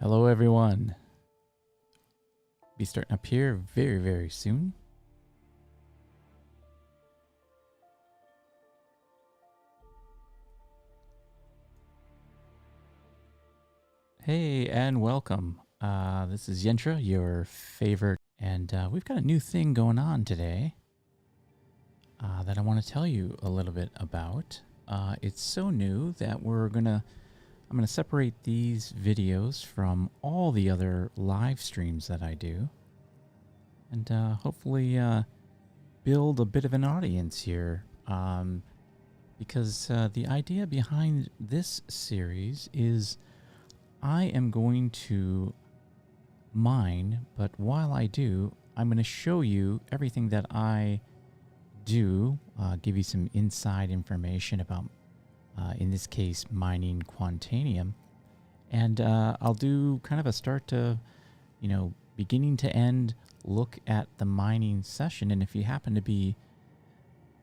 Hello everyone. Be starting up here very, very soon. Hey, and welcome. This is Yentra, your favorite, and we've got a new thing going on today that I want to tell you a little bit about. It's so new that I'm gonna separate these videos from all the other live streams that I do, and hopefully build a bit of an audience here. Because the idea behind this series is I am going to mine, but while I do, I'm going to show you everything that I do, give you some inside information about, in this case, mining Quantanium. And I'll do kind of a start to, beginning to end look at the mining session. And if you happen to be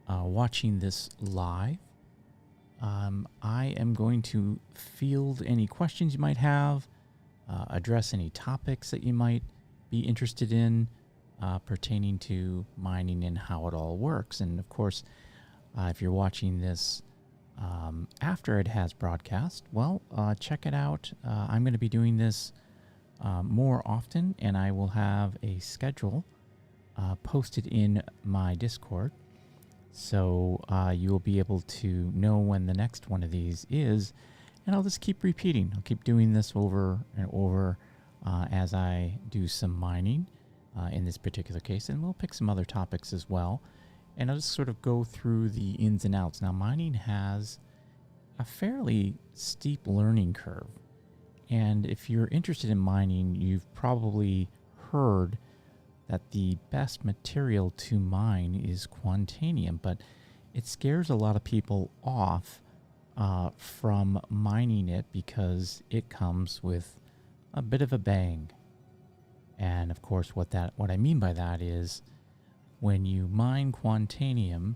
watching this live, I am going to field any questions you might have, address any topics that you might be interested in pertaining to mining and how it all works. And of course, if you're watching this after it has broadcast, well, check it out. I'm going to be doing this more often, and I will have a schedule posted in my Discord. So you will be able to know when the next one of these is, and I'll just keep repeating. I'll keep doing this over and over as I do some mining in this particular case, and we'll pick some other topics as well. And I'll just sort of go through the ins and outs. Now, mining has a fairly steep learning curve, and if you're interested in mining, you've probably heard that the best material to mine is Quantanium, but it scares a lot of people off from mining it because it comes with a bit of a bang. And of course, what I mean by that is when you mine Quantanium,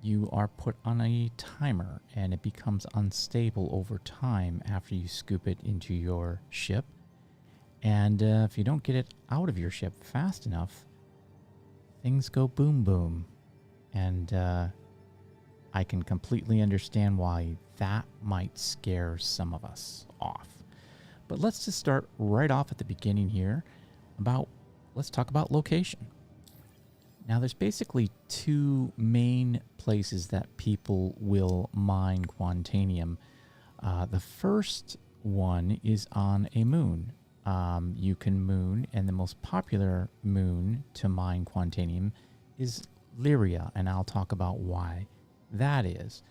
you are put on a timer and it becomes unstable over time after you scoop it into your ship. And if you don't get it out of your ship fast enough, things go boom boom. And I can completely understand why that might scare some of us off. But let's just start right off at the beginning here let's talk about location. Now, there's basically two main places that people will mine Quantanium. The first one is on a moon. You can moon, and the most popular moon to mine Quantanium is Lyria, and I'll talk about why that is.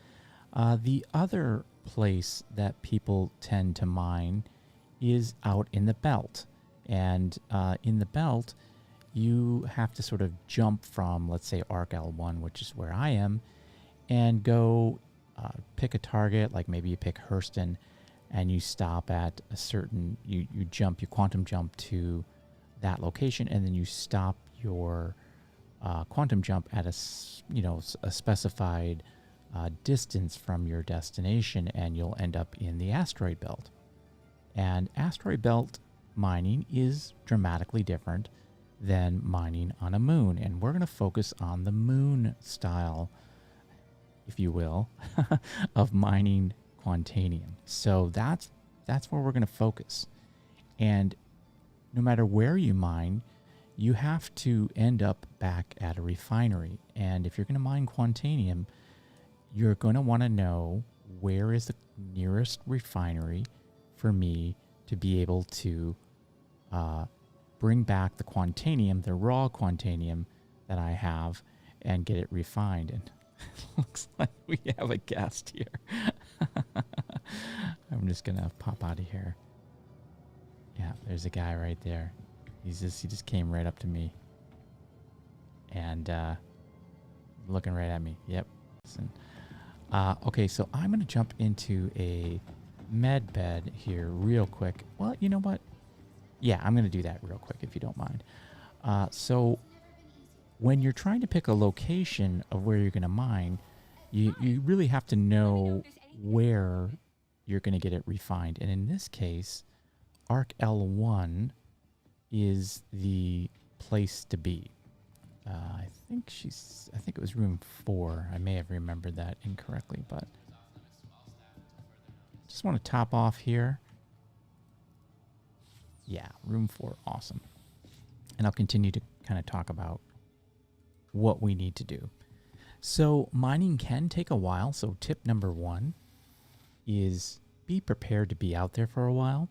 The other place that people tend to mine is out in the belt, and in the belt, you have to sort of jump from, let's say, Arc L1, which is where I am, and go pick a target, like maybe you pick Hurston, and you stop at a certain, you quantum jump to that location, and then you stop your quantum jump at a specified distance from your destination, and you'll end up in the asteroid belt. And asteroid belt mining is dramatically different than mining on a moon, and we're going to focus on the moon style, if you will, of mining Quantanium. So that's where we're going to focus. And no matter where you mine, you have to end up back at a refinery. And if you're going to mine Quantanium, you're going to want to know where is the nearest refinery for me to be able to bring back the Quantanium, the raw Quantanium that I have, and get it refined. And it looks like we have a guest here. I'm just gonna pop out of here. Yeah, there's a guy right there. He just came right up to me and looking right at me. Yep. Listen. Okay, so I'm gonna jump into a med bed here real quick. Well, you know what? Yeah, I'm gonna do that real quick if you don't mind. So when you're trying to pick a location of where you're gonna mine, you really have to know where you're going to get it refined. And in this case, Arc L1 is the place to be. I think it was room 4. I may have remembered that incorrectly, but just want to top off here. Yeah, room 4, awesome. And I'll continue to kind of talk about what we need to do. So mining can take a while. So tip number 1 is be prepared to be out there for a while.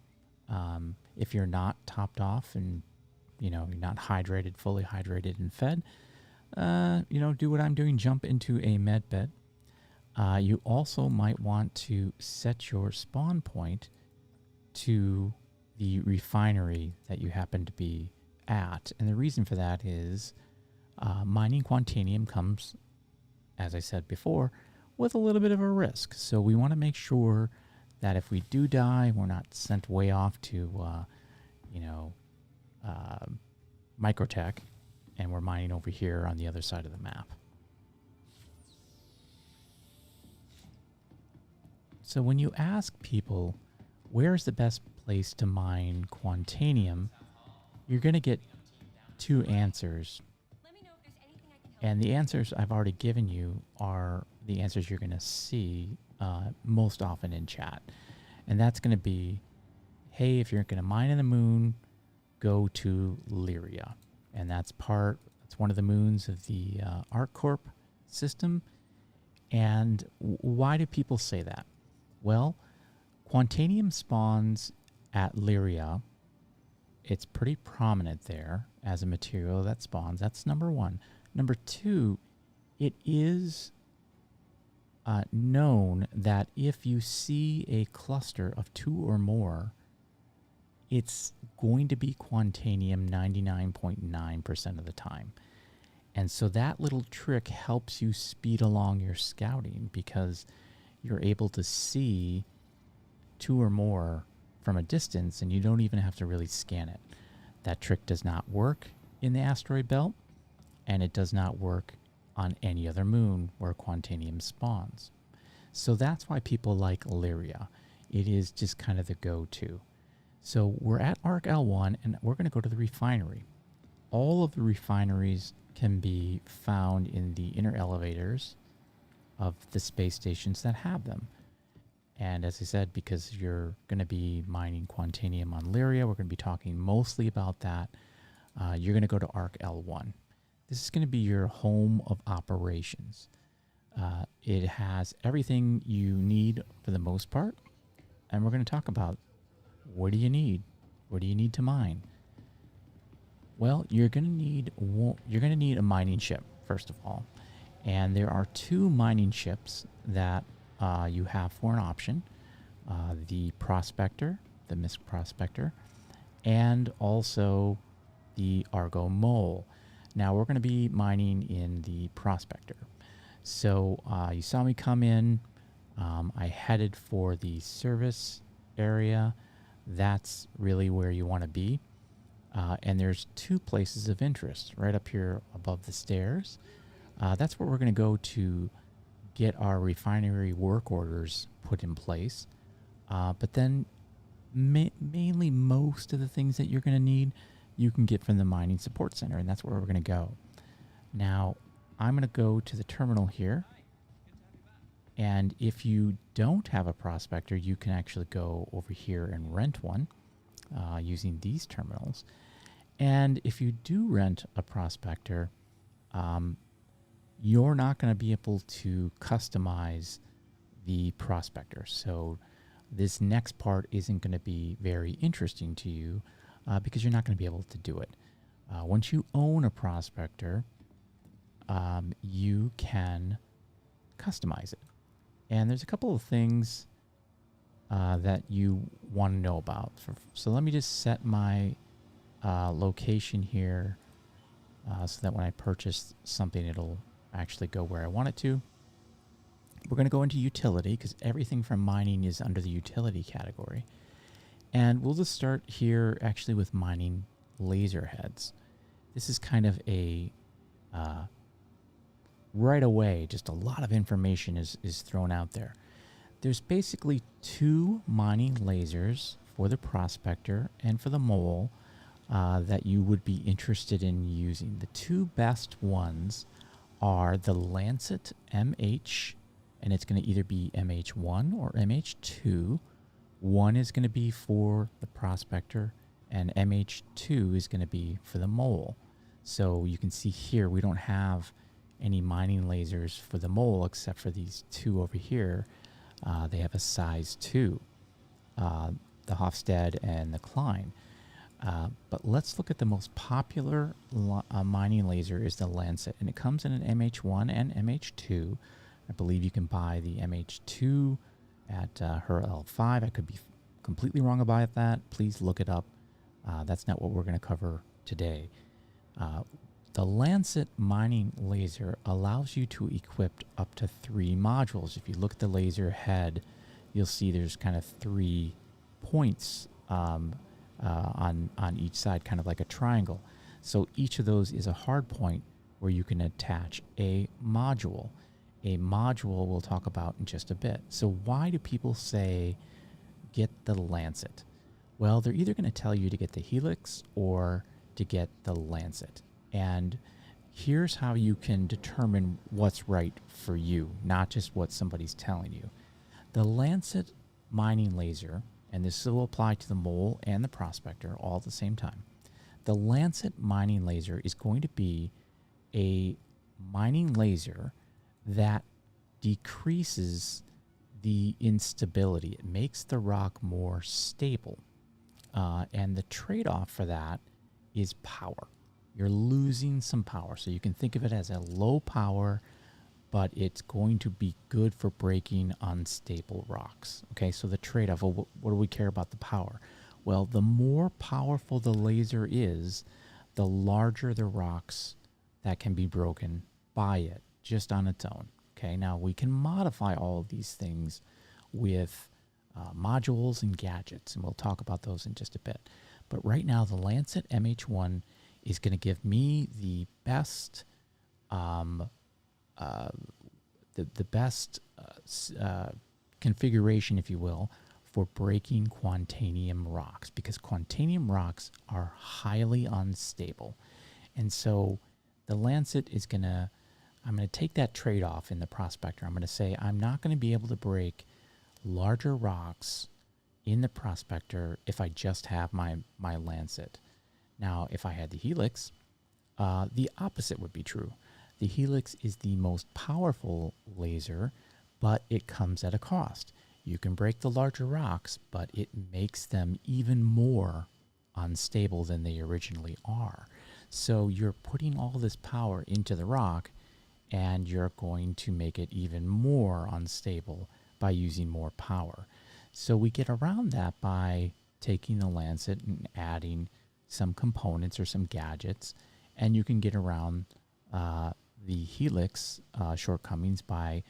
If you're not topped off and you're not hydrated, fully hydrated and fed, do what I'm doing, jump into a med bed. You also might want to set your spawn point to the refinery that you happen to be at. And the reason for that is mining Quantanium comes, as I said before, with a little bit of a risk. So we want to make sure that if we do die, we're not sent way off to, Microtech, and we're mining over here on the other side of the map. So when you ask people, where's the best place to mine Quantanium, you're going to get 2 answers. And the answers I've already given you are the answers you're going to see most often in chat. And that's going to be, hey, if you're going to mine in the moon, go to Lyria. And that's one of the moons of the ArcCorp system. And why do people say that? Well, Quantanium spawns at Lyria. It's pretty prominent there as a material that spawns. That's number 1. Number 2, it is known that if you see a cluster of 2 or more, it's going to be Quantanium 99.9% of the time. And so that little trick helps you speed along your scouting because you're able to see 2 or more from a distance and you don't even have to really scan it. That trick does not work in the asteroid belt, and it does not work on any other moon where Quantanium spawns. So that's why people like Lyria. It is just kind of the go-to. So we're at Arc L1, and we're going to go to the refinery. All of the refineries can be found in the inner elevators of the space stations that have them. And as I said, because you're going to be mining Quantanium on Lyria, we're going to be talking mostly about that. You're going to go to Arc L1. This is going to be your home of operations. It has everything you need for the most part. And we're going to talk about, what do you need? What do you need to mine? Well, you're going to need a mining ship, first of all. And there are 2 mining ships that you have for an option. The Prospector, the Misk Prospector, and also the Argo Mole. Now, we're going to be mining in the Prospector. So you saw me come in. I headed for the service area. That's really where you want to be. And there's 2 places of interest right up here above the stairs. That's where we're going to go to get our refinery work orders put in place. But then mainly most of the things that you're going to need, you can get from the Mining Support Center, and that's where we're going to go. Now, I'm going to go to the terminal here. And if you don't have a prospector, you can actually go over here and rent one using these terminals. And if you do rent a prospector, you're not going to be able to customize the prospector. So this next part isn't going to be very interesting to you because you're not going to be able to do it. Once you own a prospector, you can customize it. And there's a couple of things that you want to know about. So let me just set my location here so that when I purchase something, it'll actually go where I want it to. We're going to go into utility because everything from mining is under the utility category. And we'll just start here actually with mining laser heads. This is kind of a right away, just a lot of information is thrown out there. There's basically 2 mining lasers for the prospector and for the mole that you would be interested in using. The two best ones are the Lancet MH, and it's going to either be MH1 or MH2. One is going to be for the prospector, and MH2 is going to be for the mole. So you can see here we don't have any mining lasers for the mole except for these two over here. They have a size 2, the Hofstad and the Klein. But let's look at the most popular mining laser is the Lancet, and it comes in an MH1 and MH2. I believe you can buy the MH2 at her L5. I could be completely wrong about that. Please look it up. That's not what we're going to cover today. The Lancet mining laser allows you to equip up to 3 modules. If you look at the laser head, you'll see there's kind of 3 points on each side, kind of like a triangle. So each of those is a hard point where you can attach a module. A module we'll talk about in just a bit. So why do people say get the Lancet? Well, they're either going to tell you to get the Helix or to get the Lancet. And here's how you can determine what's right for you, not just what somebody's telling you. The Lancet mining laser, and this will apply to the mole and the prospector all at the same time. The Lancet mining laser is going to be a mining laser that decreases the instability. It makes the rock more stable. And the trade-off for that is power. You're losing some power. So you can think of it as a low power, but it's going to be good for breaking unstable rocks. Okay, so the trade-off, well, what do we care about the power? Well, the more powerful the laser is, the larger the rocks that can be broken by it, just on its own. Okay, now we can modify all of these things with modules and gadgets, and we'll talk about those in just a bit. But right now, the Lancet MH1 is going to give me the best, configuration, if you will, for breaking Quantanium rocks, because Quantanium rocks are highly unstable. And so the Lancet is I'm going to take that trade-off in the prospector. I'm going to say I'm not going to be able to break larger rocks in the prospector if I just have my Lancet. Now, if I had the Helix, the opposite would be true. The Helix is the most powerful laser, but it comes at a cost. You can break the larger rocks, but it makes them even more unstable than they originally are. So you're putting all this power into the rock, and you're going to make it even more unstable by using more power. So we get around that by taking the Lancet and adding some components or some gadgets, and you can get around the Helix shortcomings by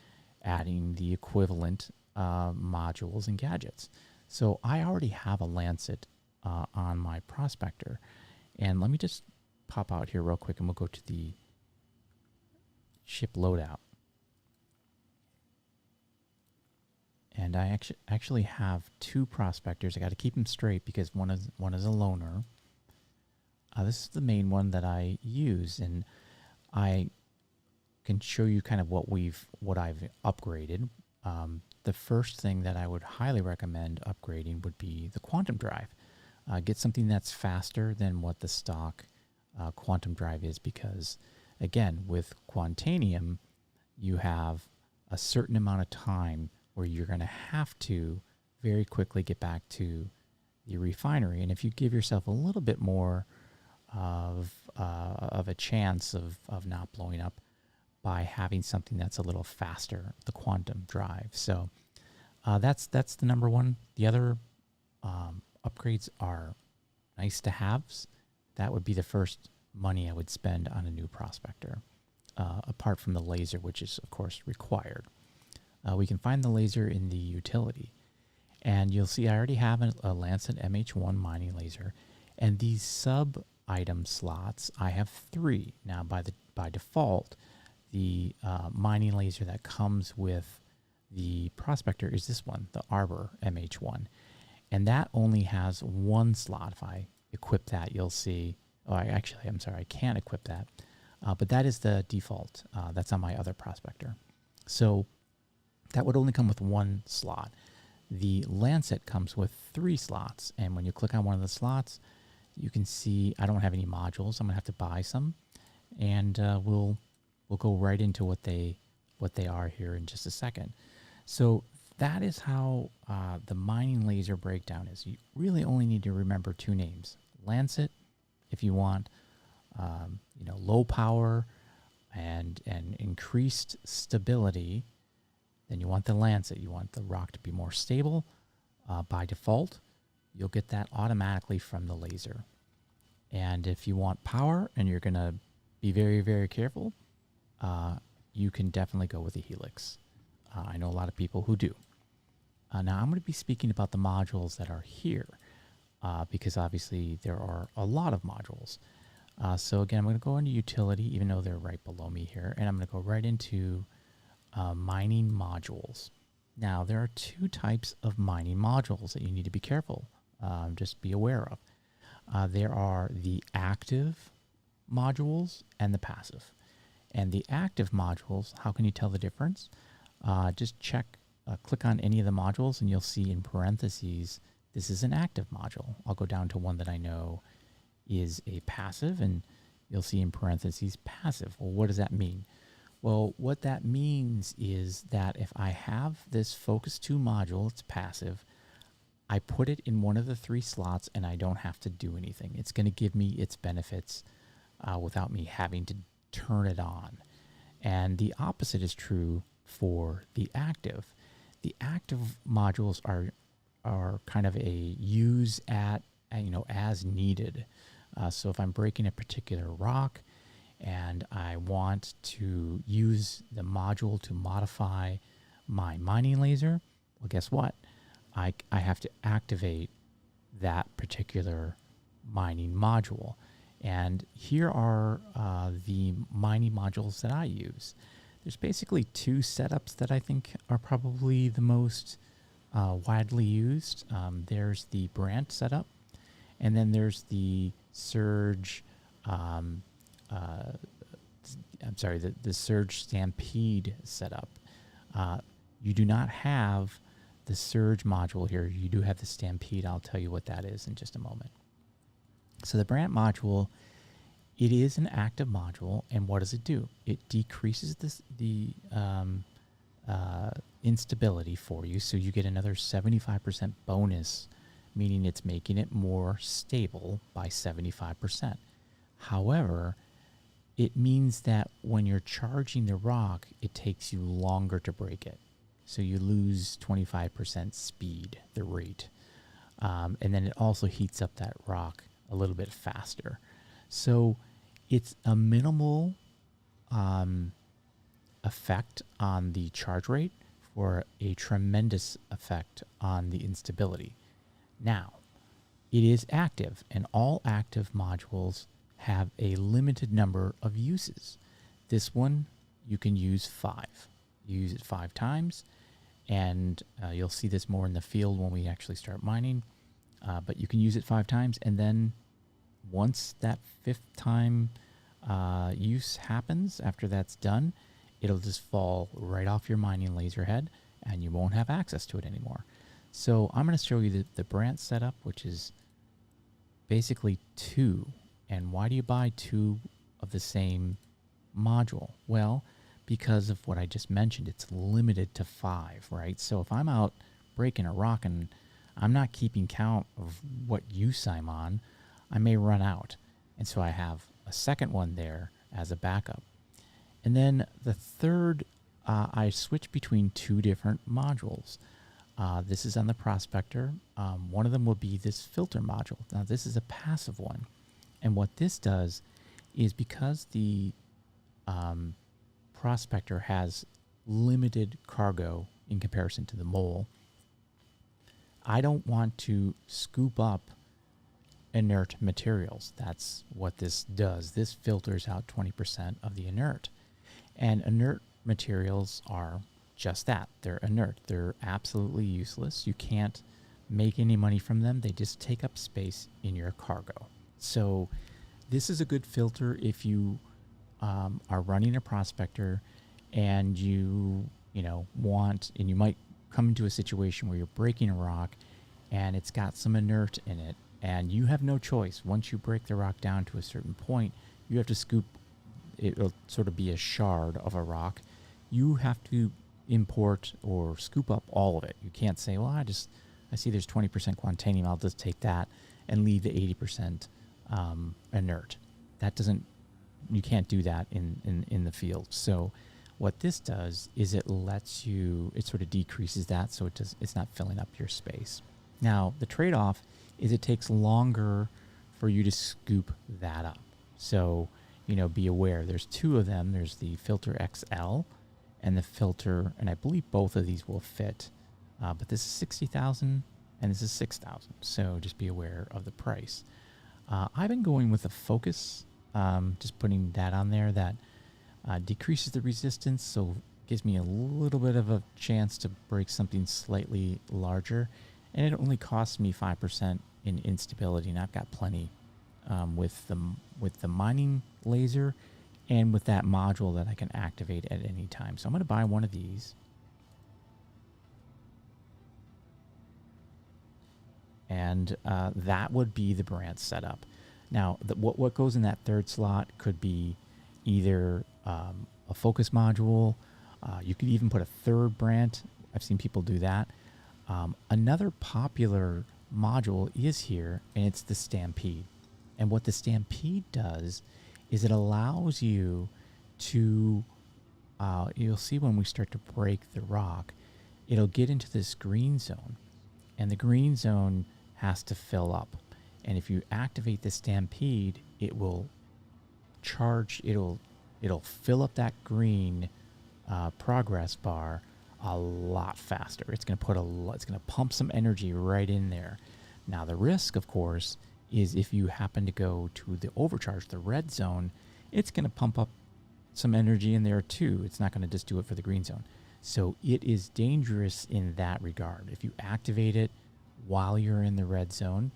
adding the equivalent modules and gadgets. So I already have a Lancet on my prospector, and let me just pop out here real quick and we'll go to the ship loadout. And I actually have 2 prospectors. I got to keep them straight because one is a loaner. This is the main one that I use, and I can show you kind of what I've upgraded. The first thing that I would highly recommend upgrading would be the quantum drive. Get something that's faster than what the stock quantum drive is, because again, with Quantanium, you have a certain amount of time where you're going to have to very quickly get back to the refinery. And if you give yourself a little bit more of a chance of not blowing up by having something that's a little faster, the quantum drive. So that's the number one. The other upgrades are nice to haves. That would be the first money I would spend on a new prospector, apart from the laser, which is of course required. We can find the laser in the utility, and you'll see I already have a Lancet MH1 mining laser, and these sub item slots I have 3 now. By default, the mining laser that comes with the prospector is this one, the Arbor MH1, And that only has one slot. If I equip that, you'll see, I'm sorry, I can't equip that. But that is the default. That's on my other prospector. So that would only come with one slot. The Lancet comes with 3 slots. And when you click on one of the slots, you can see I don't have any modules. I'm going to have to buy some. And we'll go right into what they are here in just a second. So that is how the mining laser breakdown is. You really only need to remember 2 names. Lancet, if you want low power and increased stability, then you want the Lancet. You want the rock to be more stable. By default, you'll get that automatically from the laser. And if you want power and you're going to be very, very careful, you can definitely go with the Helix. I know a lot of people who do. Now, I'm going to be speaking about the modules that are here because obviously there are a lot of modules. So again, I'm going to go into utility, even though they're right below me here, and I'm going to go right into mining modules. Now, there are 2 types of mining modules that you need to be careful, just be aware of. There are the active modules and the passive. And the active modules, how can you tell the difference? Just click on any of the modules and you'll see in parentheses, this is an active module. I'll go down to one that I know is a passive, and you'll see in parentheses passive. Well, what does that mean? Well, what that means is that if I have this Focus 2 module, it's passive, I put it in one of the 3 slots and I don't have to do anything. It's going to give me its benefits without me having to turn it on. And the opposite is true for the active. The active modules are kind of a use at, as needed. So if I'm breaking a particular rock and I want to use the module to modify my mining laser, well, guess what? I have to activate that particular mining module. And here are the mining modules that I use. There's basically 2 setups that I think are probably the most widely used. There's the Brandt setup, and then there's the Surge, the Surge Stampede setup. You do not have the Surge module here. You do have the Stampede. I'll tell you what that is in just a moment. So the Brandt module, it is an active module, and what does it do? It decreases the instability for you, so you get another 75% bonus, meaning it's making it more stable by 75%. However, it means that when you're charging the rock, it takes you longer to break it. So you lose 25% speed, the rate. And then it also heats up that rock a little bit faster. So it's a minimal effect on the charge rate for a tremendous effect on the instability. Now, it is active, and all active modules have a limited number of uses. This one, you can use 5. You use it 5 times, and you'll see this more in the field when we actually start mining. But you can use it 5 times, and then once that 5th time use happens, after that's done, it'll just fall right off your mining laser head, and you won't have access to it anymore. So I'm going to show you the Brandt setup, which is basically 2. And why do you buy 2 of the same module? Well, because of what I just mentioned, it's limited to 5, right? So if I'm out breaking a rock and I'm not keeping count of what use I'm on, I may run out. And so I have a second one there as a backup. And then the third, I switch between 2 different modules. This is on the prospector. One of them will be this filter module. Now this is a passive one. And what this does is, because the prospector has limited cargo in comparison to the mole, I don't want to scoop up inert materials. That's what this does. This filters out 20% of the inert. And inert materials are just that. They're inert. They're absolutely useless. You can't make any money from them. They just take up space in your cargo. So this is a good filter if you are running a prospector and you want, and you might come into a situation where you're breaking a rock and it's got some inert in it, and you have no choice. Once you break the rock down to a certain point, you have to scoop. It'll sort of be a shard of a rock. You have to import or scoop up all of it. You can't say, well, I see there's 20% Quantanium, I'll just take that and leave the 80% inert. You can't do that in the field. So what this does is it sort of decreases that, so it's not filling up your space. Now, the trade-off is it takes longer for you to scoop that up. So, be aware. There's two of them. There's the Filter XL and the Filter, and I believe both of these will fit. But this is 60,000 and this is 6,000. So just be aware of the price. I've been going with a Focus, just putting that on there. That decreases the resistance, so gives me a little bit of a chance to break something slightly larger. And it only costs me 5% in instability, and I've got plenty with the mining laser and with that module that I can activate at any time. So I'm going to buy one of these. And that would be the branch setup. Now, what goes in that third slot could be either a focus module. You could even put a third branch. I've seen people do that. Another popular module is here, and it's the Stampede. And what the Stampede does is it allows you to, you'll see when we start to break the rock, it'll get into this green zone. And the green zone has to fill up. And if you activate the Stampede, it will charge, it'll fill up that green progress bar a lot faster. It's going to pump some energy right in there. Now the risk, of course, is if you happen to go to the overcharge, the red zone, it's going to pump up some energy in there too. It's not going to just do it for the green zone. So it is dangerous in that regard. If you activate it while you're in the red zone,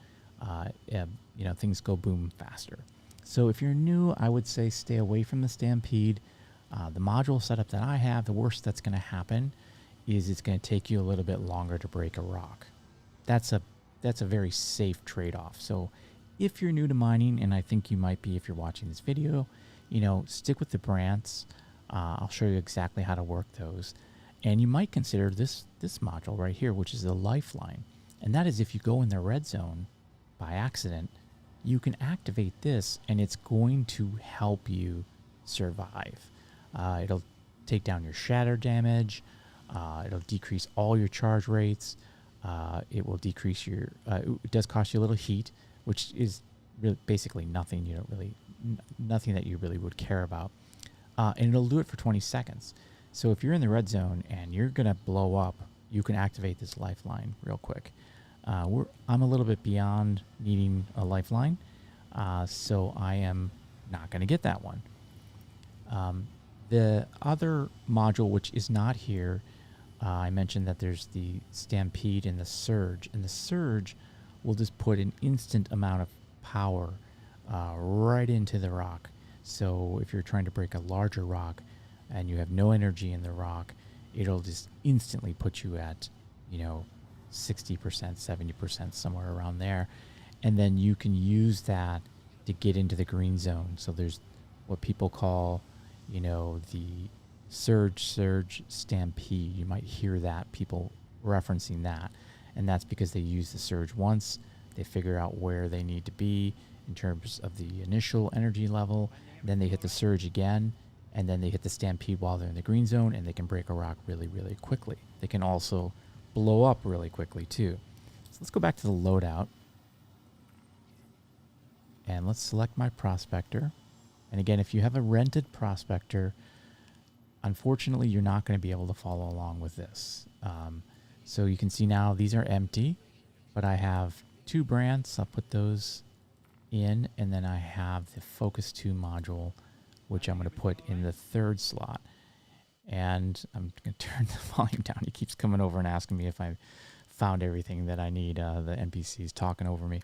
things go boom faster. So if you're new, I would say stay away from the Stampede. The module setup that I have, the worst that's going to happen is it's going to take you a little bit longer to break a rock. That's a very safe trade-off. So if you're new to mining, and I think you might be if you're watching this video, stick with the brands. I'll show you exactly how to work those. And you might consider this module right here, which is the lifeline. And that is if you go in the red zone by accident, you can activate this and it's going to help you survive. It'll take down your shatter damage. It'll decrease all your charge rates. It will decrease your, it does cost you a little heat, which is really basically nothing. Nothing that you really would care about. And it'll do it for 20 seconds. So if you're in the red zone and you're going to blow up, you can activate this lifeline real quick. I'm a little bit beyond needing a lifeline, so I am not going to get that one. The other module, which is not here, I mentioned that there's the Stampede and the Surge. And the Surge will just put an instant amount of power right into the rock. So if you're trying to break a larger rock and you have no energy in the rock, it'll just instantly put you at, 60%, 70%, somewhere around there. And then you can use that to get into the green zone. So there's what people call, the Surge Stampede. You might hear that, people referencing that. And that's because they use the Surge once. They figure out where they need to be in terms of the initial energy level. Then they hit the Surge again. And then they hit the Stampede while they're in the green zone, and they can break a rock really, really quickly. They can also blow up really quickly too. So let's go back to the loadout. And let's select my prospector. And again, if you have a rented prospector, unfortunately, you're not going to be able to follow along with this. So you can see now these are empty, but I have 2 brands. I'll put those in, and then I have the Focus 2 module, which I'm going to put in the 3rd slot. And I'm going to turn the volume down. He keeps coming over and asking me if I found everything that I need. The NPC's talking over me.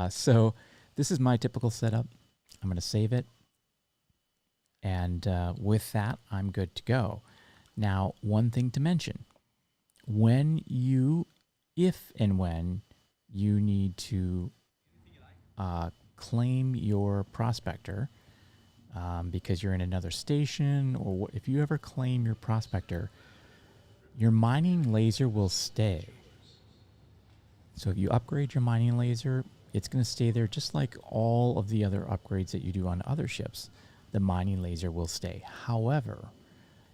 So this is my typical setup. I'm going to save it. And with that, I'm good to go. Now, one thing to mention. If and when you need to claim your prospector, because you're in another station, or if you ever claim your prospector, your mining laser will stay. So if you upgrade your mining laser, it's going to stay there just like all of the other upgrades that you do on other ships. The mining laser will stay. However,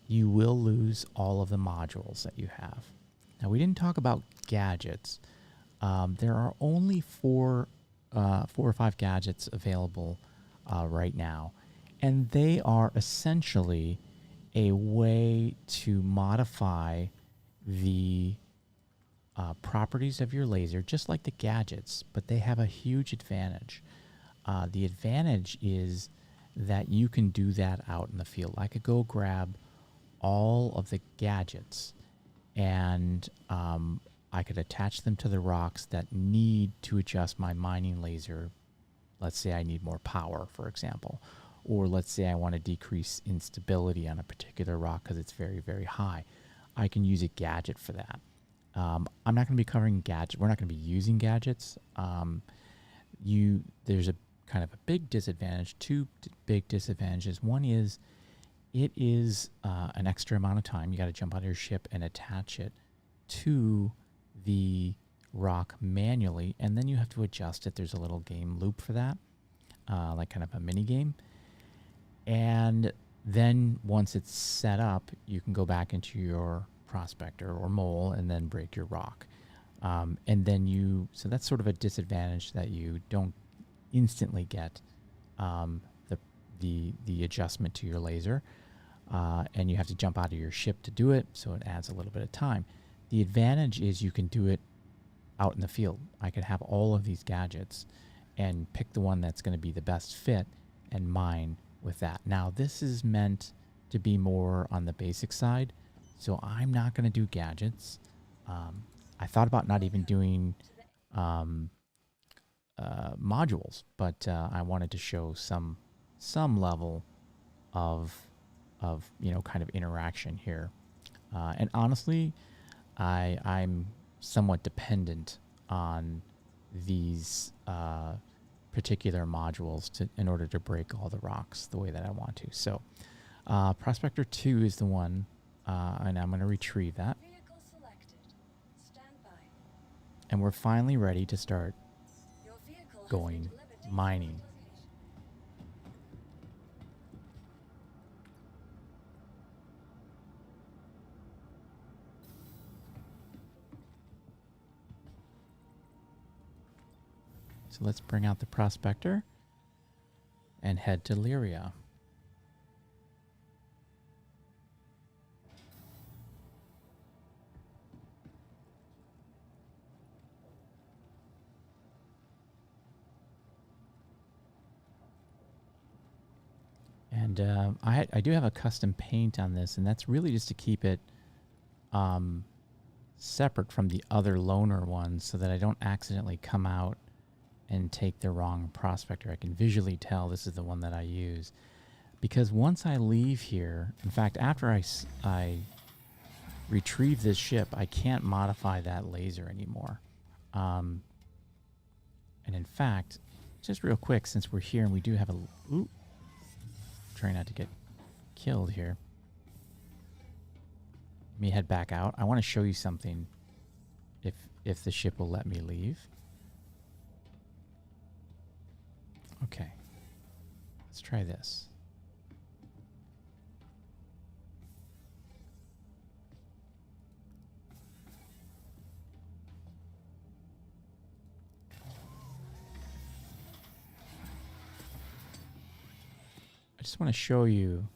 you will lose all of the modules that you have. Now, we didn't talk about gadgets. There are only four or five gadgets available right now, and they are essentially a way to modify the properties of your laser, just like the gadgets, but they have a huge advantage. The advantage is that you can do that out in the field. I could go grab all of the gadgets and I could attach them to the rocks that need to adjust my mining laser. Let's say I need more power, for example, or let's say I want to decrease instability on a particular rock because it's very, very high. I can use a gadget for that. I'm not going to be covering gadgets. We're not going to be using gadgets. There's a kind of a big disadvantage, two big disadvantages. One is it is an extra amount of time. You got to jump out of your ship and attach it to the rock manually, and then you have to adjust it. There's a little game loop for that, like kind of a mini game. And then once it's set up, you can go back into your prospector or mole and then break your rock. And then so that's sort of a disadvantage that you don't instantly get the adjustment to your laser. And you have to jump out of your ship to do it, so it adds a little bit of time. The advantage is you can do it out in the field. I could have all of these gadgets and pick the one that's going to be the best fit and mine with that. Now, this is meant to be more on the basic side, so I'm not going to do gadgets. I thought about not even doing modules, but I wanted to show some level of kind of interaction here. And honestly, I'm somewhat dependent on these particular modules in order to break all the rocks the way that I want to. So Prospector 2 is the one, and I'm going to retrieve that. And we're finally ready to start going mining. So let's bring out the prospector and head to Lyria. And I do have a custom paint on this, and that's really just to keep it separate from the other loner ones so that I don't accidentally come out and take the wrong prospector. I can visually tell this is the one that I use. Because once I leave here, in fact, after I retrieve this ship, I can't modify that laser anymore. And in fact, just real quick, since we're here and we do have try not to get killed here. Let me head back out. I want to show you something if the ship will let me leave. Okay. Let's try this. I just want to show you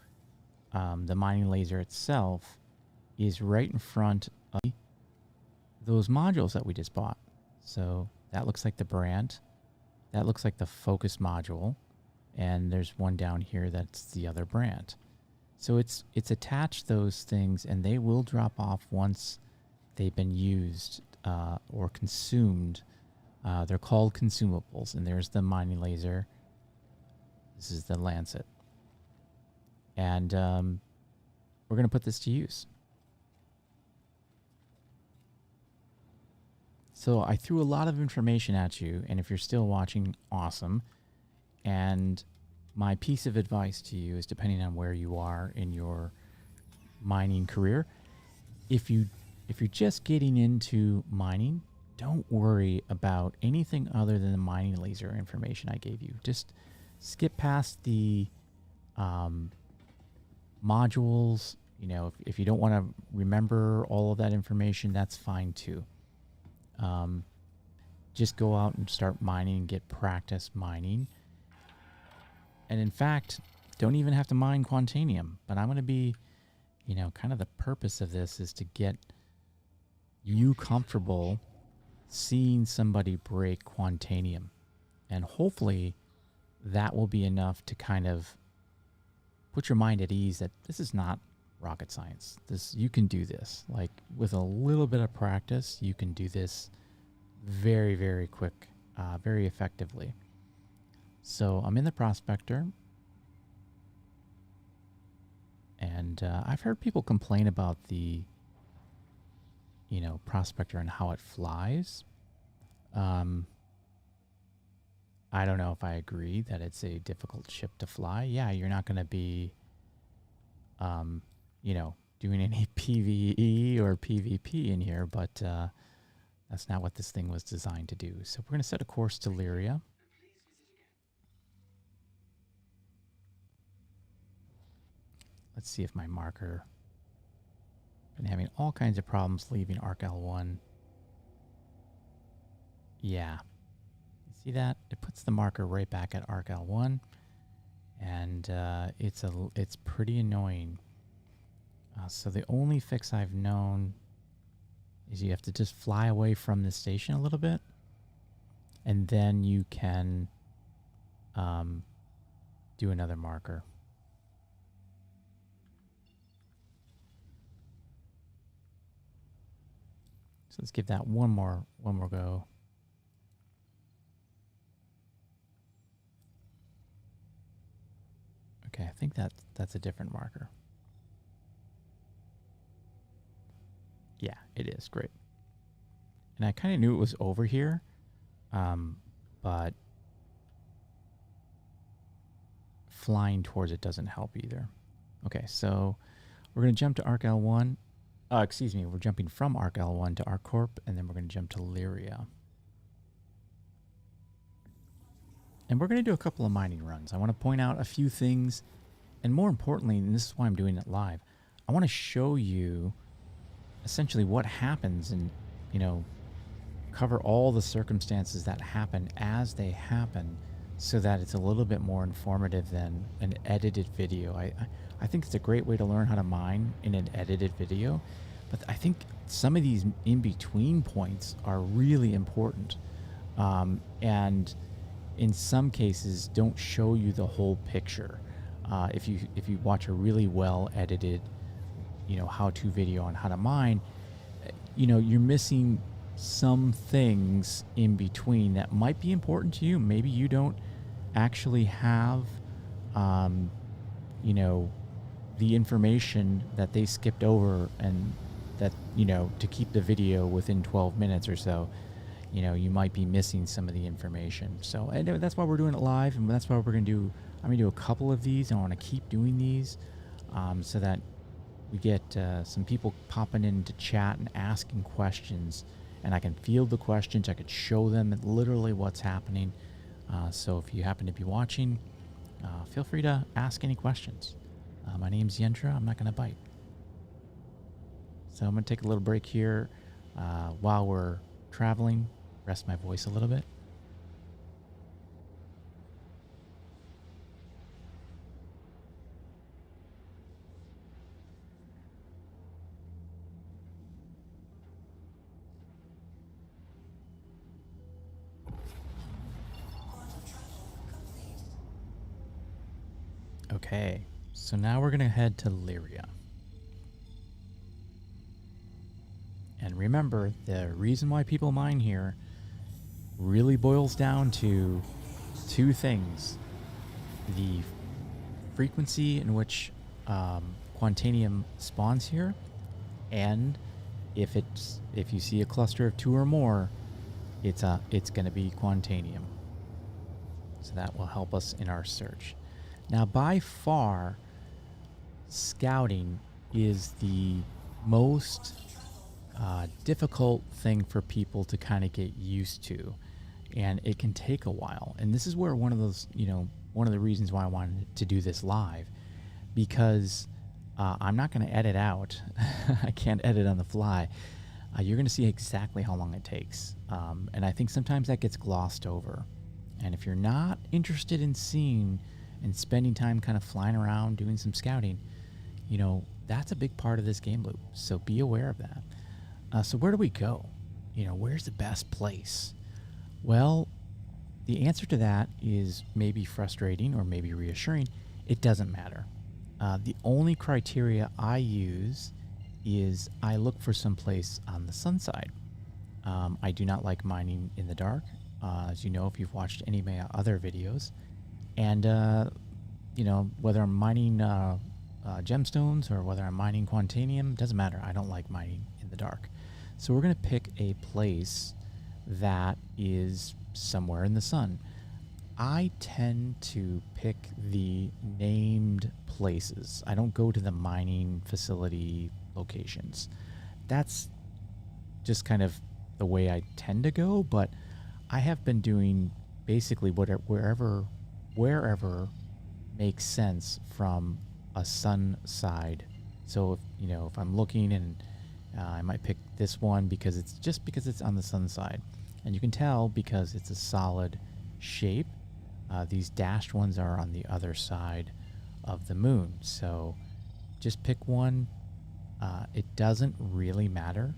the mining laser itself is right in front of those modules that we just bought. So that looks like the brand. That looks like the focus module. And there's one down here that's the other brand. So it's attached those things, and they will drop off once they've been used or consumed. They're called consumables, and there's the mining laser. This is the lancet. And we're going to put this to use. So I threw a lot of information at you, and if you're still watching, awesome. And my piece of advice to you is, depending on where you are in your mining career, if you're just getting into mining, don't worry about anything other than the mining laser information I gave you. Just skip past the modules. You know, if you don't want to remember all of that information, that's fine too. Just go out and start mining, get practice mining. And in fact, don't even have to mine Quantanium. But I'm going to be, you know, kind of the purpose of this is to get you comfortable seeing somebody break Quantanium. And hopefully that will be enough to kind of put your mind at ease that this is not rocket science. You can do this. Like, with a little bit of practice, you can do this very, very quick, very effectively. So I'm in the prospector, and I've heard people complain about the, you know, prospector and how it flies. I don't know if I agree that it's a difficult ship to fly. Yeah, you're not going to be, you know, doing any PvE or PvP in here, but that's not what this thing was designed to do. So we're going to set a course to Lyria. Let's see if my marker... Been having all kinds of problems leaving Arc L1. Yeah. You see that? It puts the marker right back at Arc L1. And it's pretty annoying. So the only fix I've known is you have to just fly away from the station a little bit, and then you can do another marker. So let's give that one more go. Okay, I think that's a different marker. Yeah, it is. Great. And I kind of knew it was over here, but flying towards it doesn't help either. Okay, so we're going to jump to Arc L1. Excuse me, we're jumping from Arc L1 to Arc Corp, and then we're going to jump to Lyria. And we're going to do a couple of mining runs. I want to point out a few things, and more importantly, and this is why I'm doing it live, I want to show you essentially what happens, and, you know, cover all the circumstances that happen as they happen, so that it's a little bit more informative than an edited video. I think it's a great way to learn how to mine in an edited video, but I think some of these in-between points are really important, and in some cases don't show you the whole picture. If you watch a really well edited, you know, how-to video on how to mine, you know, you're missing some things in between that might be important to you. Maybe you don't actually have, you know, the information that they skipped over, and that, you know, to keep the video within 12 minutes or so, you know, you might be missing some of the information. So, and that's why we're doing it live, and that's why we're going to do, I'm going to do a couple of these, and I want to keep doing these, so that we get some people popping into chat and asking questions, and I can field the questions. I could show them literally what's happening. So if you happen to be watching, feel free to ask any questions. My name's Yentra. I'm not going to bite. So I'm going to take a little break here while we're traveling, rest my voice a little bit. Okay, so now we're going to head to Lyria. And remember, the reason why people mine here really boils down to two things: the frequency in which Quantanium spawns here, and if you see a cluster of 2 or more, it's going to be Quantanium. So that will help us in our search. Now, by far, scouting is the most difficult thing for people to kind of get used to, and it can take a while. And this is where one of the reasons why I wanted to do this live, because I'm not going to edit out. I can't edit on the fly. You're going to see exactly how long it takes. And I think sometimes that gets glossed over. And if you're not interested in seeing and spending time kind of flying around doing some scouting, that's a big part of this game loop. So be aware of that. So where do we go? Where's the best place? Well, the answer to that is maybe frustrating or maybe reassuring. It doesn't matter. The only criteria I use is I look for some place on the sun side. I do not like mining in the dark, as you know if you've watched any of my other videos. And, whether I'm mining gemstones or whether I'm mining Quantanium, doesn't matter. I don't like mining in the dark. So we're going to pick a place that is somewhere in the sun. I tend to pick the named places. I don't go to the mining facility locations. That's just kind of the way I tend to go, but I have been doing basically wherever makes sense from a sun side. So if I'm looking, and I might pick this one because it's on the sun side, and you can tell because it's a solid shape. These dashed ones are on the other side of the moon. So just pick one. It doesn't really matter,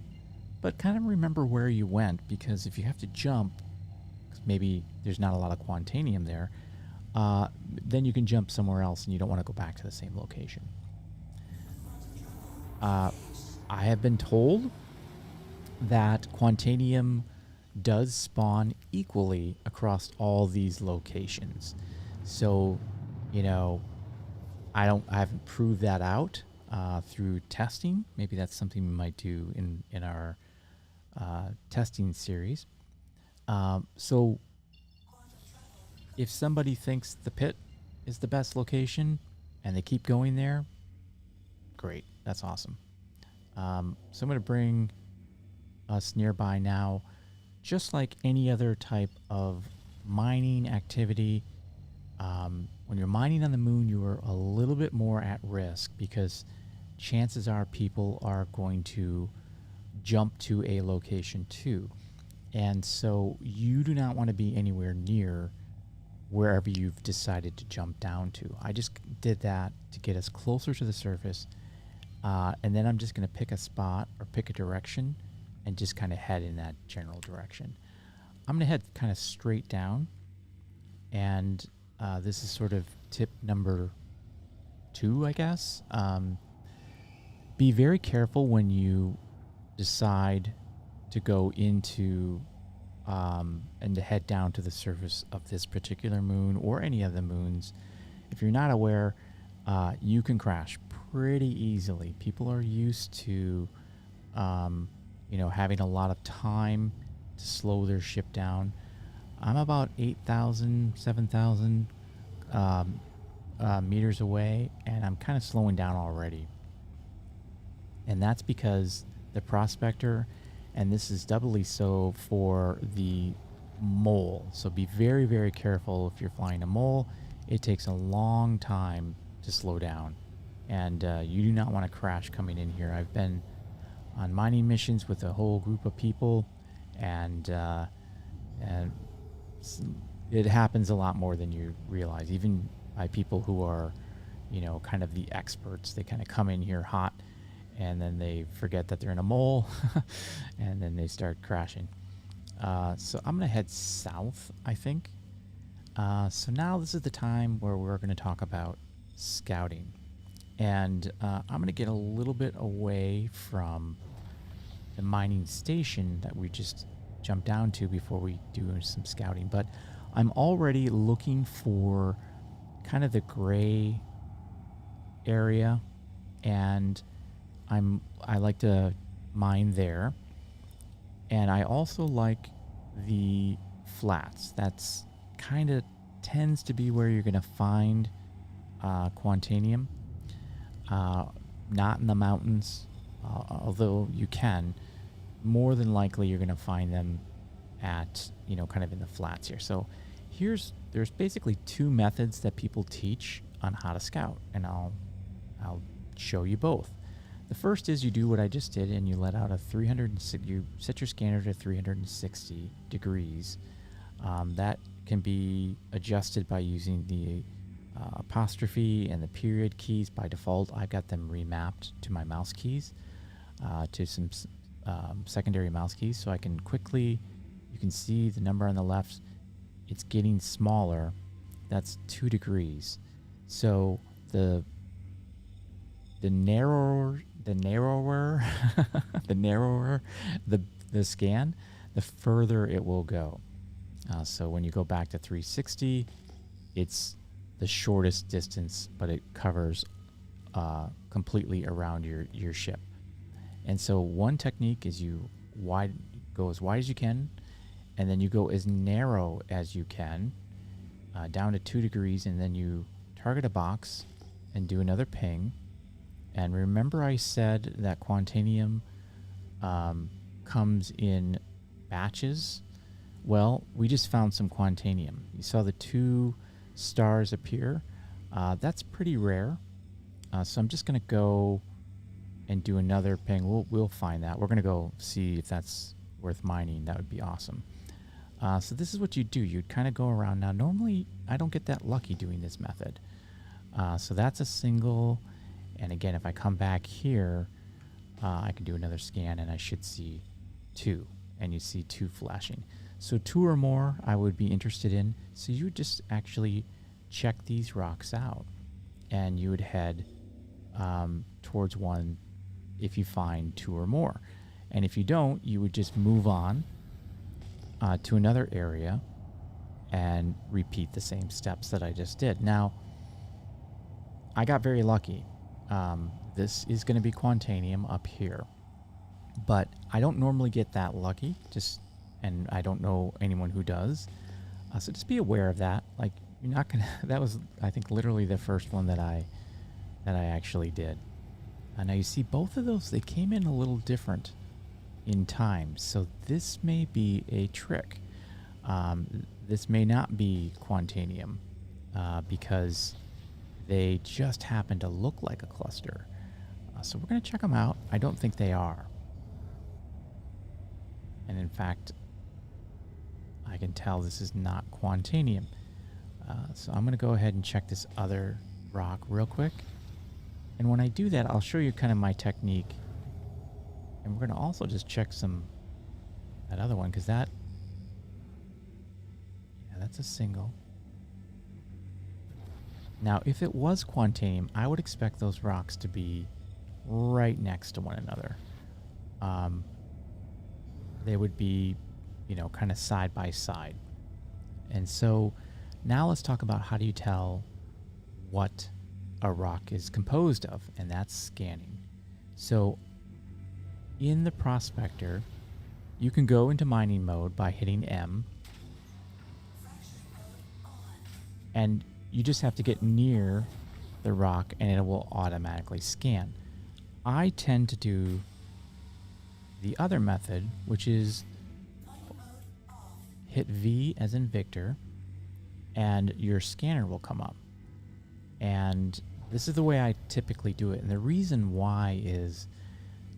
but kind of remember where you went, because if you have to jump, maybe there's not a lot of Quantanium there, then you can jump somewhere else and you don't want to go back to the same location. I have been told that Quantanium does spawn equally across all these locations. So, I haven't proved that out through testing. Maybe that's something we might do in our testing series. So if somebody thinks the pit is the best location and they keep going there, great. That's awesome. So I'm going to bring us nearby now. Just like any other type of mining activity, when you're mining on the moon, you are a little bit more at risk, because chances are people are going to jump to a location too. And so you do not want to be anywhere near wherever you've decided to jump down to. I just did that to get us closer to the surface. And then I'm just going to pick a spot or pick a direction and just kind of head in that general direction. I'm going to head kind of straight down. And this is sort of tip number 2, I guess. Be very careful when you decide to go into and to head down to the surface of this particular moon or any of the moons. If you're not aware, you can crash pretty easily. People are used to having a lot of time to slow their ship down. I'm about 8,000, 7,000 meters away, and I'm kind of slowing down already. And that's because the prospector, and this is doubly so for the mole. So be very, very careful if you're flying a mole. It takes a long time to slow down, and you do not want to crash coming in here. I've been on mining missions with a whole group of people, and it happens a lot more than you realize, even by people who are, kind of the experts. They kind of come in here hot, and then they forget that they're in a mole, and then they start crashing. So I'm going to head south, I think. So now this is the time where we're going to talk about scouting. And I'm going to get a little bit away from the mining station that we just jumped down to before we do some scouting. But I'm already looking for kind of the gray area, and I like to mine there. And I also like the flats. That's kind of tends to be where you're going to find Quantanium. Not in the mountains, although you can. More than likely, you're going to find them at, kind of in the flats here. So there's basically two methods that people teach on how to scout, and I'll show you both. The first is you do what I just did, and you let out you set your scanner to 360 degrees. That can be adjusted by using the apostrophe and the period keys. By default, I've got them remapped to my mouse keys, to some secondary mouse keys, so I can quickly, you can see the number on the left, it's getting smaller. That's 2 degrees. So the narrower the narrower the scan, the further it will go. So when you go back to 360, it's the shortest distance, but it covers completely around your ship. And so one technique is you go as wide as you can, and then you go as narrow as you can, down to 2 degrees, and then you target a box and do another ping. And remember I said that Quantanium comes in batches? Well, we just found some Quantanium. You saw the 2 stars appear. That's pretty rare. So I'm just going to go and do another ping. We'll find that. We're going to go see if that's worth mining. That would be awesome. So this is what you do. You'd kind of go around. Now, normally, I don't get that lucky doing this method. So that's a single. And again, if I come back here, I can do another scan, and I should see 2. And you see 2 flashing. So 2 or more I would be interested in. So you would just actually check these rocks out, and you would head towards one if you find 2 or more. And if you don't, you would just move on to another area and repeat the same steps that I just did. Now, I got very lucky. This is going to be Quantanium up here, but I don't normally get that lucky, and I don't know anyone who does. So just be aware of that. Like, you're not going to, that was, I think, literally the first one that I actually did. Now you see both of those, they came in a little different in time. So this may be a trick. This may not be Quantanium, because they just happen to look like a cluster. So we're going to check them out. I don't think they are. And in fact, I can tell this is not Quantanium. So I'm going to go ahead and check this other rock real quick. And when I do that, I'll show you kind of my technique. And we're going to also just check that other one, because that's a single. Now, if it was Quantanium, I would expect those rocks to be right next to one another. They would be, kind of side by side. And so now let's talk about how do you tell what a rock is composed of, and that's scanning. So in the prospector, you can go into mining mode by hitting M, and you just have to get near the rock and it will automatically scan. I tend to do the other method, which is hit V as in Victor, and your scanner will come up. And this is the way I typically do it. And the reason why is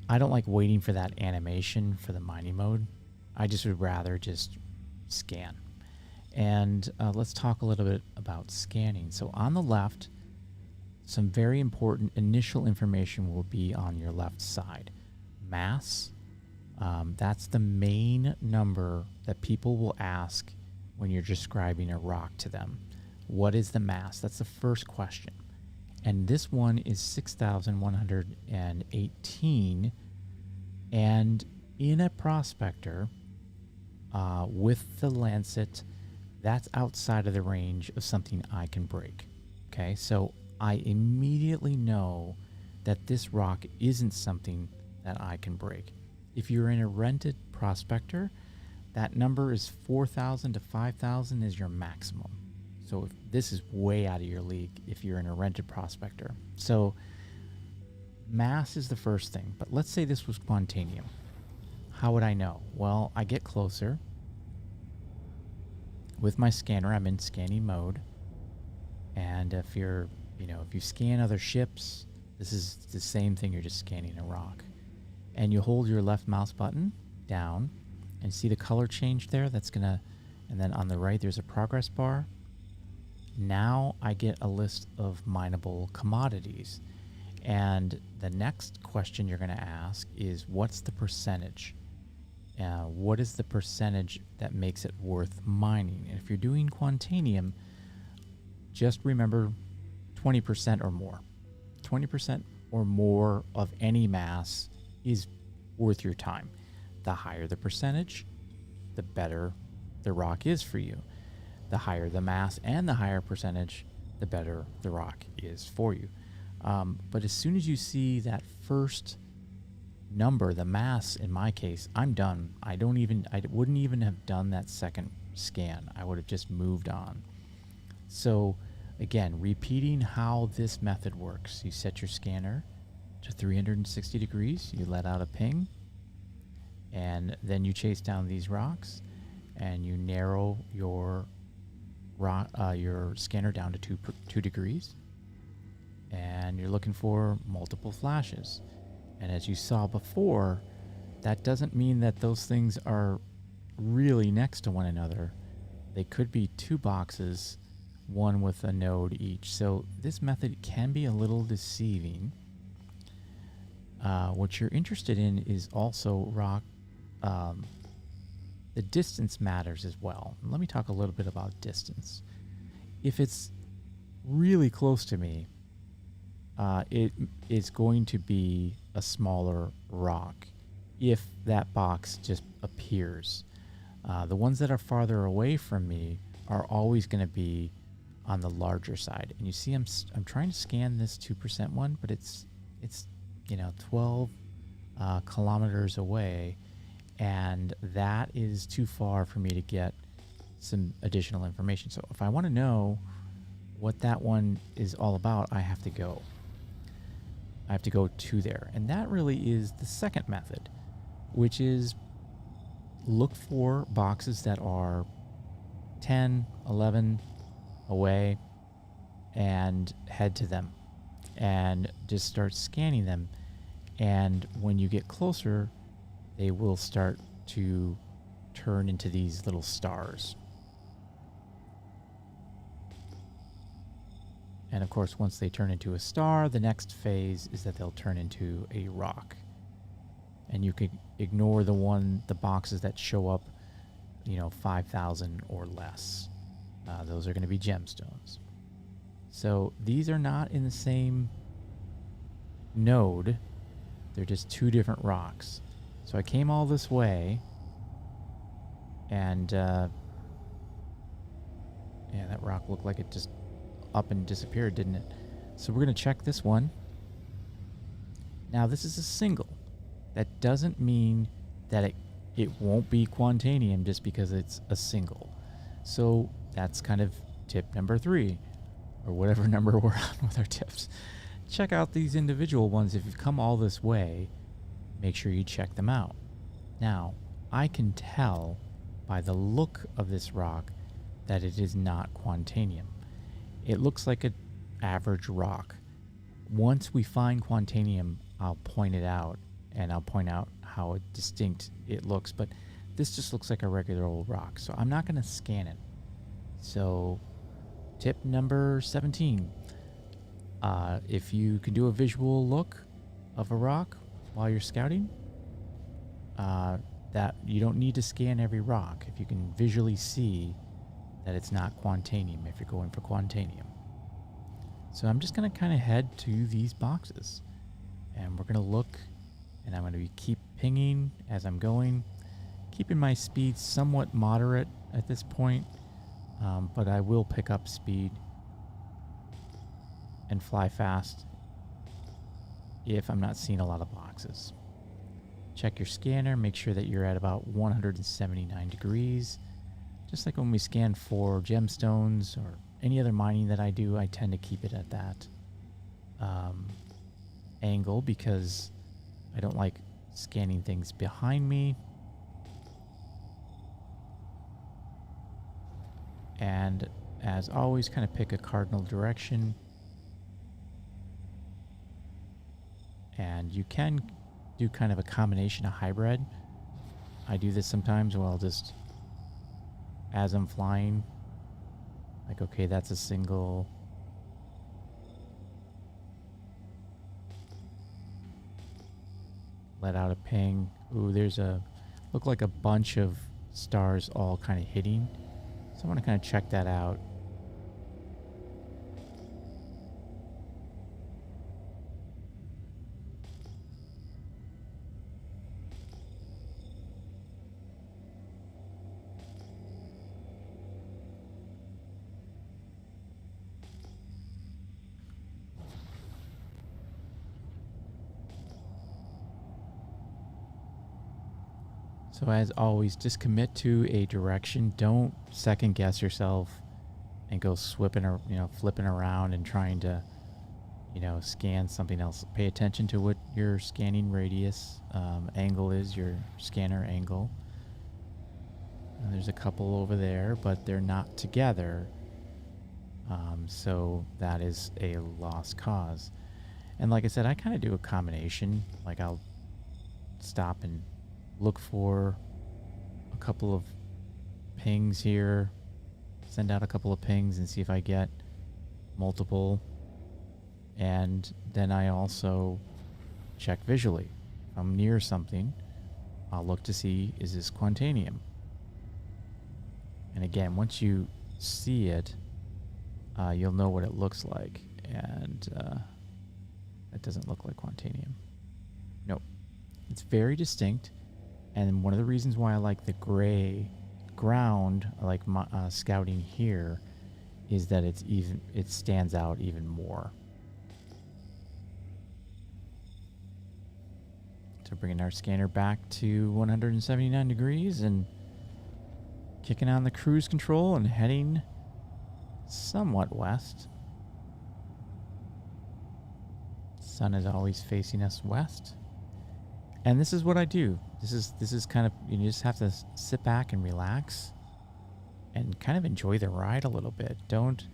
I don't like waiting for that animation for the mining mode. I just would rather just scan. And let's talk a little bit about scanning. So on the left, some very important initial information will be on your left side. Mass, that's the main number that people will ask when you're describing a rock to them. What is the mass? That's the first question. And this one is 6,118. And in a prospector with the lancet, that's outside of the range of something I can break. Okay, so I immediately know that this rock isn't something that I can break. If you're in a rented prospector, that number is 4,000 to 5,000 is your maximum. So this is way out of your league if you're in a rented prospector. So mass is the first thing, but let's say this was Quantanium. How would I know? Well, I get closer. With my scanner, I'm in scanning mode. And if you're, if you scan other ships, this is the same thing. You're just scanning a rock. And you hold your left mouse button down and see the color change there. And then on the right, there's a progress bar. Now I get a list of mineable commodities. And the next question you're going to ask is, what's the percentage? What is the percentage that makes it worth mining? And if you're doing Quantanium, just remember 20% or more. 20% or more of any mass is worth your time. The higher the percentage, the better the rock is for you. The higher the mass and the higher percentage, the better the rock is for you. But as soon as you see that first number, the mass in my case, I'm done. I wouldn't even have done that second scan. I would have just moved on. So again, repeating how this method works. You set your scanner to 360 degrees, you let out a ping, and then you chase down these rocks and you narrow your scanner down to 2 degrees, and you're looking for multiple flashes. And as you saw before, that doesn't mean that those things are really next to one another. They could be 2 boxes, one with a node each. So this method can be a little deceiving. What you're interested in is also rock. The distance matters as well. Let me talk a little bit about distance. If it's really close to me, it is going to be a smaller rock if that box just appears. The ones that are farther away from me are always going to be on the larger side. And you see, I'm trying to scan this 2% one, but it's 12 kilometers away, and that is too far for me to get some additional information. So if I want to know what that one is all about, I have to go to there. And that really is the second method, which is look for boxes that are 10, 11 away and head to them and just start scanning them. And when you get closer, they will start to turn into these little stars. And of course, once they turn into a star, the next phase is that they'll turn into a rock. And you could ignore the boxes that show up, 5,000 or less. Those are going to be gemstones. So these are not in the same node. They're just 2 different rocks. So I came all this way, and that rock looked like it just up and disappeared, didn't it? So we're going to check this one. Now this is a single. That doesn't mean that it won't be Quantanium just because it's a single. So that's kind of tip number 3, or whatever number we're on with our tips. Check out these individual ones. If you've come all this way, make sure you check them out. Now, I can tell by the look of this rock that it is not Quantanium. It looks like an average rock. Once we find Quantanium, I'll point it out, and I'll point out how distinct it looks. But this just looks like a regular old rock, so I'm not going to scan it. So, tip number 17. If you can do a visual look of a rock while you're scouting, that you don't need to scan every rock. If you can visually see that it's not Quantanium, if you're going for Quantanium. So I'm just going to kind of head to these boxes, and we're going to look And I'm going to keep pinging as I'm going, keeping my speed somewhat moderate at this point, but I will pick up speed and fly fast if I'm not seeing a lot of boxes. Check your scanner, make sure that you're at about 179 degrees. Just like when we scan for gemstones or any other mining that I do, I tend to keep it at that angle because I don't like scanning things behind me. And as always, kind of pick a cardinal direction. And you can do kind of a combination of hybrid. I do this sometimes where I'll just, as I'm flying, like, okay, that's a single. Let out a ping. Ooh, there's look like a bunch of stars all kind of hitting. So I want to kind of check that out. So as always, just commit to a direction. Don't second guess yourself and go flipping around and trying to, scan something else. Pay attention to what your scanning radius angle is, your scanner angle. And there's a couple over there, but they're not together. So that is a lost cause. And like I said, I kind of do a combination. Like I'll stop and look for a couple of pings here, send out a couple of pings and see if I get multiple. And then I also check visually. If I'm near something, I'll look to see, is this Quantanium? And again, once you see it, you'll know what it looks like. And that doesn't look like Quantanium. Nope. It's very distinct. And one of the reasons why I like the gray ground, I like scouting here, is that it stands out even more. So bringing our scanner back to 179 degrees and kicking on the cruise control and heading somewhat west. Sun is always facing us west. And this is what I do. This is kind of, you just have to sit back and relax and kind of enjoy the ride a little bit. Don't,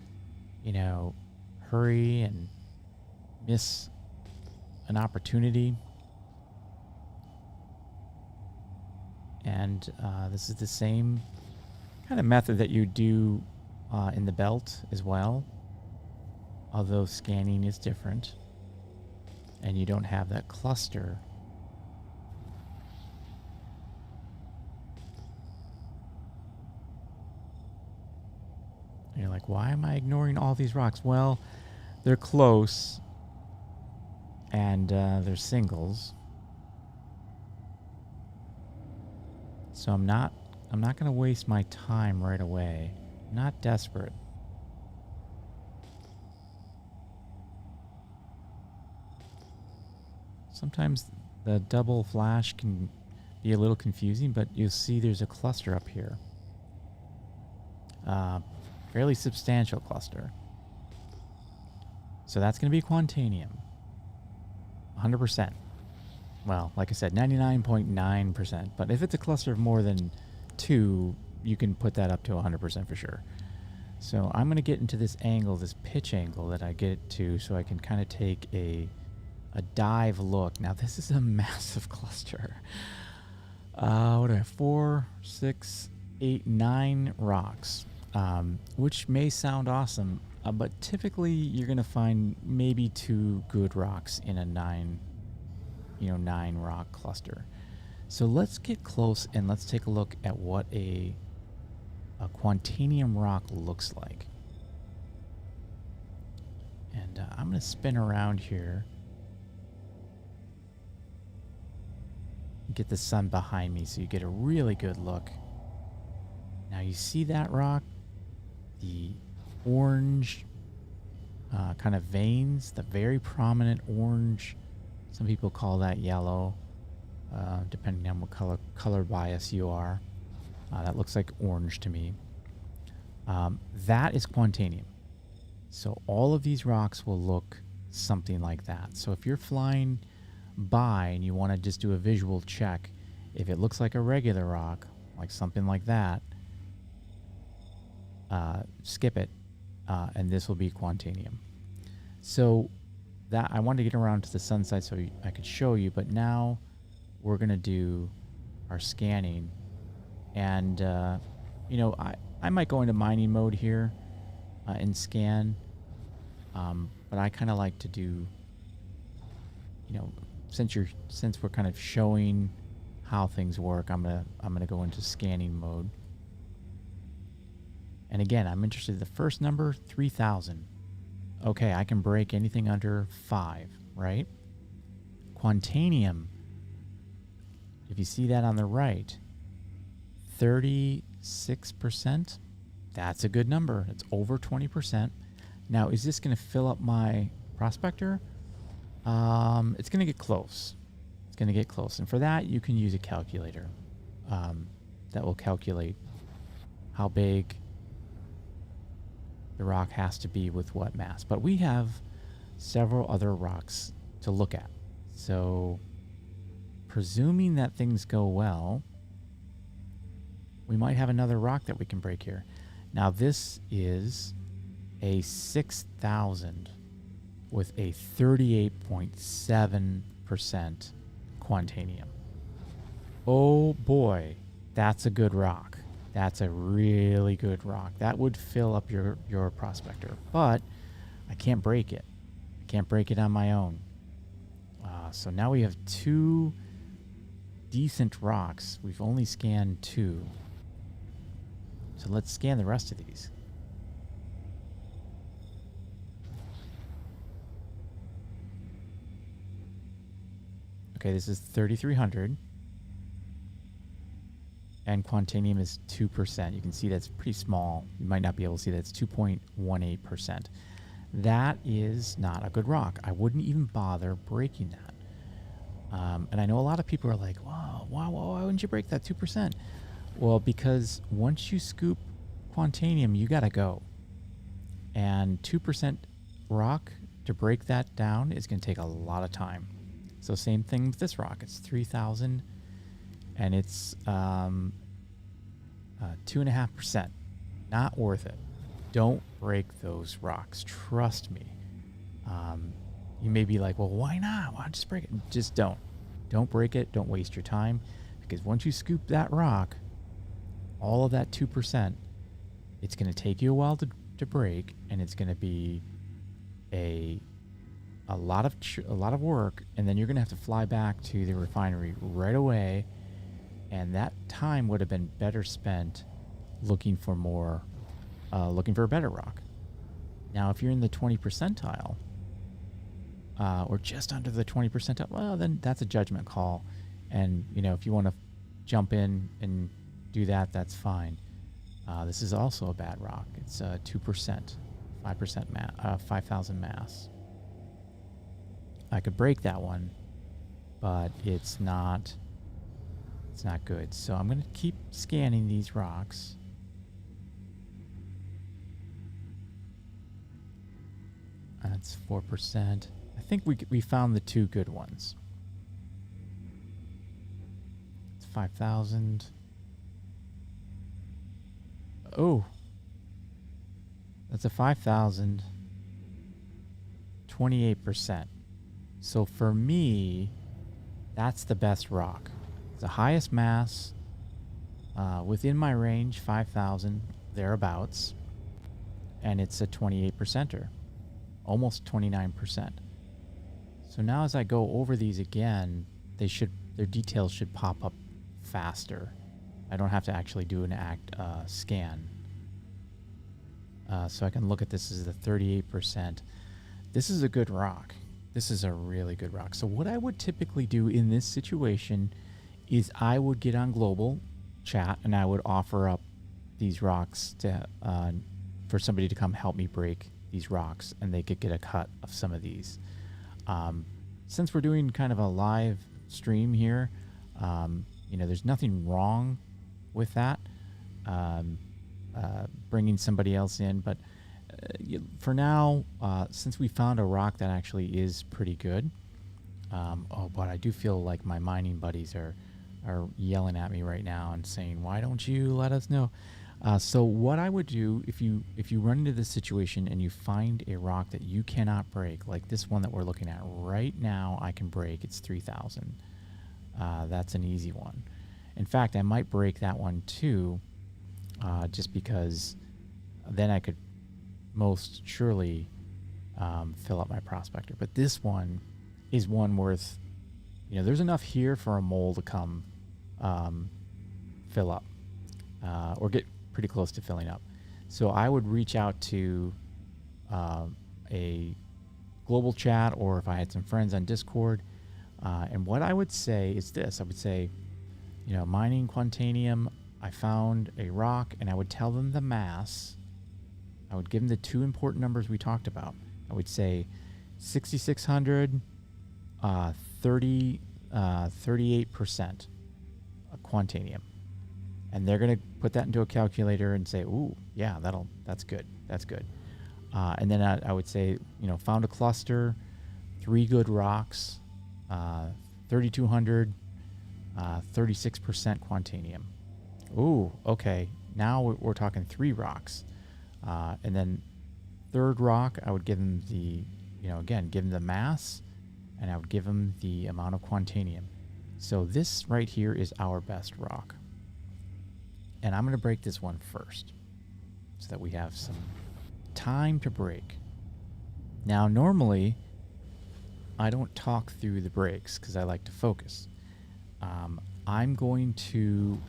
hurry and miss an opportunity. And this is the same kind of method that you do in the belt as well, although scanning is different and you don't have that cluster. You're like, why am I ignoring all these rocks? Well, they're close and they're singles. So I'm not going to waste my time right away. I'm not desperate. Sometimes the double flash can be a little confusing, but you'll see there's a cluster up here. Fairly substantial cluster. So that's going to be Quantanium. 100%. Well, like I said, 99.9%. But if it's a cluster of more than 2, you can put that up to 100% for sure. So I'm going to get into this angle, this pitch angle that I get to, so I can kind of take a dive look. Now, this is a massive cluster. What do I have? 4, 6, 8, 9 rocks. Which may sound awesome, but typically you're going to find maybe 2 good rocks in a 9 rock cluster. So let's get close and let's take a look at what a Quantanium rock looks like. And I'm going to spin around here. get the sun behind me so you get a really good look. Now you see that rock, the orange kind of veins, the very prominent orange. Some people call that yellow, depending on what color bias you are. That looks like orange to me. That is Quantanium. So all of these rocks will look something like that. So if you're flying by and you want to just do a visual check, if it looks like a regular rock, like something like that, skip it, and this will be Quantanium. So that I wanted to get around to the sun side so I could show you, but now we're going to do our scanning. And, you know, I might go into mining mode here and scan, but I kind of like to do, you know, since we're kind of showing how things work, I'm gonna go into scanning mode. And again, I'm interested in the first number, 3,000. Okay, I can break anything under 5, right? Quantanium, if you see that on the right, 36%. That's a good number. It's over 20%. Now, is this going to fill up my prospector? It's going to get close. It's going to get close. And for that, you can use a calculator that will calculate how big the rock has to be with what mass. But we have several other rocks to look at. So, presuming that things go well, we might have another rock that we can break here. Now, this is a 6,000 with a 38.7% Quantanium. Oh boy, that's a good rock. That's a really good rock. That would fill up your prospector, but I can't break it. I can't break it on my own. So now we have 2 decent rocks. We've only scanned 2. So let's scan the rest of these. Okay, this is 3,300. And Quantanium is 2%. You can see that's pretty small. You might not be able to see that. It's 2.18%. That is not a good rock. I wouldn't even bother breaking that. And I know a lot of people are like, why wouldn't you break that 2%? Well, because once you scoop Quantanium, you got to go. And 2% rock, to break that down, is going to take a lot of time. So same thing with this rock. It's 3,000, and it's 2.5%. Not worth it. Don't break those rocks. Trust me. You may be like, well, why not? Why just break it? Just don't. Don't break it. Don't waste your time. Because once you scoop that rock, all of that 2%, it's going to take you a while to break, and it's going to be a lot of work, and then you're going to have to fly back to the refinery right away, and that time would have been better spent looking for a better rock. Now, if you're in the 20 percentile, or just under the 20 percentile, well, then that's a judgment call. And, you know, if you want to jump in and do that, that's fine. This is also a bad rock. It's 2%, 5,000 mass. I could break that one, but it's not good. So I'm going to keep scanning these rocks. That's 4%. I think we found the 2 good ones. It's 5,000. Oh, that's a 5,000. 28%. So for me, that's the best rock. It's the highest mass within my range, 5,000 thereabouts, and it's a 28%er, almost 29%. So now as I go over these again, their details should pop up faster. I don't have to actually do an scan. So I can look at this as the 38%. This is a good rock. This is a really good rock. So what I would typically do in this situation is I would get on global chat and I would offer up these rocks to for somebody to come help me break these rocks, and they could get a cut of some of these. Since we're doing kind of a live stream here, there's nothing wrong with that, bringing somebody else in. But for now, since we found a rock that actually is pretty good, but I do feel like my mining buddies are yelling at me right now and saying, "Why don't you let us know?" So what I would do if you run into this situation and you find a rock that you cannot break, like this one that we're looking at right now, I can break. It's 3,000. That's an easy one. In fact, I might break that one too, just because then I could most surely fill up my prospector. But this one is one worth, there's enough here for a mole to come fill up or get pretty close to filling up. So I would reach out to a global chat, or if I had some friends on Discord. And what I would say is this. I would say, mining Quantanium, I found a rock, and I would tell them the mass. I would give them the two important numbers we talked about. I would say 6,600, 38% Quantanium. And they're going to put that into a calculator and say, ooh, yeah, that's good. That's good. And then I would say, found a cluster, 3 good rocks, 3,200, 36% Quantanium. Ooh, okay. Now we're talking 3 rocks. And then third rock, I would give them the, give them the mass, and I would give them the amount of Quantanium. So this right here is our best rock. And I'm going to break this one first so that we have some time to break. Now, normally, I don't talk through the breaks because I like to focus. I'm going to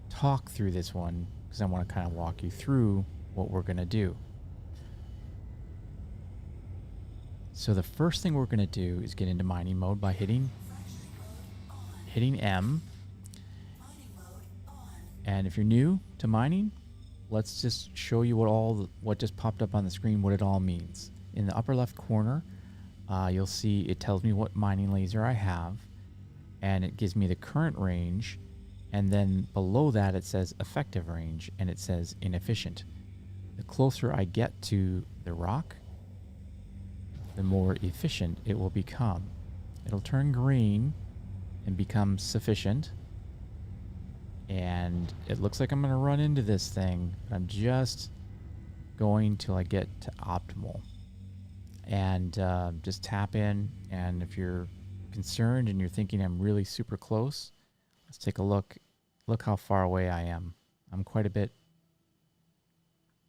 talk through this one because I want to kind of walk you through what we're going to do. So the first thing we're going to do is get into mining mode by hitting M. And if you're new to mining, let's just show you what just popped up on the screen, what it all means. In the upper left corner, you'll see it tells me what mining laser I have, and it gives me the current range, and then below that it says effective range, and it says inefficient. The closer I get to the rock, the more efficient it will become. It'll turn green and become sufficient. And it looks like I'm going to run into this thing, but I'm just going till I get to optimal. And just tap in, and if you're concerned and you're thinking I'm really super close, let's take a look. Look how far away I am. I'm quite a bit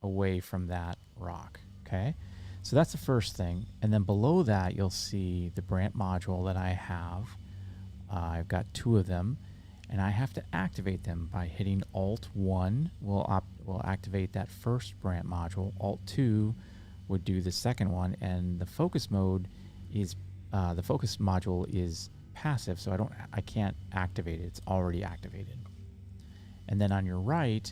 away from that rock, okay? So that's the first thing. And then below that, you'll see the branch module that I have. I've got 2 of them. And I have to activate them by hitting Alt-1. We'll activate that first branch module. Alt-2 would do the second one, and the focus mode is the focus module is passive, so I can't activate it. It's already activated. And then on your right,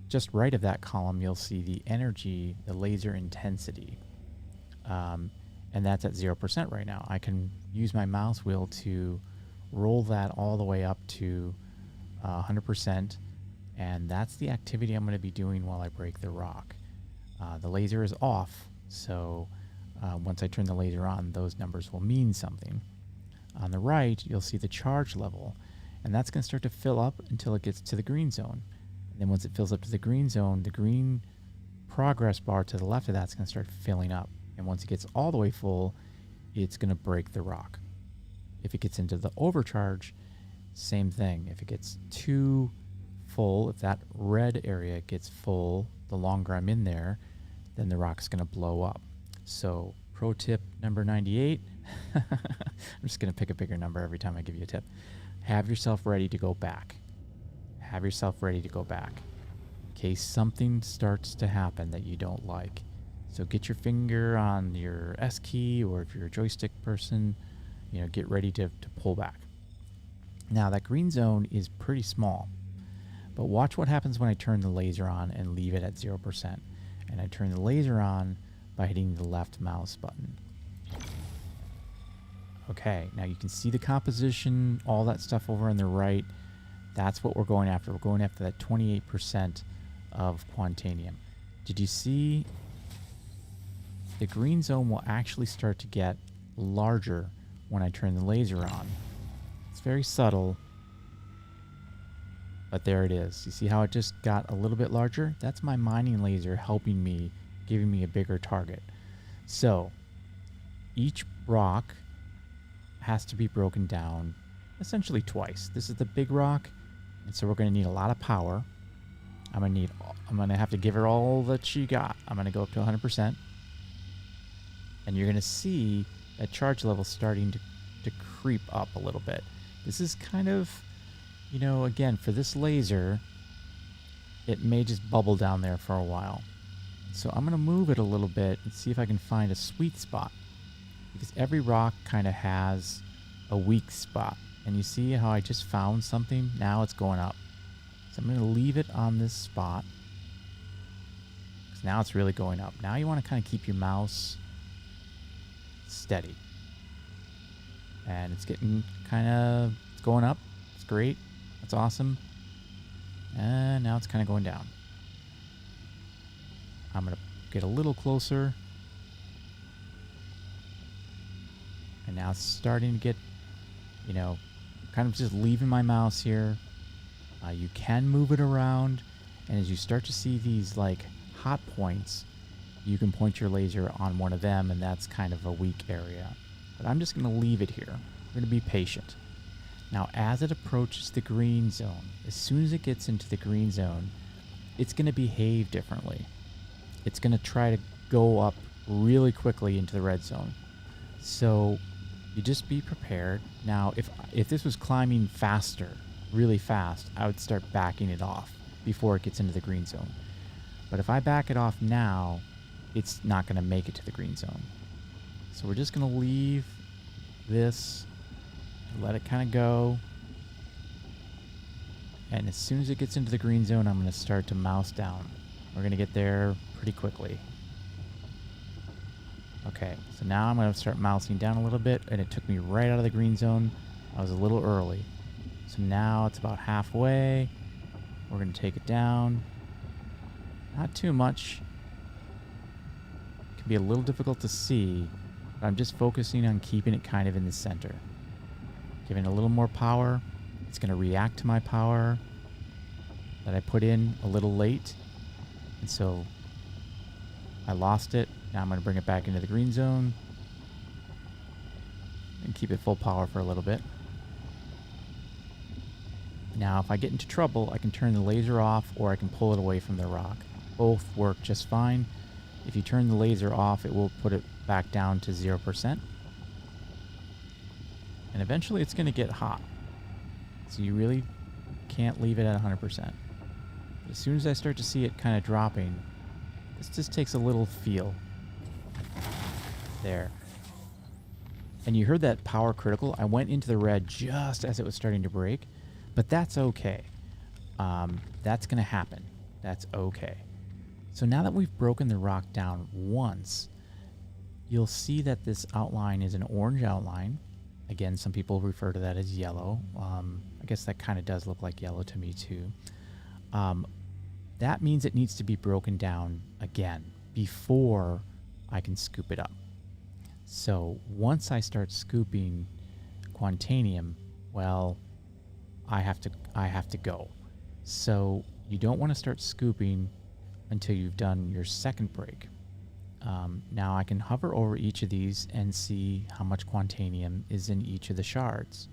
just right of that column, you'll see the energy, the laser intensity, and that's at 0% right now. I can use my mouse wheel to roll that all the way up to 100%, and that's the activity I'm going to be doing while I break the rock. The laser is off, so once I turn the laser on, those numbers will mean something. On the right, you'll see the charge level, and that's going to start to fill up until it gets to the green zone. And then once it fills up to the green zone, the green progress bar to the left of that's going to start filling up. And once it gets all the way full, it's going to break the rock. If it gets into the overcharge, same thing. If it gets too full, if that red area gets full, the longer I'm in there, then the rock's going to blow up. So pro tip number 98, I'm just going to pick a bigger number every time I give you a tip. Have yourself ready to go back. Have yourself ready to go back in case something starts to happen that you don't like. So get your finger on your S key, or if you're a joystick person, get ready to pull back. Now that green zone is pretty small, but watch what happens when I turn the laser on and leave it at 0%. And I turn the laser on by hitting the left mouse button. Okay, now you can see the composition, all that stuff over on the right. That's what we're going after. We're going after that 28% of Quantanium. Did you see the green zone will actually start to get larger when I turn the laser on? It's very subtle, but there it is. You see how it just got a little bit larger? That's my mining laser helping me, giving me a bigger target. So each rock has to be broken down essentially twice. This is the big rock, and so we're going to need a lot of power. I'm going to have to give her all that she got. I'm going to go up to 100%. And you're going to see that charge level starting to creep up a little bit. This is kind of, you know, again, for this laser, it may just bubble down there for a while. So I'm going to move it a little bit and see if I can find a sweet spot. Because every rock kind of has a weak spot. And you see how I just found something? Now it's going up. So I'm going to leave it on this spot. Because now it's really going up. Now you want to kind of keep your mouse steady. And it's getting it's going up. It's great. That's awesome. And now it's kind of going down. I'm going to get a little closer. And now it's starting to get, you know, kind of just leaving my mouse here. You can move it around. And as you start to see these like hot points, you can point your laser on one of them, and that's kind of a weak area. But I'm just going to leave it here. I'm going to be patient. Now, as it approaches the green zone, as soon as it gets into the green zone, it's going to behave differently. It's going to try to go up really quickly into the red zone. So you just be prepared. Now, if this was climbing faster, really fast, I would start backing it off before it gets into the green zone. But if I back it off now, it's not going to make it to the green zone. So we're just going to leave this, let it kind of go. And as soon as it gets into the green zone, I'm going to start to mouse down. We're going to get there pretty quickly. Okay, so now I'm going to start mousing down a little bit, and it took me right out of the green zone. I was a little early. So now it's about halfway. We're going to take it down. Not too much. It can be a little difficult to see, but I'm just focusing on keeping it kind of in the center. Giving it a little more power. It's going to react to my power that I put in a little late. And so I lost it. Now I'm going to bring it back into the green zone and keep it full power for a little bit. Now, if I get into trouble, I can turn the laser off, or I can pull it away from the rock. Both work just fine. If you turn the laser off, it will put it back down to 0%. And eventually it's going to get hot. So you really can't leave it at 100%. As soon as I start to see it kind of dropping, this just takes a little feel. There. And you heard that power critical. I went into the red just as it was starting to break. But that's okay. That's going to happen. That's okay. So now that we've broken the rock down once, you'll see that this outline is an orange outline. Again, some people refer to that as yellow. I guess that kind of does look like yellow to me too. That means it needs to be broken down again before I can scoop it up. So once I start scooping Quantanium, well, I have to go. So you don't want to start scooping until you've done your second break. Now I can hover over each of these and see how much Quantanium is in each of the shards.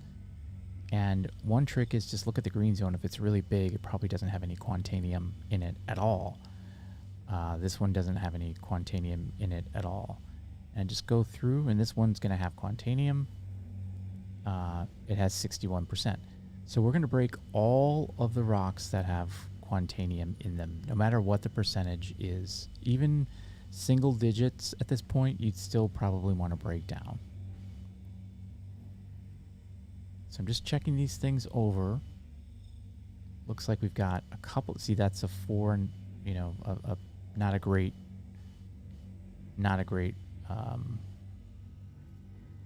And one trick is just look at the green zone. If it's really big, it probably doesn't have any Quantanium in it at all. This one doesn't have any Quantanium in it at all. And just go through, and this one's going to have Quantanium. It has 61%. So we're going to break all of the rocks that have Quantanium in them, no matter what the percentage is. Even single digits at this point, you'd still probably want to break down. So I'm just checking these things over. Looks like we've got a couple. See, that's a 4 and, you know, not a great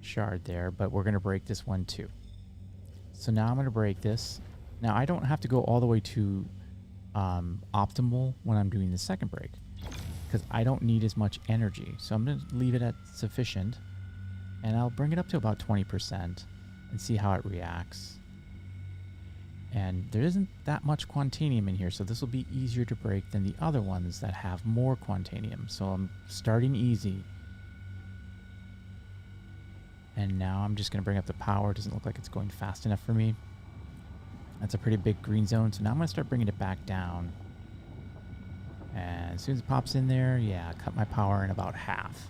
shard there, but we're going to break this one too. So now I'm going to break this. Now I don't have to go all the way to optimal when I'm doing the second break, because I don't need as much energy. So I'm going to leave it at sufficient, and I'll bring it up to about 20% and see how it reacts. And there isn't that much Quantanium in here, so this will be easier to break than the other ones that have more Quantanium. So I'm starting easy. And now I'm just going to bring up the power. It doesn't look like it's going fast enough for me. That's a pretty big green zone, so now I'm going to start bringing it back down. And as soon as it pops in there, yeah, cut my power in about half.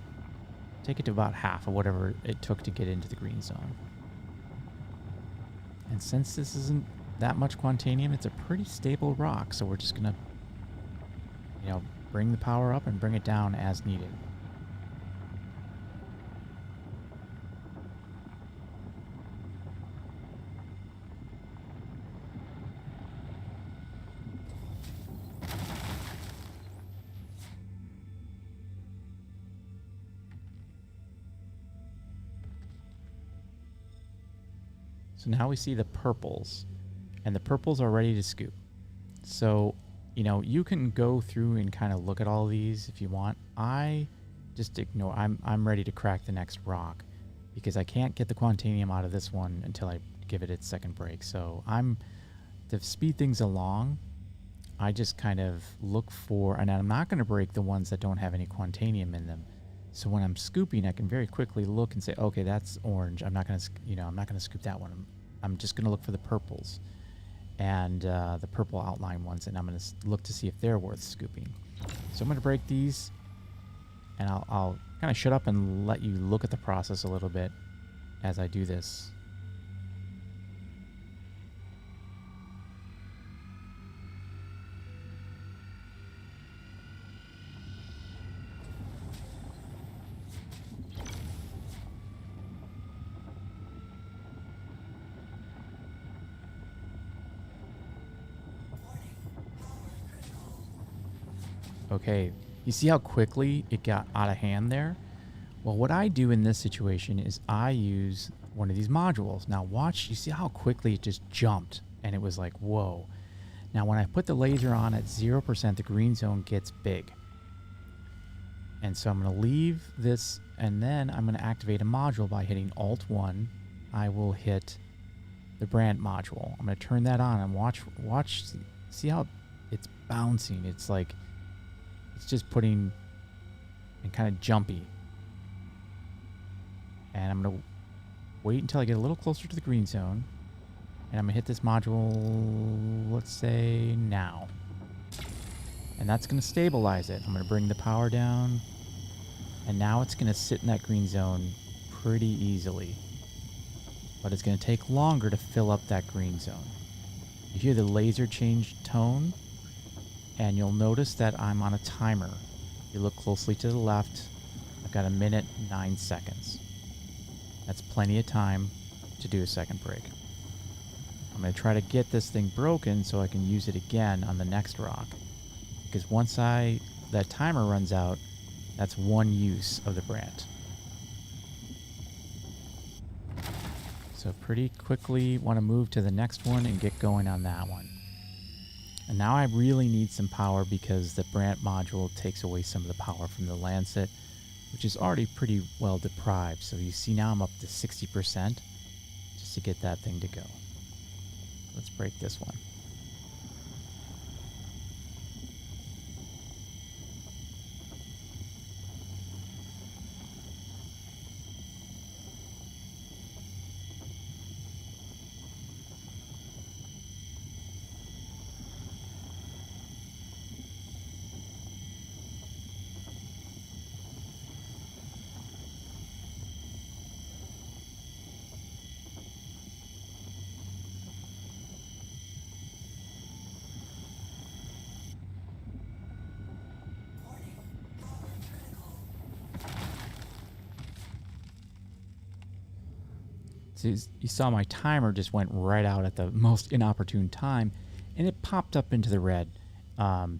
Take it to about half of whatever it took to get into the green zone. And since this isn't that much Quantanium, it's a pretty stable rock, so we're just going to, you know, bring the power up and bring it down as needed. So now we see the purples, and the purples are ready to scoop. So, you know, you can go through and kind of look at all of these if you want. I just ignore. I'm ready to crack the next rock because I can't get the Quantanium out of this one until I give it its second break. So to speed things along, I just kind of look for, and I'm not going to break the ones that don't have any Quantanium in them. So when I'm scooping, I can very quickly look and say, okay, that's orange. I'm not going to, you know, I'm not going to scoop that one. I'm just going to look for the purples and the purple outline ones, and I'm going to look to see if they're worth scooping. So I'm going to break these, and I'll kind of shut up and let you look at the process a little bit as I do this. Okay, you see how quickly it got out of hand there? Well, what I do in this situation is I use one of these modules. Now watch, you see how quickly it just jumped, and it was like, whoa. Now when I put the laser on at 0%, the green zone gets big. And so I'm going to leave this, and then I'm going to activate a module by hitting Alt-1. I will hit the brand module. I'm going to turn that on and watch, see how it's bouncing. It's like, it's just putting and kind of jumpy. And I'm going to wait until I get a little closer to the green zone. And I'm going to hit this module, let's say now. And that's going to stabilize it. I'm going to bring the power down. And now it's going to sit in that green zone pretty easily. But it's going to take longer to fill up that green zone. You hear the laser change tone. And you'll notice that I'm on a timer. If you look closely to the left, I've got 1 minute, 9 seconds. That's plenty of time to do a second break. I'm going to try to get this thing broken so I can use it again on the next rock. Because once that timer runs out, that's one use of the brand. So pretty quickly want to move to the next one and get going on that one. And now I really need some power because the Brant module takes away some of the power from the Lancet, which is already pretty well deprived. So you see now I'm up to 60% just to get that thing to go. Let's break this one. you saw my timer just went right out at the most inopportune time, and it popped up into the red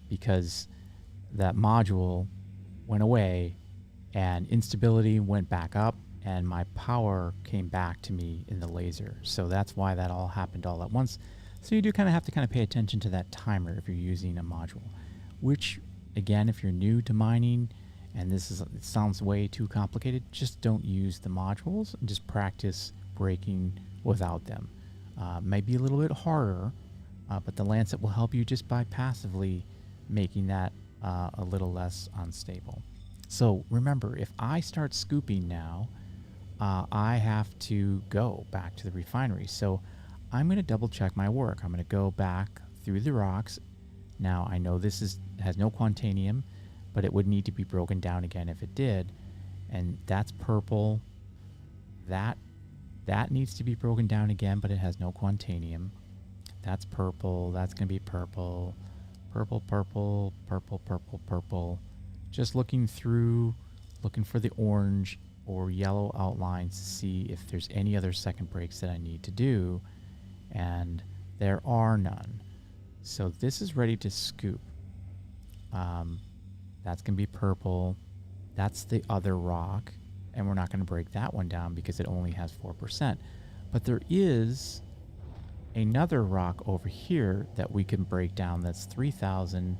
because that module went away and instability went back up and my power came back to me in the laser. So that's why that all happened all at once. So you do kind of have to kind of pay attention to that timer if you're using a module, which again, if you're new to mining and it sounds way too complicated, just don't use the modules and just practice breaking without them. Might be a little bit harder, but the Lancet will help you just by passively making that a little less unstable. So remember, if I start scooping now, I have to go back to the refinery. So I'm going to double check my work. I'm going to go back through the rocks. Now I know this has no Quantanium, but it would need to be broken down again if it did. And that's purple. That needs to be broken down again, but it has no Quantanium. That's purple. That's going to be purple. Purple, purple, purple, purple, purple. Just looking through, looking for the orange or yellow outlines to see if there's any other second breaks that I need to do. And there are none. So this is ready to scoop. That's going to be purple. That's the other rock. And we're not going to break that one down because it only has 4%. But there is another rock over here that we can break down that's 3,000,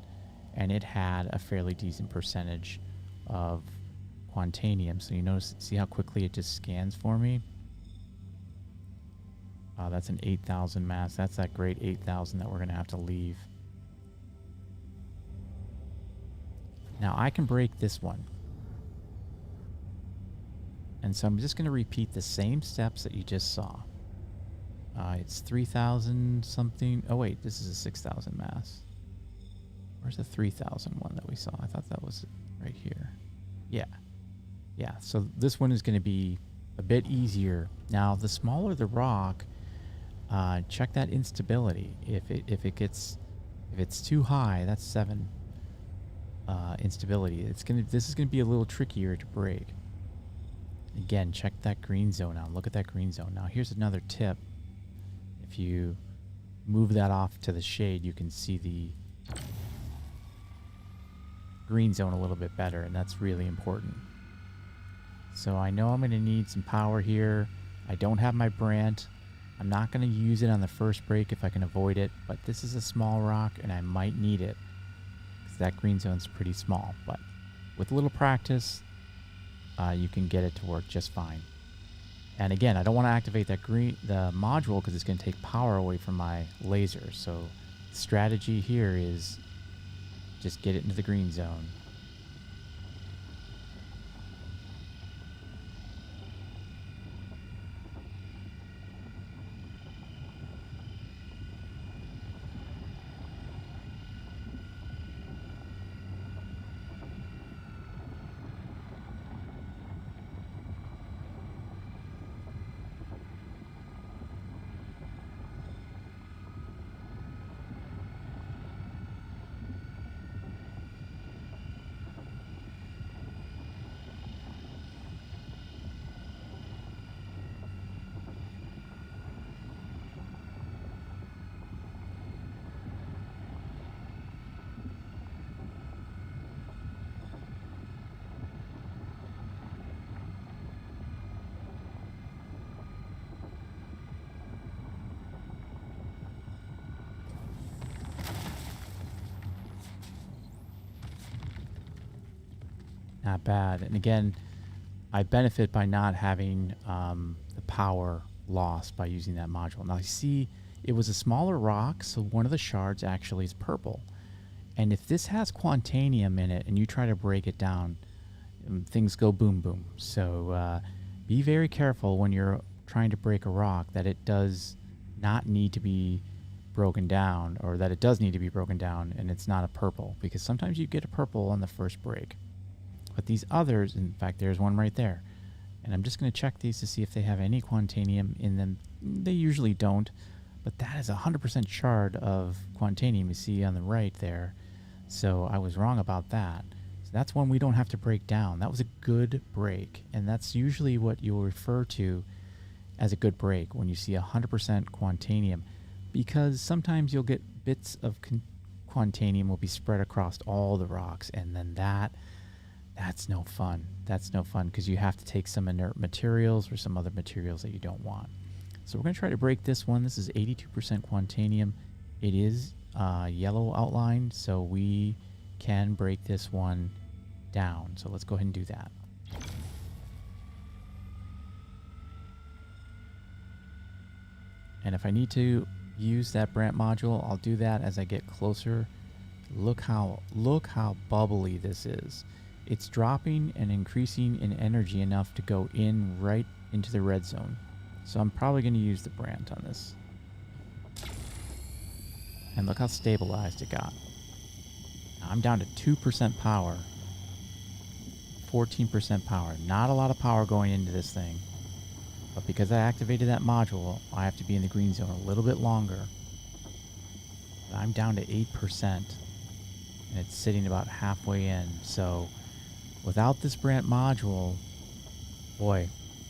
and it had a fairly decent percentage of Quantanium. So you notice, see how quickly it just scans for me? That's an 8,000 mass. That's that great 8,000 that we're going to have to leave. Now I can break this one. And so I'm just going to repeat the same steps that you just saw. It's 3,000 something. Oh wait, this is a 6,000 mass. Where's the 3,000 one that we saw? I thought that was right here. Yeah. Yeah, so this one is going to be a bit easier. Now, the smaller the rock, check that instability. If it's too high, that's 7 instability. This is going to be a little trickier to break. Again, check that green zone out. Look at that green zone. Now, here's another tip. If you move that off to the shade, you can see the green zone a little bit better, and that's really important. So I know I'm going to need some power here. I don't have my Brant. I'm not going to use it on the first break if I can avoid it, but this is a small rock and I might need it because that green zone's pretty small. But with a little practice, you can get it to work just fine. And again, I don't want to activate the module because it's going to take power away from my laser. So the strategy here is just get it into the green zone. Not bad. And again, I benefit by not having the power lost by using that module. Now you see, it was a smaller rock, so one of the shards actually is purple. And if this has Quantanium in it and you try to break it down, things go boom boom. So be very careful when you're trying to break a rock that it does not need to be broken down, or that it does need to be broken down and it's not a purple, because sometimes you get a purple on the first break. But these others, in fact, there's one right there. And I'm just going to check these to see if they have any Quantanium in them. They usually don't, but that is 100% shard of Quantanium you see on the right there. So I was wrong about that. So that's one we don't have to break down. That was a good break, and that's usually what you'll refer to as a good break when you see 100% Quantanium, because sometimes you'll get bits of Quantanium will be spread across all the rocks, and then that's no fun. That's no fun because you have to take some inert materials or some other materials that you don't want. So we're going to try to break this one. This is 82% Quantanium. It is yellow outline, so we can break this one down. So let's go ahead and do that. And if I need to use that branch module, I'll do that as I get closer. Look how bubbly this is. It's dropping and increasing in energy enough to go in right into the red zone. So I'm probably going to use the brand on this. And look how stabilized it got. Now I'm down to 2% power. 14% power. Not a lot of power going into this thing. But because I activated that module, I have to be in the green zone a little bit longer. But I'm down to 8%. And it's sitting about halfway in. So without this branch module, boy,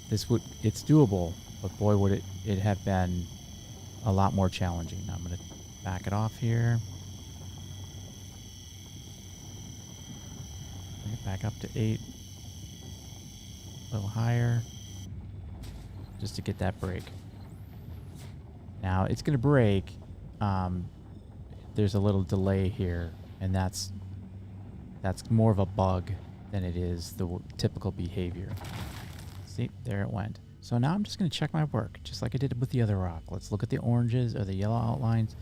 it's doable. But boy, would it have been a lot more challenging. Now I'm going to back it off here. Bring it back up to 8. A little higher. Just to get that break. Now it's going to break. There's a little delay here, and that's more of a bug than it is the typical behavior. See, there it went. So now I'm just going to check my work, just like I did with the other rock. Let's look at the oranges or the yellow outlines.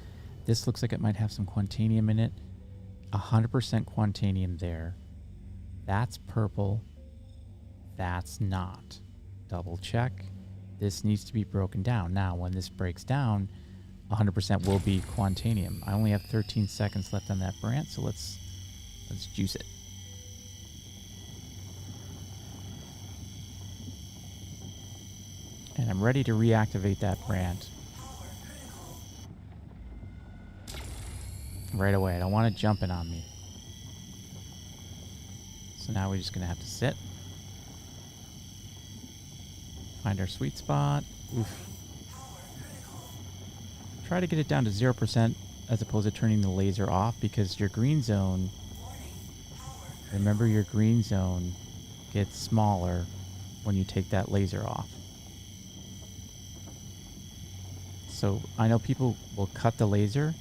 This looks like it might have some Quantanium in it. 100% Quantanium there. That's purple. That's not. Double check. This needs to be broken down. Now, when this breaks down, 100% will be Quantanium. I only have 13 seconds left on that branch, so let's juice it. And I'm ready to reactivate that branch. Right away. I don't want it jumping on me. So now we're just going to have to sit. Find our sweet spot. Oof. Try to get it down to 0% as opposed to turning the laser off, because your green zone, remember your green zone gets smaller when you take that laser off. So I know people will cut the laser.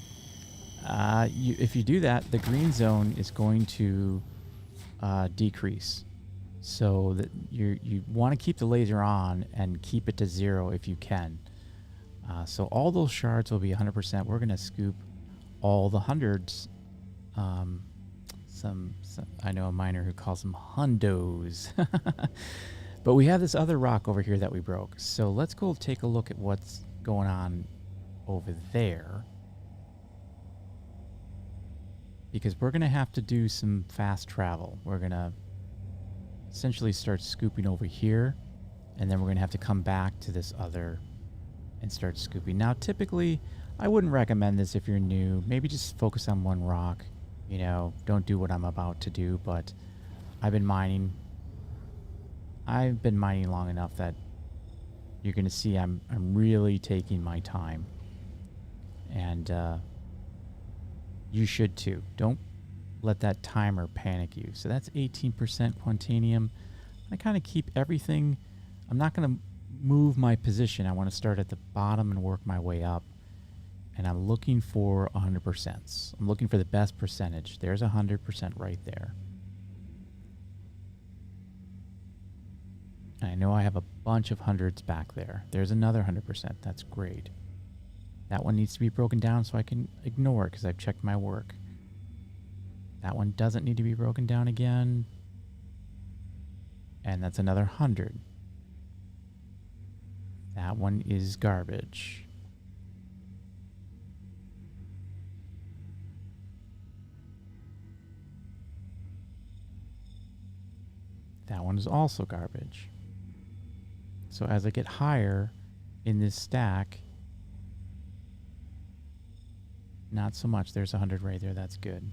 If you do that, the green zone is going to decrease. So that you want to keep the laser on and keep it to 0 if you can. So all those shards will be 100%. We're going to scoop all the hundreds. Some I know a miner who calls them hundos. But we have this other rock over here that we broke. So let's go take a look at what's going on over there. Because we're going to have to do some fast travel. We're going to essentially start scooping over here, and then we're going to have to come back to this other and start scooping. Now, typically, I wouldn't recommend this if you're new. Maybe just focus on one rock. You know, don't do what I'm about to do, but I've been mining long enough that you're going to see I'm really taking my time. And you should too. Don't let that timer panic you. So that's 18% Quantanium. I kind of keep everything. I'm not going to move my position. I want to start at the bottom and work my way up. And I'm looking for 100%. I'm looking for the best percentage. There's 100% right there. And I know I have a bunch of hundreds back there. There's another 100%. That's great. That one needs to be broken down so I can ignore it because I've checked my work. That one doesn't need to be broken down again. And that's another 100. That one is garbage. That one is also garbage. So as I get higher in this stack, not so much. There's 100 right there. That's good.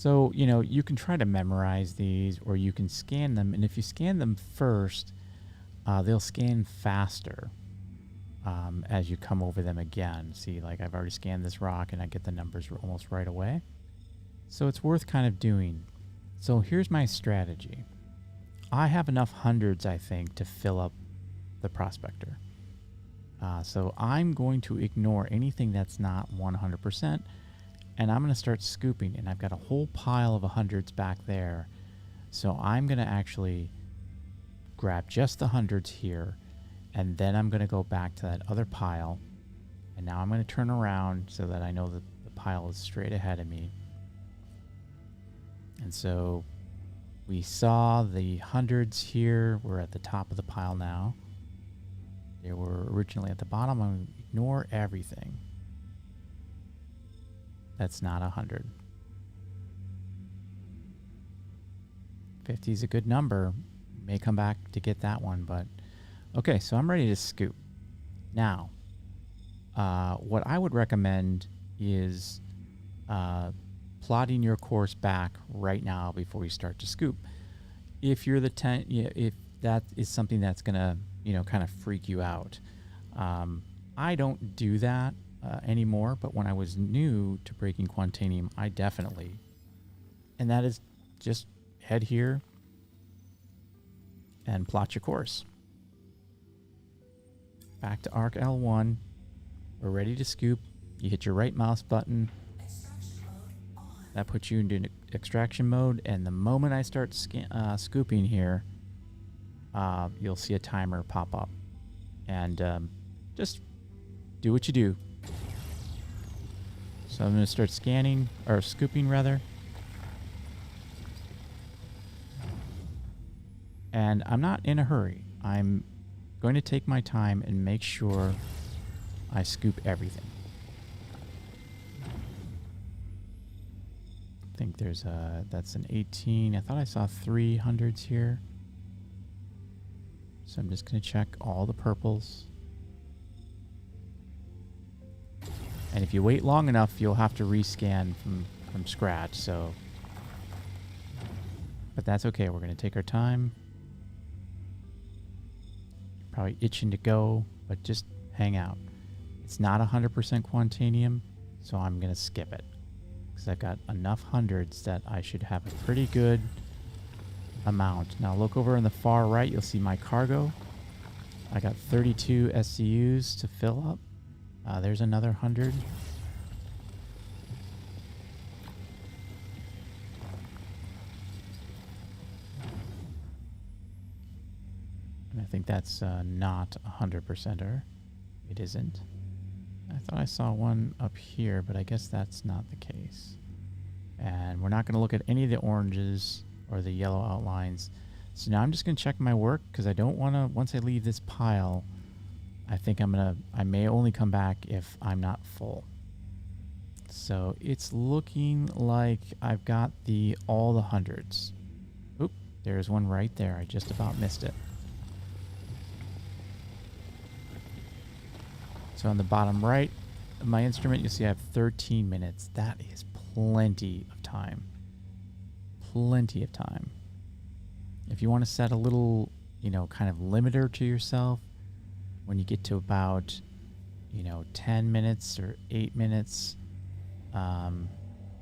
So, you know, you can try to memorize these or you can scan them. And if you scan them first, they'll scan faster as you come over them again. See, like I've already scanned this rock and I get the numbers almost right away. So it's worth kind of doing. So here's my strategy. I have enough hundreds, I think, to fill up the prospector. So I'm going to ignore anything that's not 100%, and I'm going to start scooping. And I've got a whole pile of hundreds back there. So I'm going to actually grab just the hundreds here, and then I'm going to go back to that other pile. And now I'm going to turn around so that I know that the pile is straight ahead of me. And so we saw the hundreds here. We're at the top of the pile now. They were originally at the bottom. I'm going to ignore everything. That's not 100. 50 is a good number. May come back to get that one, but okay, so I'm ready to scoop. Now, what I would recommend is plotting your course back right now before you start to scoop. If you're the if that is something that's gonna, you know, kind of freak you out. I don't do that anymore, but when I was new to breaking Quantanium, I definitely, and that is just head here and plot your course. Back to arc L1. We're ready to scoop. You hit your right mouse button. That puts you into extraction mode, and the moment I start scooping here, you'll see a timer pop up. And just do what you do. So I'm going to start scanning, or scooping rather. And I'm not in a hurry. I'm going to take my time and make sure I scoop everything. I think there's that's an 18. I thought I saw 300s here. So I'm just going to check all the purples. And if you wait long enough, you'll have to rescan from scratch. So, but that's okay. We're going to take our time. Probably itching to go, but just hang out. It's not 100% Quantanium, so I'm going to skip it. Because I've got enough hundreds that I should have a pretty good amount. Now look over in the far right, you'll see my cargo. I got 32 SCUs to fill up. There's another 100. And I think that's not a 100%er. It isn't. I thought I saw one up here, but I guess that's not the case. And we're not going to look at any of the oranges or the yellow outlines. So now I'm just going to check my work because I don't want to, once I leave this pile, I think I may only come back if I'm not full. So it's looking like I've got all the hundreds. Oop, there's one right there. I just about missed it. So on the bottom right of my instrument, you'll see I have 13 minutes. That is plenty of time. Plenty of time. If you want to set a little, you know, kind of limiter to yourself, when you get to about, you know, 10 minutes or 8 minutes,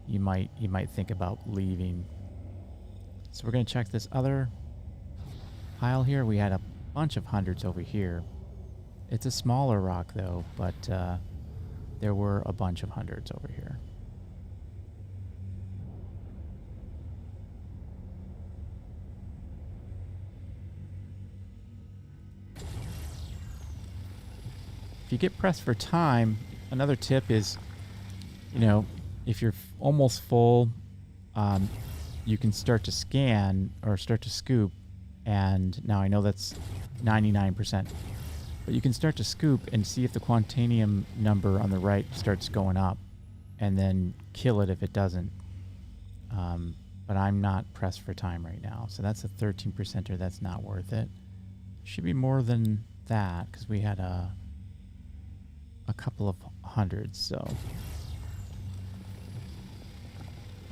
you might think about leaving. So we're going to check this other pile here. We had a bunch of hundreds over here. It's a smaller rock though, but there were a bunch of hundreds over here. If you get pressed for time, another tip is, you know, if you're almost full, you can start to scan or start to scoop. And now I know that's 99%. But you can start to scoop and see if the Quantanium number on the right starts going up, and then kill it if it doesn't. But I'm not pressed for time right now. So that's a 13%er. That's not worth it. Should be more than that because we had a couple of hundreds. So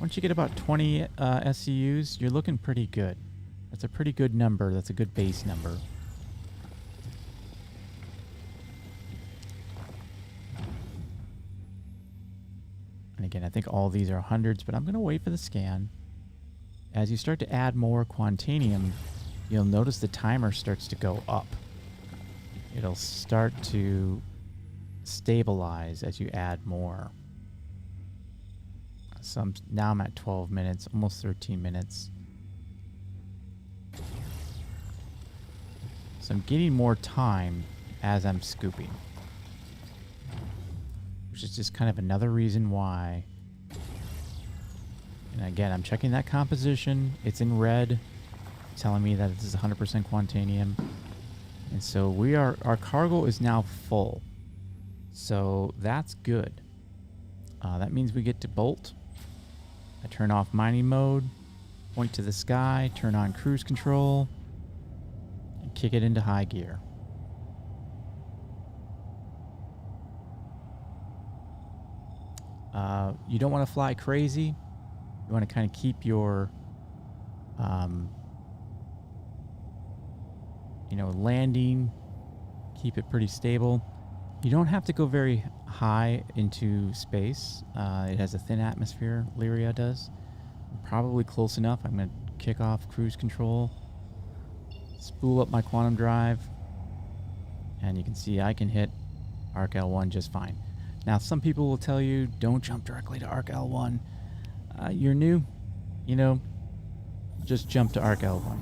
Once you get about 20 SCUs, you're looking pretty good. That's a pretty good number. That's a good base number. And again, I think all these are hundreds, but I'm going to wait for the scan. As you start to add more Quantanium, you'll notice the timer starts to go up. It'll start to stabilize as you add more. So now I'm at 12 minutes, almost 13 minutes. So I'm getting more time as I'm scooping, which is just kind of another reason why. And again, I'm checking that composition. It's in red, telling me that this is 100% Quantanium. And so our cargo is now full. So that's good. That means we get to bolt. I turn off mining mode, point to the sky, turn on cruise control, and kick it into high gear. You don't want to fly crazy. You want to kind of keep your, landing, keep it pretty stable. You don't have to go very high into space. It has a thin atmosphere, Lyria does. Probably close enough. I'm going to kick off cruise control, spool up my quantum drive, and you can see I can hit Arc L1 just fine. Now, some people will tell you, don't jump directly to Arc L1. You're new, just jump to Arc L1.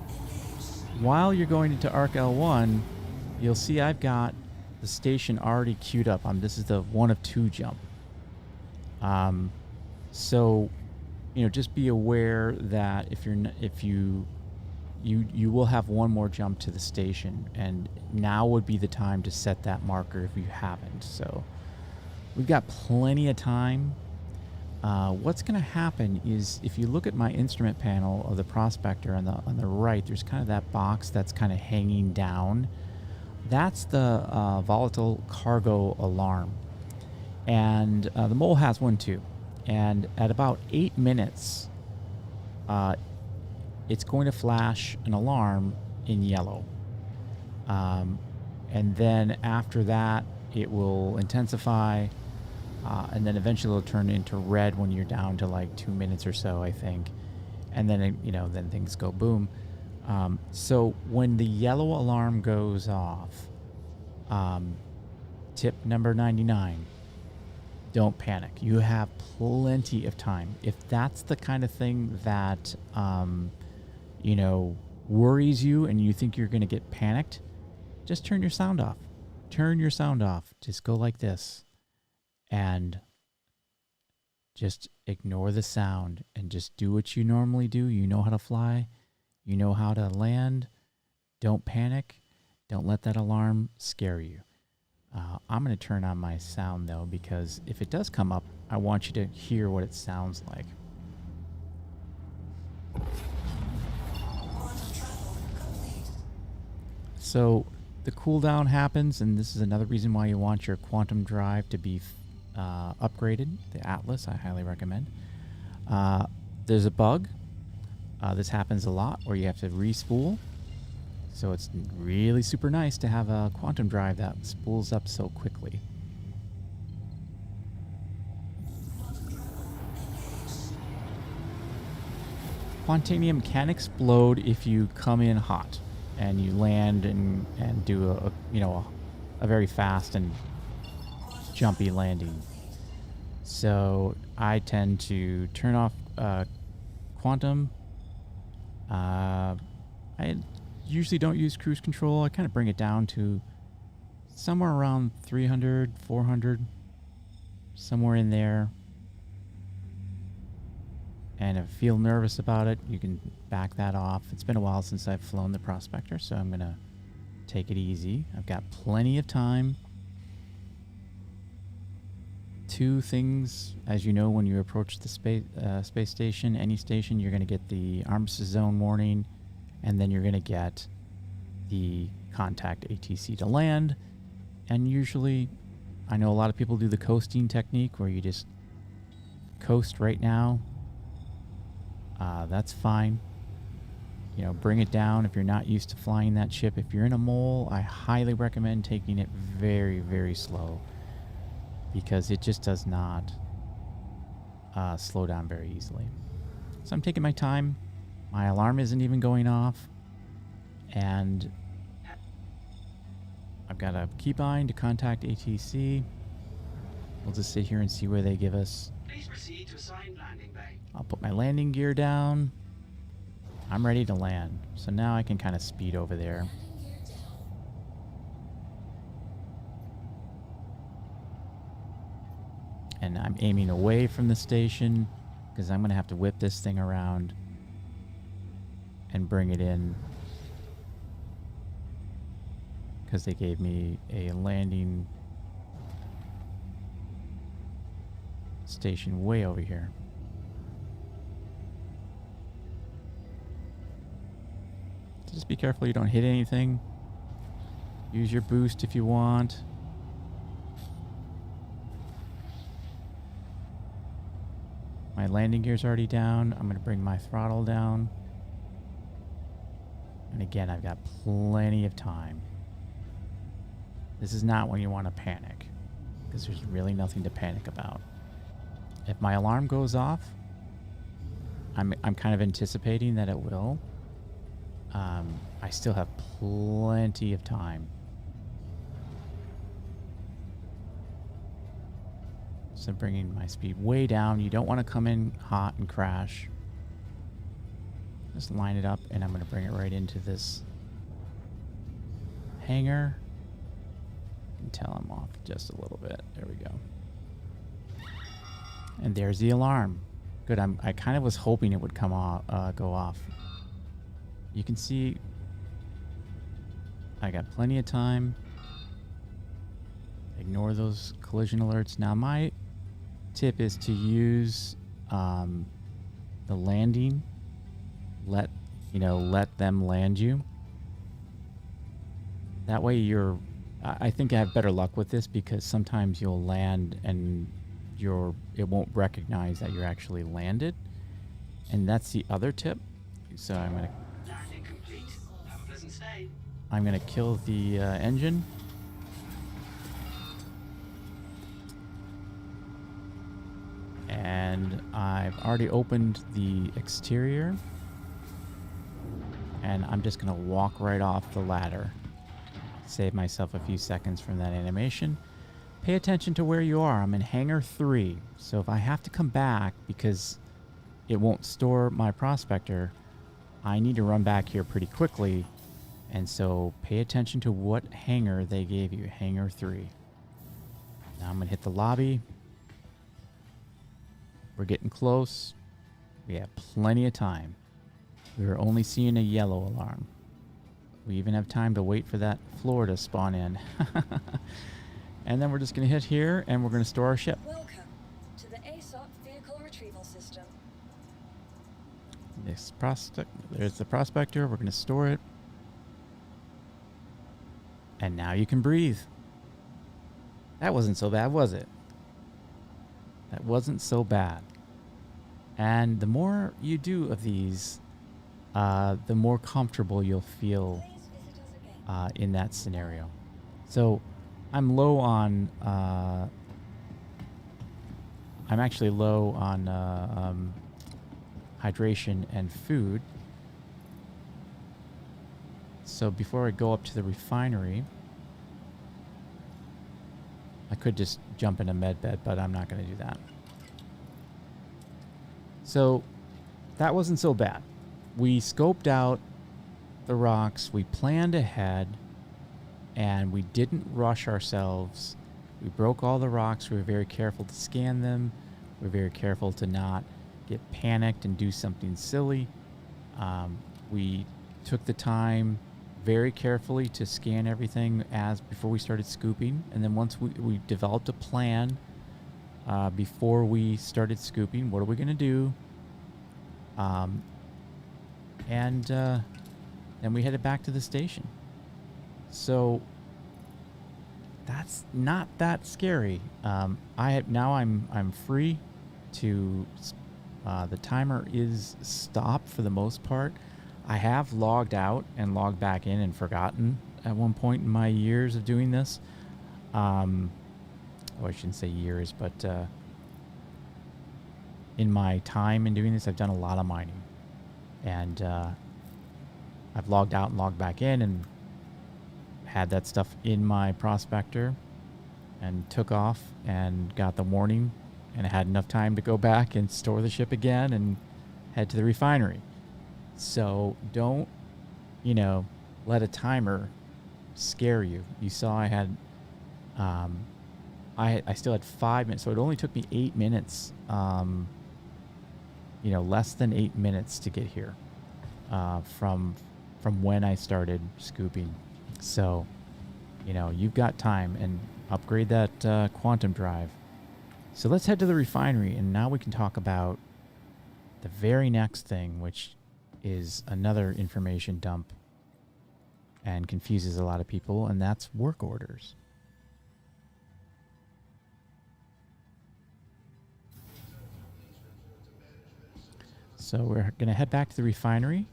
While you're going into Arc L1, you'll see I've got the station already queued up. This is the 1 of 2 jump. So, just be aware that if you will have one more jump to the station, and now would be the time to set that marker if you haven't. So, we've got plenty of time. What's going to happen is if you look at my instrument panel of the prospector on the right, there's kind of that box that's kind of hanging down. That's the volatile cargo alarm. And the mole has one too. And at about 8 minutes, it's going to flash an alarm in yellow. And then after that, it will intensify. And then eventually it'll turn into red when you're down to like 2 minutes or so, I think. And then, then things go boom. So when the yellow alarm goes off, tip number 99, don't panic. You have plenty of time. If that's the kind of thing that, worries you and you think you're going to get panicked, just turn your sound off. Turn your sound off. Just go like this. And just ignore the sound and just do what you normally do. You know how to fly. You know how to land. Don't panic. Don't let that alarm scare you. I'm going to turn on my sound, though, because if it does come up, I want you to hear what it sounds like. So the cooldown happens, and this is another reason why you want your quantum drive to be upgraded. The Atlas, I highly recommend. There's a bug. This happens a lot where you have to re-spool. So it's really super nice to have a quantum drive that spools up so quickly. Quantanium can explode if you come in hot and you land and do a very fast and jumpy landing. So I tend to turn off quantum. I usually don't use cruise control. I kind of bring it down to somewhere around 300, 400, somewhere in there. And if I feel nervous about it, you can back that off. It's been a while since I've flown the Prospector, so I'm going to take it easy. I've got plenty of time. 2 things, as you know, when you approach the space station, any station, you're going to get the armistice zone warning, and then you're going to get the contact ATC to land. And usually, I know a lot of people do the coasting technique where you just coast right now. that's fine. You know, bring it down if you're not used to flying that ship. If you're in a mole, I highly recommend taking it very, very slow, because it just does not slow down very easily. So I'm taking my time. My alarm isn't even going off, and I've got a keybind to contact ATC. We'll just sit here and see where they give us. Please proceed to assigned landing bay. I'll put my landing gear down. I'm ready to land. So now I can kind of speed over there. And I'm aiming away from the station because I'm going to have to whip this thing around and bring it in, because they gave me a landing station way over here. Just be careful you don't hit anything. Use your boost if you want. My landing gear's already down. I'm going to bring my throttle down. And again, I've got plenty of time. This is not when you want to panic, because there's really nothing to panic about. If my alarm goes off, I'm kind of anticipating that it will. I still have plenty of time. So bringing my speed way down. You don't want to come in hot and crash. Just line it up, and I'm going to bring it right into this hangar until I'm off just a little bit. There we go. And there's the alarm. Good. I kind of was hoping it would come off, go off. You can see I got plenty of time. Ignore those collision alerts. Now my tip is to use the landing. Let them land you. That way I think I have better luck with this, because sometimes you'll land and it won't recognize that you're actually landed. And that's the other tip. So I'm going to Landing complete. Have a pleasant stay. I'm going to kill the engine. And I've already opened the exterior. And I'm just going to walk right off the ladder. Save myself a few seconds from that animation. Pay attention to where you are. I'm in hangar 3. So if I have to come back because it won't store my prospector, I need to run back here pretty quickly. And so pay attention to what hangar they gave you. Hangar 3. Now I'm going to hit the lobby. We're getting close. We have plenty of time. We're only seeing a yellow alarm. We even have time to wait for that floor to spawn in. And then we're just going to hit here, and we're going to store our ship. Welcome to the ASOP Vehicle Retrieval System. There's the prospector. We're going to store it. And now you can breathe. That wasn't so bad, was it? That wasn't so bad. And the more you do of these, the more comfortable you'll feel Please visit us again. in that scenario. So I'm low on... I'm actually low on hydration and food. So before I go up to the refinery, I could just jump in a med bed, but I'm not going to do that. So that wasn't so bad. We scoped out the rocks, we planned ahead, and we didn't rush ourselves. We broke all the rocks. We were very careful to scan them. We were very careful to not get panicked and do something silly. We took the time very carefully to scan everything before we started scooping. And then once we developed a plan before we started scooping, what are we going to do? And then we headed back to the station. So that's not that scary. I'm free to The timer is stopped for the most part. I have logged out and logged back in and forgotten at one point in my years of doing this. Well, I shouldn't say years, but in my time in doing this, I've done a lot of mining. And I've logged out and logged back in and had that stuff in my prospector and took off and got the warning and had enough time to go back and store the ship again and head to the refinery. So don't, let a timer scare you. You saw I had, I still had 5 minutes, so it only took me 8 minutes, less than 8 minutes to get here from when I started scooping. So, you've got time, and upgrade that quantum drive. So let's head to the refinery, and now we can talk about the very next thing, which is another information dump and confuses a lot of people, and that's work orders. So we're going to head back to the refinery,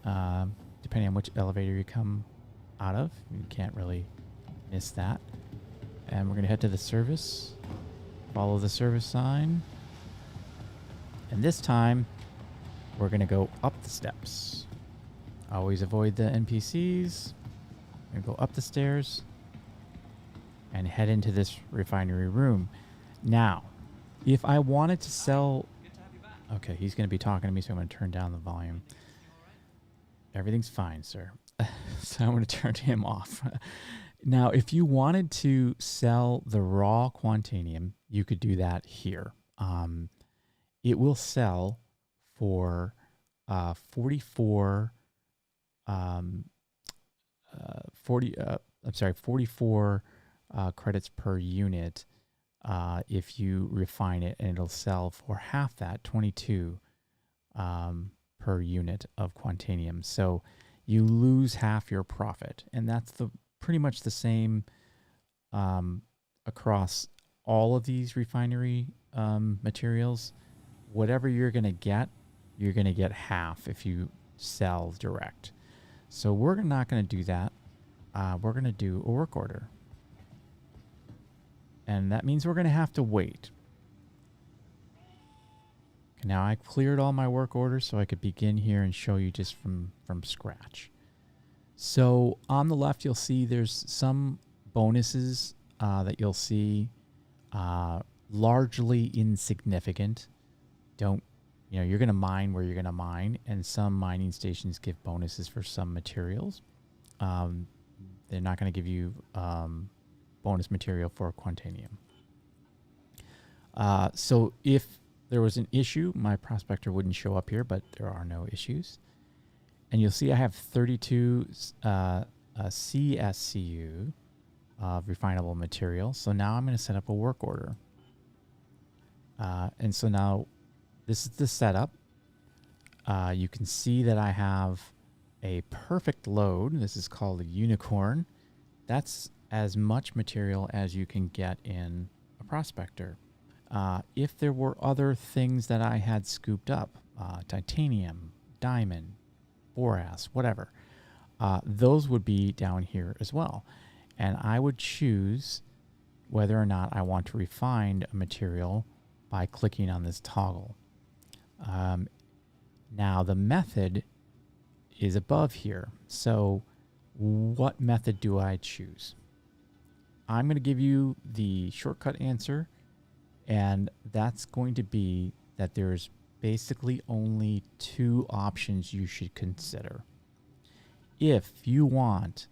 depending on which elevator you come out of. You can't really miss that. And we're going to head to the service, follow the service sign. And this time, we're going to go up the steps. Always avoid the NPCs. We're going to go up the stairs and head into this refinery room. Now, if I wanted to sell... Okay, he's going to be talking to me, so I'm going to turn down the volume. Everything's fine, sir. So I'm going to turn him off. Now, if you wanted to sell the raw Quantanium, you could do that here. It will sell for 44 credits per unit if you refine it, and it'll sell for half that, 22 per unit of Quantanium. So you lose half your profit, and that's pretty much the same across all of these refinery materials. Whatever you're going to get half if you sell direct. So we're not going to do that. We're going to do a work order. And that means we're going to have to wait. Now I cleared all my work orders so I could begin here and show you just from scratch. So on the left, you'll see there's some bonuses that you'll see, largely insignificant. You're going to mine where you're going to mine, and some mining stations give bonuses for some materials. They're not going to give you bonus material for Quantanium. So if there was an issue, my prospector wouldn't show up here, but there are no issues. And you'll see I have 32 CSCU of refinable material. So now I'm going to set up a work order. And so now this is the setup. You can see that I have a perfect load. This is called a unicorn. That's as much material as you can get in a prospector. If there were other things that I had scooped up, titanium, diamond, borax, whatever, those would be down here as well. And I would choose whether or not I want to refine a material by clicking on this toggle. Now the method is above here. So what method do I choose? I'm going to give you the shortcut answer, and that's going to be that there's basically only two options you should consider. If you want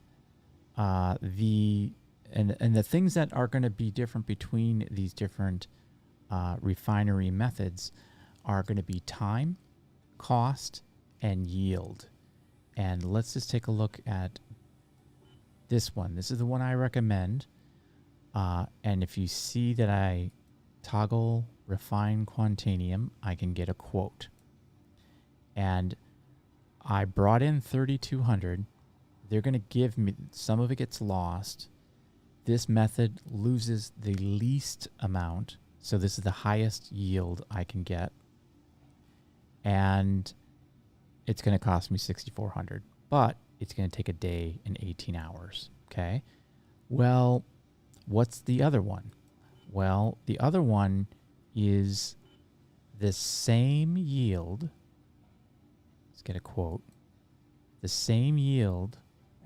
the things that are going to be different between these different refinery methods are going to be time, cost, and yield. And let's just take a look at this one. This is the one I recommend. And if you see that I toggle refine Quantanium, I can get a quote. And I brought in 3,200. They're going to give me, some of it gets lost. This method loses the least amount. So this is the highest yield I can get. and it's going to cost me $6,400, but it's going to take a day and 18 hours. Okay. Well, what's the other one? Well, the other one is the same yield. Let's get a quote. The same yield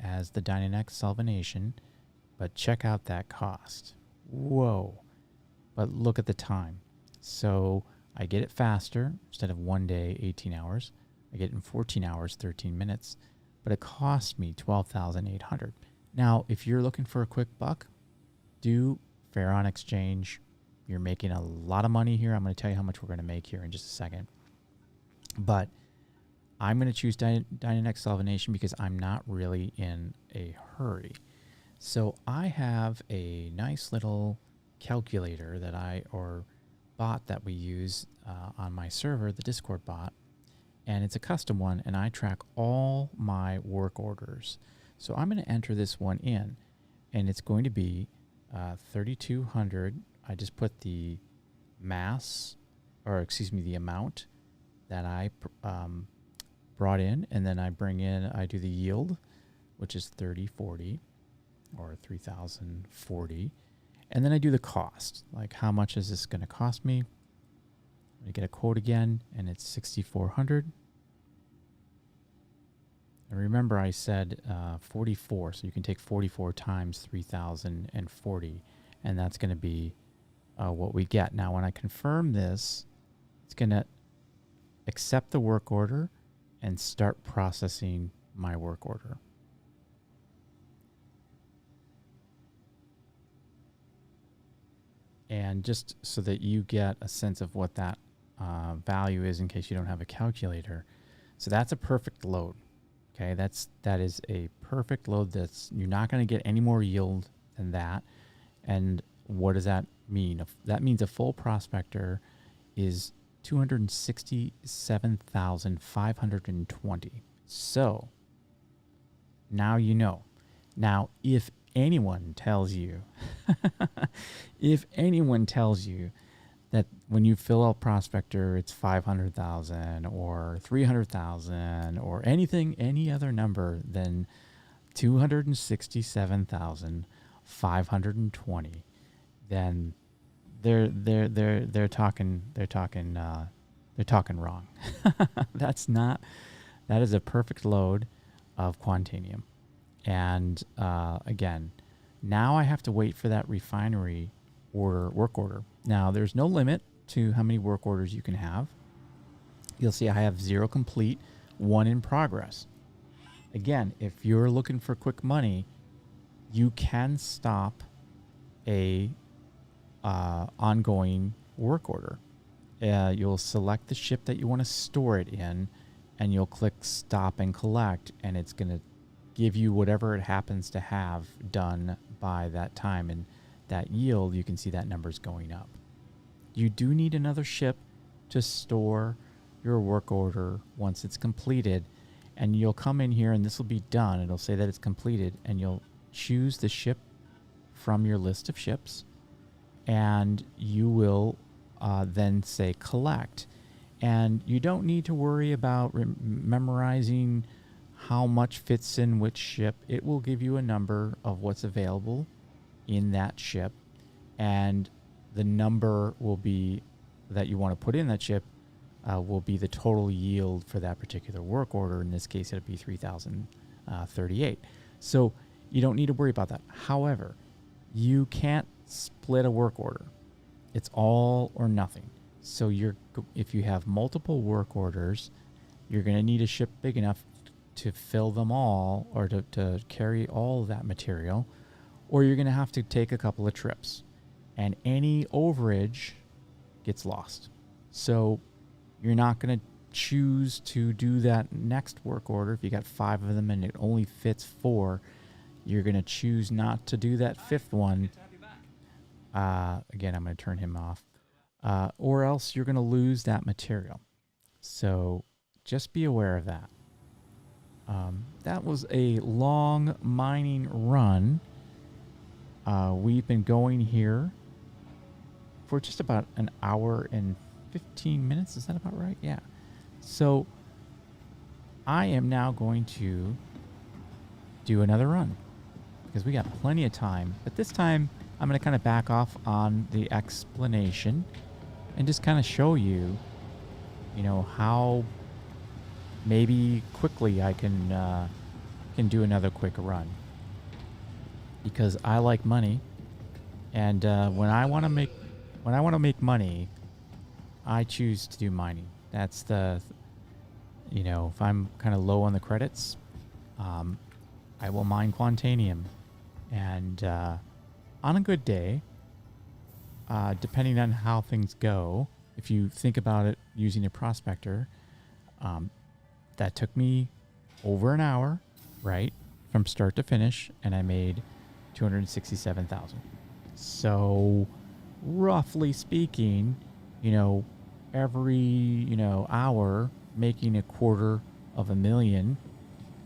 as the Dynanex solvanation, but check out that cost. Whoa. But look at the time. So I get it faster. Instead of 1 day, 18 hours. I get it in 14 hours, 13 minutes. But it cost me $12,800. Now, if you're looking for a quick buck, do Fair Exchange. You're making a lot of money here. I'm going to tell you how much we're going to make here in just a second. But I'm going to choose Dynanex solvanation because I'm not really in a hurry. So I have a nice little calculator or bot that we use on my server, the Discord bot, and it's a custom one, and I track all my work orders. So I'm going to enter this one in, and it's going to be 3,200. I just put the the amount that I brought in, and then I do the yield, which is 3040 or 3,040. And then I do the cost, like how much is this going to cost me? I get a quote again, and it's 6,400. And remember I said 44, so you can take 44 times 3,040, and that's going to be what we get. Now, when I confirm this, it's going to accept the work order and start processing my work order. And just so that you get a sense of what that value is in case you don't have a calculator. So that's a perfect load. Okay, that is a perfect load. You're not going to get any more yield than that. And what does that mean? That means a full prospector is 267,520. So now you know. Now, if anyone tells you that when you fill out prospector it's 500,000 or 300,000 or any other number than 267,520, then they're talking wrong. That is a perfect load of Quantanium. And again, now I have to wait for that refinery work order. Now, there's no limit to how many work orders you can have. You'll see I have 0 complete, 1 in progress. Again, if you're looking for quick money, you can stop a ongoing work order. You'll select the ship that you want to store it in, and you'll click stop and collect, and it's going to give you whatever it happens to have done by that time. And that yield, you can see that number's going up. You do need another ship to store your work order once it's completed, and you'll come in here and this will be done. It'll say that it's completed, and you'll choose the ship from your list of ships, and you will then say collect. And you don't need to worry about memorizing how much fits in which ship. It will give you a number of what's available in that ship, and the number will be that you want to put in that ship will be the total yield for that particular work order. In this case, it'll be 3,038. So you don't need to worry about that. However, you can't split a work order. It's all or nothing. So if you have multiple work orders, you're going to need a ship big enough to fill them all, or to carry all that material, or you're going to have to take a couple of trips, and any overage gets lost. So you're not going to choose to do that next work order. If you got 5 of them and it only fits 4, you're going to choose not to do that 5th one. Again, I'm going to turn him off. Or else you're going to lose that material. So just be aware of that. That was a long mining run. We've been going here for just about an hour and 15 minutes. Is that about right? Yeah. So I am now going to do another run because we got plenty of time. But this time I'm going to kind of back off on the explanation and just kind of show you, you know, how maybe quickly I can do another quick run. Because I like money, and when I want to make money, I choose to do mining. That's the, you know, if I'm kind of low on the credits, I will mine Quantanium, and on a good day, depending on how things go, if you think about it using a prospector, that took me over an hour, right, from start to finish, and I made 267,000. So roughly speaking, you know, every, you know, hour making $250,000,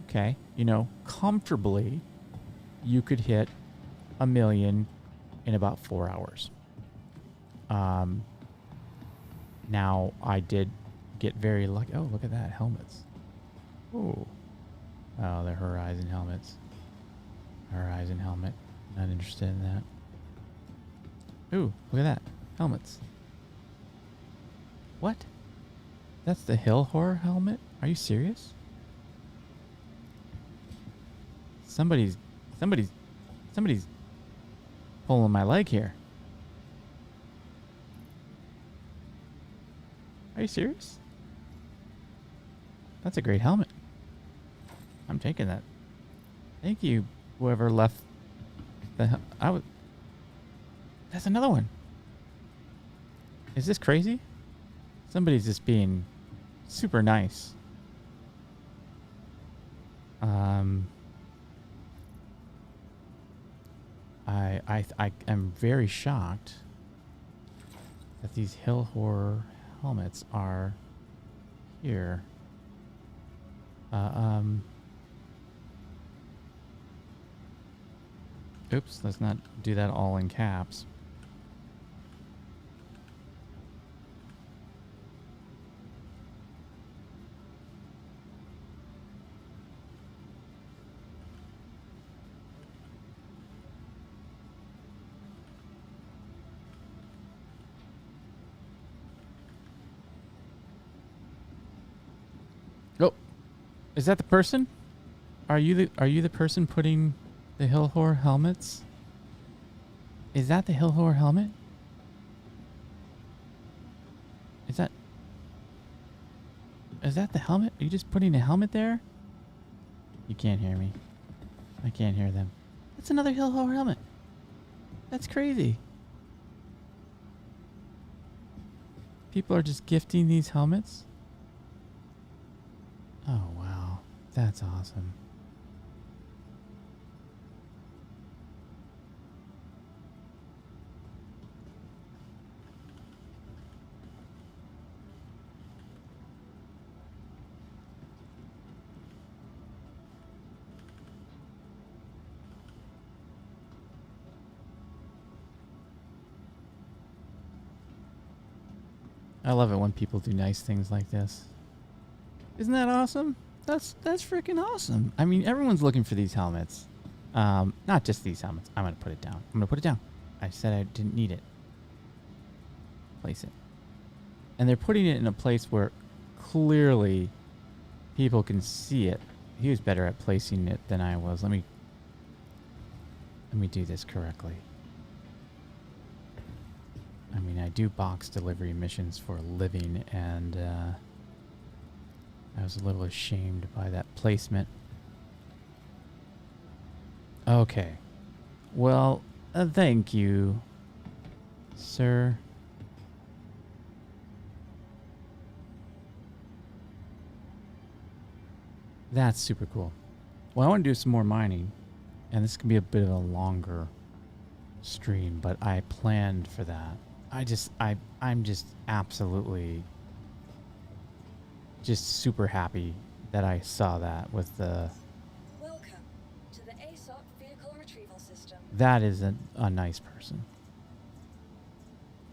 okay, you know, comfortably you could hit $1 million in about 4 hours. Now I did get very lucky. Oh, look at that, helmets. Oh, they're Horizon helmets. Horizon helmet. Not interested in that. Ooh, look at that. Helmets. What? That's the Hill Horror helmet? Are you serious? Somebody's pulling my leg here. Are you serious? That's a great helmet. I'm taking that. Thank you, whoever left the that's another one. Is this crazy? Somebody's just being super nice. I am very shocked that these Hill Horror helmets are here. Oops, let's not do that all in caps. Oh, is that the person? Are you the person putting the Hill Horror helmets? Is that the Hill Horror helmet? Is that the helmet? Are you just putting a helmet there? You can't hear me. I can't hear them. That's another Hill Horror helmet. That's crazy. People are just gifting these helmets? Oh, wow. That's awesome. I love it when people do nice things like this. Isn't that awesome? That's freaking awesome. I mean, everyone's looking for these helmets. Not just these helmets. I'm going to put it down. I'm going to put it down. I said I didn't need it. Place it. And they're putting it in a place where clearly people can see it. He was better at placing it than I was. Let me do this correctly. I mean, I do box delivery missions for a living, and I was a little ashamed by that placement. Okay. Well, thank you, sir. That's super cool. Well, I want to do some more mining, and this can be a bit of a longer stream, but I planned for that. I'm just absolutely just super happy that I saw that with the... Welcome to the ASOP vehicle retrieval system. That is a nice person.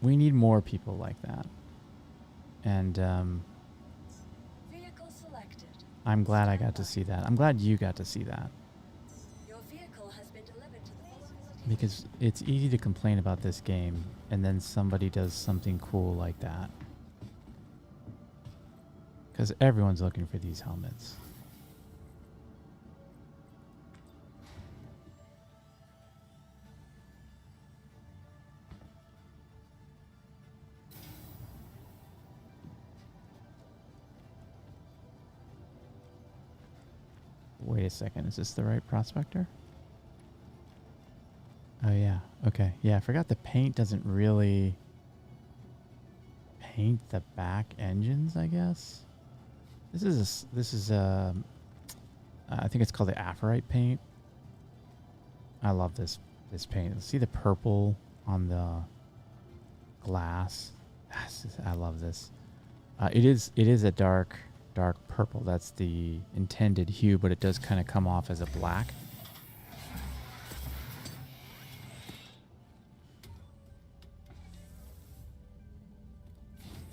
We need more people like that. And I'm glad I got to see that. I'm glad you got to see that. Your vehicle has been delivered to the facility. Because it's easy to complain about this game, and then somebody does something cool like that. Because everyone's looking for these helmets. Wait a second, is this the right prospector? Oh yeah, okay. Yeah, I forgot the paint doesn't really paint the back engines, I guess. This is I think it's called the Aphorite paint. I love this paint. See the purple on the glass? I love this. It is a dark purple. That's the intended hue, but it does kind of come off as a black.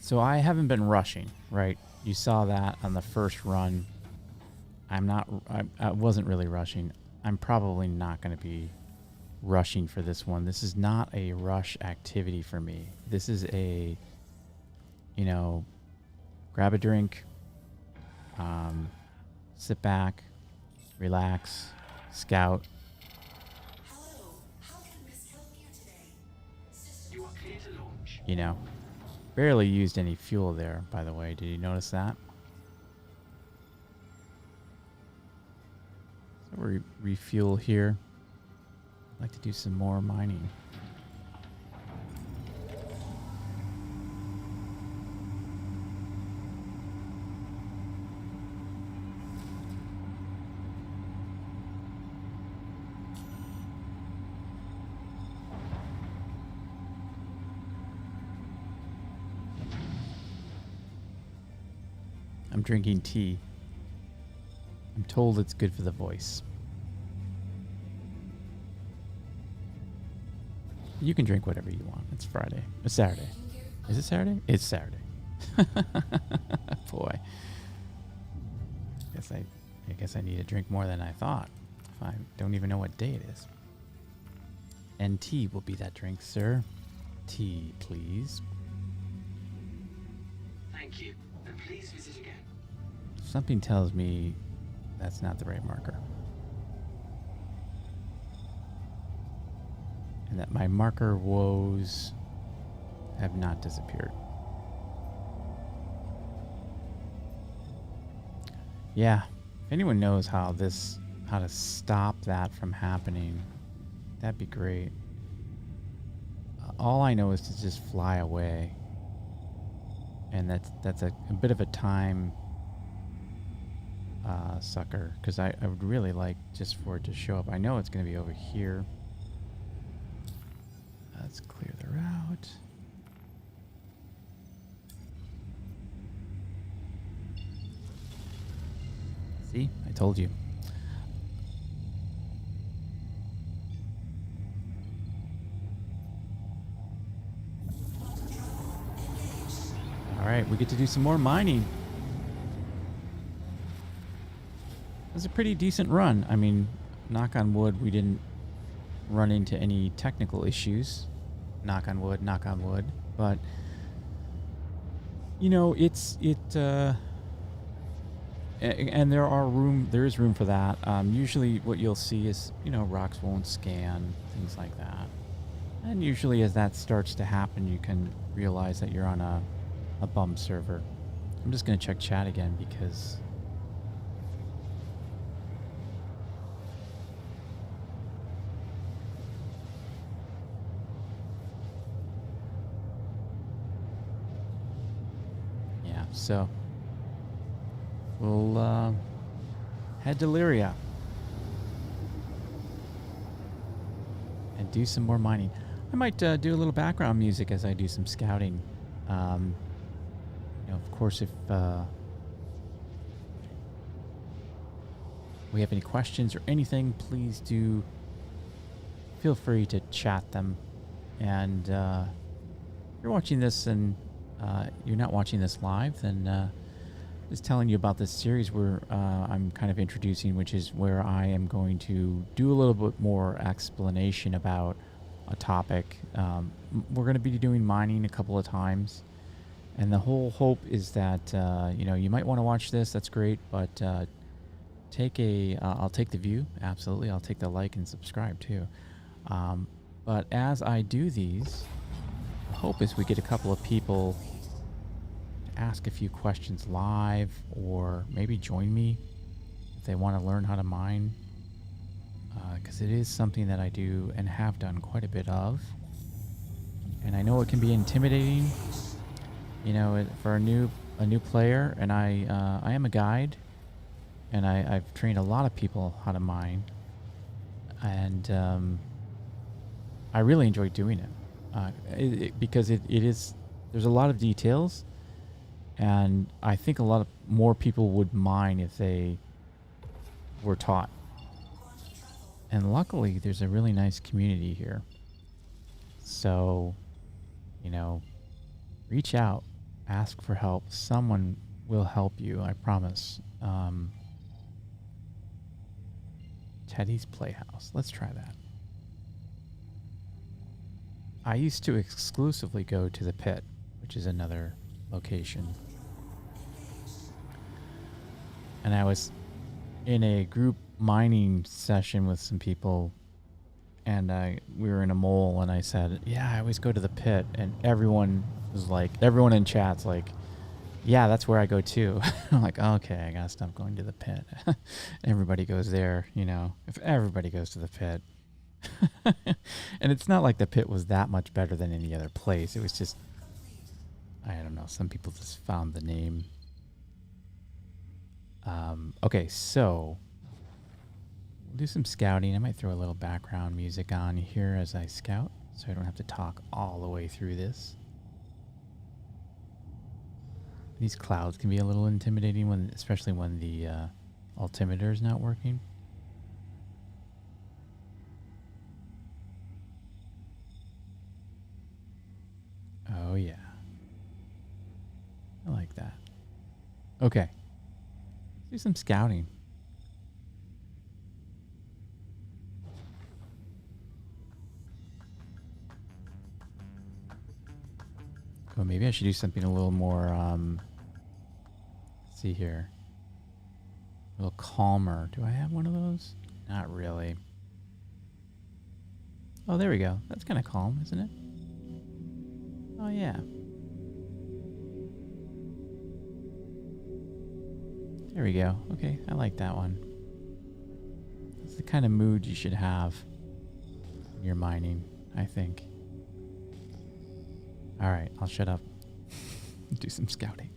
So I haven't been rushing, right? You saw that on the first run. I wasn't really rushing. I'm probably not going to be rushing for this one. This is not a rush activity for me. This is a, grab a drink, sit back, relax, scout. Hello, how can Miss help you today? You are clear to launch. Barely used any fuel there, by the way. Did you notice that? So we refuel here. I'd like to do some more mining. I'm drinking tea. I'm told it's good for the voice. You can drink whatever you want. It's Friday. It's Saturday. Is it Saturday? It's Saturday. Boy. I guess I need to drink more than I thought. If I don't even know what day it is. And tea will be that drink, sir. Tea, please. Thank you. And please visit again. Something tells me that's not the right marker. And that my marker woes have not disappeared. Yeah, if anyone knows how to stop that from happening, that'd be great. All I know is to just fly away. And that's a bit of a time sucker, because I would really like just for it to show up. I know it's going to be over here. Let's clear the route. See, I told you. All right, we get to do some more mining. It was a pretty decent run. I mean, knock on wood, we didn't run into any technical issues. Knock on wood, knock on wood. But and there is room for that. Usually what you'll see is, rocks won't scan, things like that. And usually as that starts to happen, you can realize that you're on a bum server. I'm just going to check chat again because so we'll head to Lyria and do some more mining. I might do a little background music as I do some scouting. Of course, if we have any questions or anything, please do feel free to chat them. And if you're watching this and you're not watching this live, then just telling you about this series where I'm kind of introducing, which is where I am going to do a little bit more explanation about a topic. We're going to be doing mining a couple of times, and the whole hope is that you might want to watch this. That's great, but I'll take the view. Absolutely, I'll take the like and subscribe too. But as I do these, the hope is we get a couple of people to ask a few questions live, or maybe join me if they want to learn how to mine, because it is something that I do and have done quite a bit of. And I know it can be intimidating, for a new player. And I am a guide, and I've trained a lot of people how to mine, and I really enjoy doing it, because it is, there's a lot of details, and I think a lot of more people would mine if they were taught. And luckily, there's a really nice community here. So, reach out, ask for help. Someone will help you, I promise. Teddy's Playhouse. Let's try that. I used to exclusively go to the pit, which is another location. And I was in a group mining session with some people, and we were in a mole, and I said, yeah, I always go to the pit. And everyone in chat's like, yeah, that's where I go too. I'm like, okay, I gotta stop going to the pit. Everybody goes there, if everybody goes to the pit. And it's not like the pit was that much better than any other place. It was just, I don't know, some people just found the name. Okay, so we'll do some scouting. I might throw a little background music on here as I scout, so I don't have to talk all the way through this. These clouds can be a little intimidating, especially when the altimeter is not working. Oh yeah, I like that. Okay, let's do some scouting. Oh, maybe I should do something a little more, let's see here, a little calmer. Do I have one of those? Not really. Oh, there we go. That's kind of calm, isn't it? Oh, yeah. There we go. Okay, I like that one. That's the kind of mood you should have when you're mining, I think. All right, I'll shut up. Do some scouting.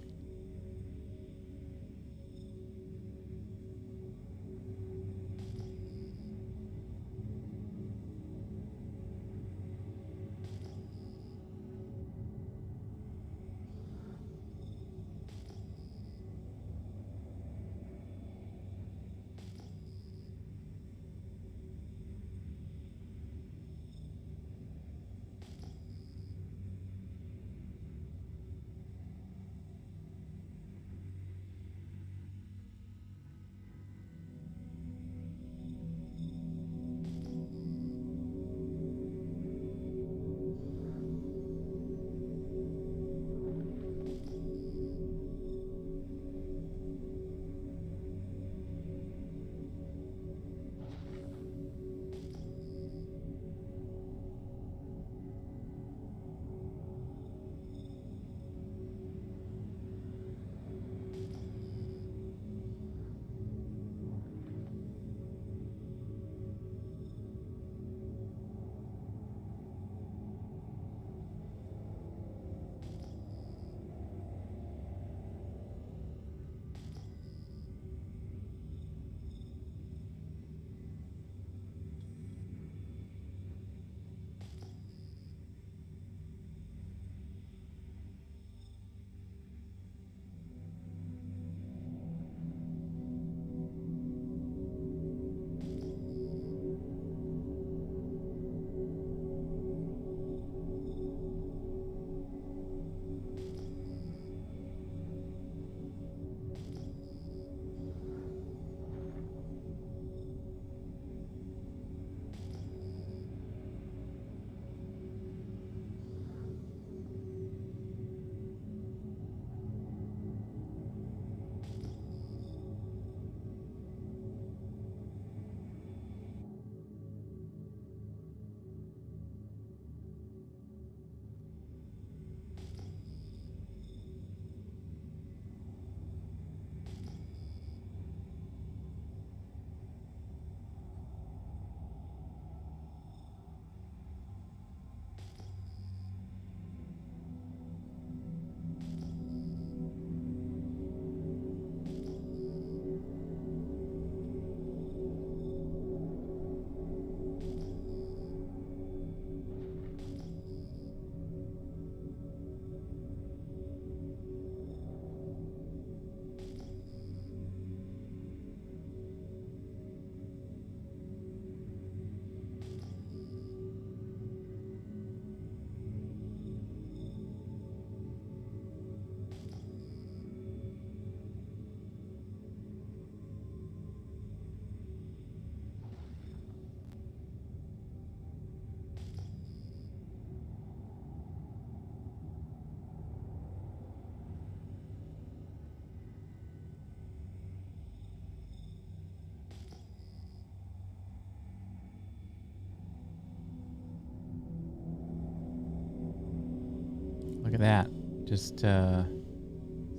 that. Just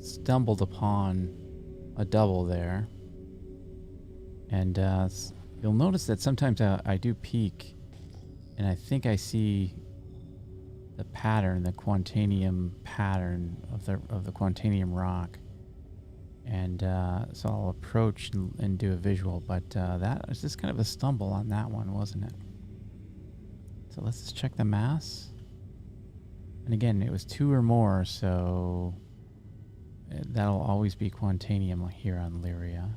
stumbled upon a double there. And you'll notice that sometimes I do peek, and I think I see the pattern, the Quantanium pattern of the Quantanium rock. And so I'll approach and do a visual, but that was just kind of a stumble on that one, wasn't it? So let's just check the mass. And again, it was 2 or more, so that'll always be Quantanium here on Lyria.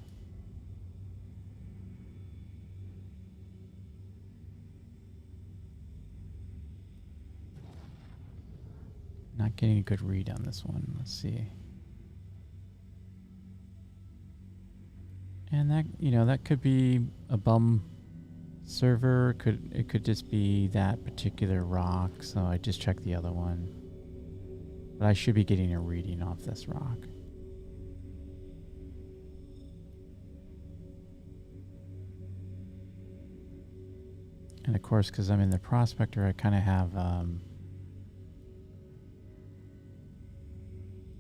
Not getting a good read on this one. Let's see. And that, that could be a bum server. It could just be that particular rock. So I just checked the other one. But I should be getting a reading off this rock. And of course, because I'm in the prospector, I kind of have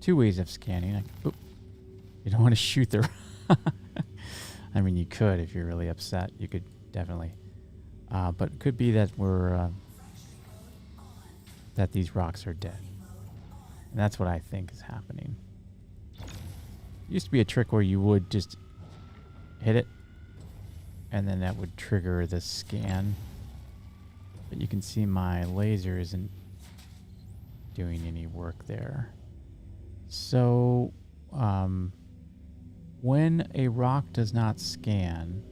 2 ways of scanning. You don't want to shoot the... I mean, you could if you're really upset. You could definitely. But it could be that that these rocks are dead. And that's what I think is happening. It used to be a trick where you would just hit it, and then that would trigger the scan. But you can see my laser isn't doing any work there. So, when a rock does not scan,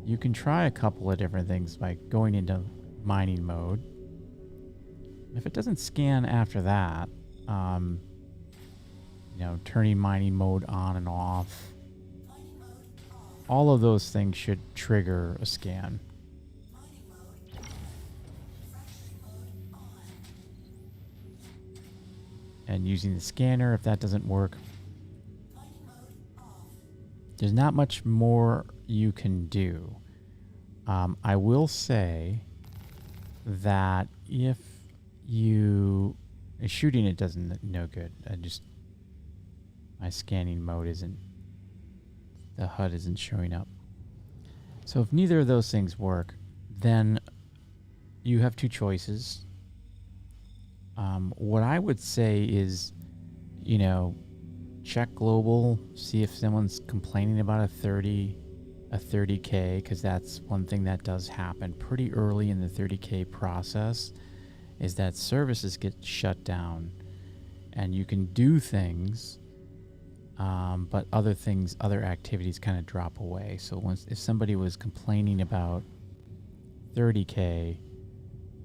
you can try a couple of different things by going into mining mode. If it doesn't scan after that, turning mining mode on and off, all of those things should trigger a scan. And using the scanner, if that doesn't work, there's not much more you can do. I will say that if you... shooting it doesn't no good. My scanning mode isn't... the HUD isn't showing up. So if neither of those things work, then you have 2 choices. What I would say is, check global, see if someone's complaining about a 30K, because that's one thing that does happen pretty early in the 30K process, is that services get shut down, and you can do things, but other activities kind of drop away. So if somebody was complaining about 30K,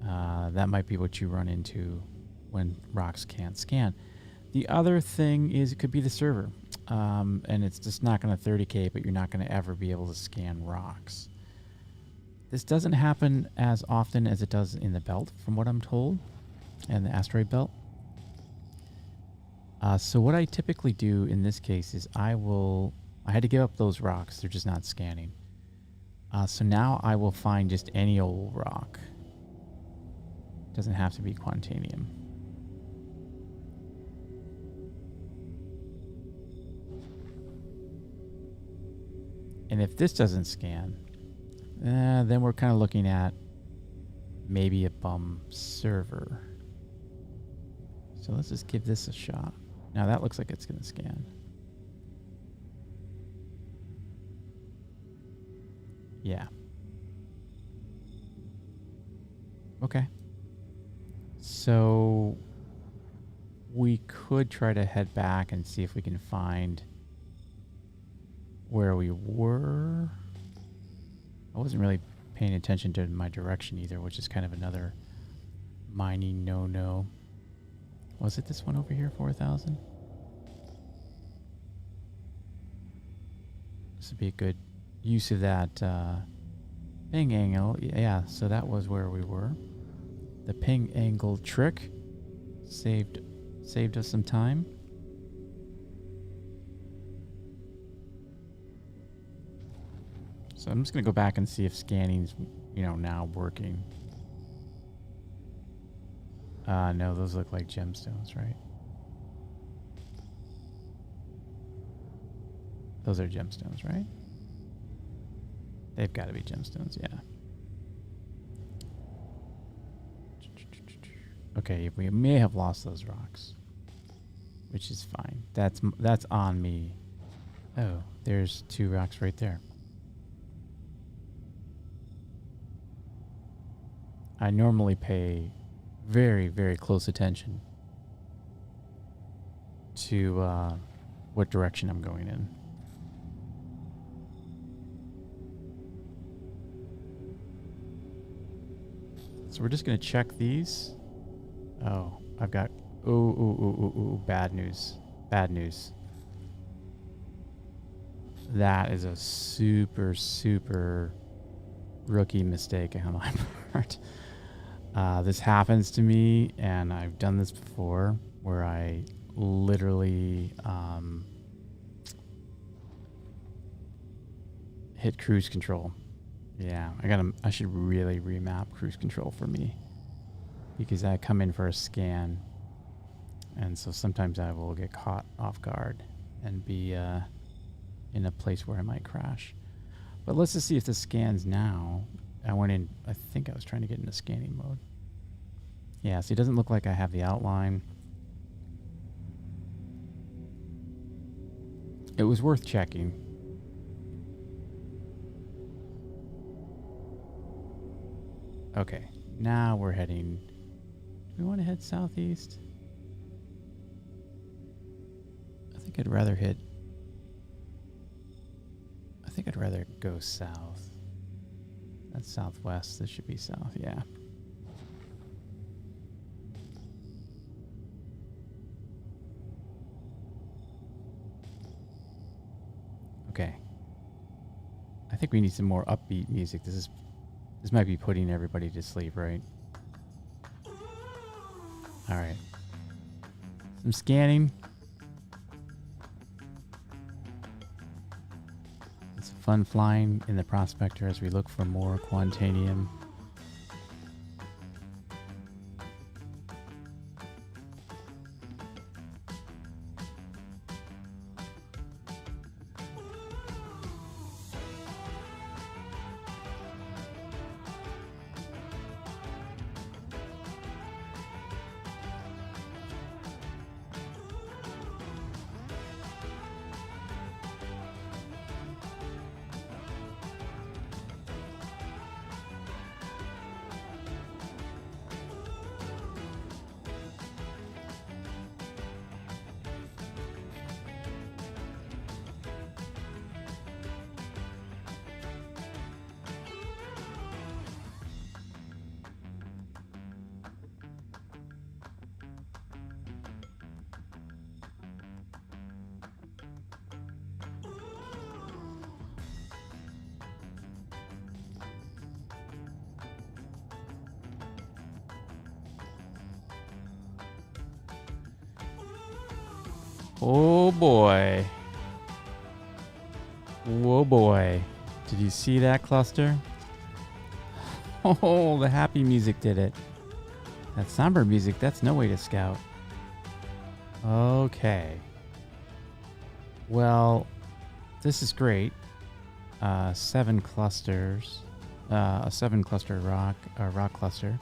that might be what you run into when rocks can't scan. The other thing is it could be the server, and it's just not going to 30K, but you're not going to ever be able to scan rocks. This doesn't happen as often as it does in the belt, from what I'm told, and the asteroid belt. So what I typically do in this case is I had to give up those rocks. They're just not scanning. So now I will find just any old rock. Doesn't have to be Quantanium. And if this doesn't scan, then we're kind of looking at maybe a bum server. So let's just give this a shot. Now that looks like it's going to scan. Yeah. Okay. So we could try to head back and see if we can find where we were. I wasn't really paying attention to my direction either, which is kind of another mining no-no. Was it this one over here, 4,000? This would be a good use of that ping angle. Yeah, so that was where we were. The ping angle trick saved us some time. So I'm just going to go back and see if scanning's, now working. No, those look like gemstones, right? Those are gemstones, right? They've got to be gemstones, yeah. Okay, we may have lost those rocks, which is fine. That's on me. Oh, there's 2 rocks right there. I normally pay very, very close attention to what direction I'm going in. So we're just going to check these. Oh, I've got... Ooh, bad news. Bad news. That is a super, super rookie mistake on my part. This happens to me, and I've done this before, where I literally hit cruise control. Yeah, I should really remap cruise control for me, because I come in for a scan, and so sometimes I will get caught off guard and be in a place where I might crash. But let's just see if this scans now. I went in, I think I was trying to get into scanning mode. Yeah, so it doesn't look like I have the outline. It was worth checking. Okay, now we're heading... Do we want to head southeast? I think I'd rather go south. That's southwest. This should be south, yeah. Okay. I think we need some more upbeat music. This might be putting everybody to sleep, right? All right. Some scanning. It's fun flying in the prospector as we look for more Quantanium. Oh boy. Whoa boy. Did you see that cluster? Oh, the happy music did it. That somber music, that's no way to scout. Okay. Well, this is great. 7 clusters. A 7 cluster rock cluster.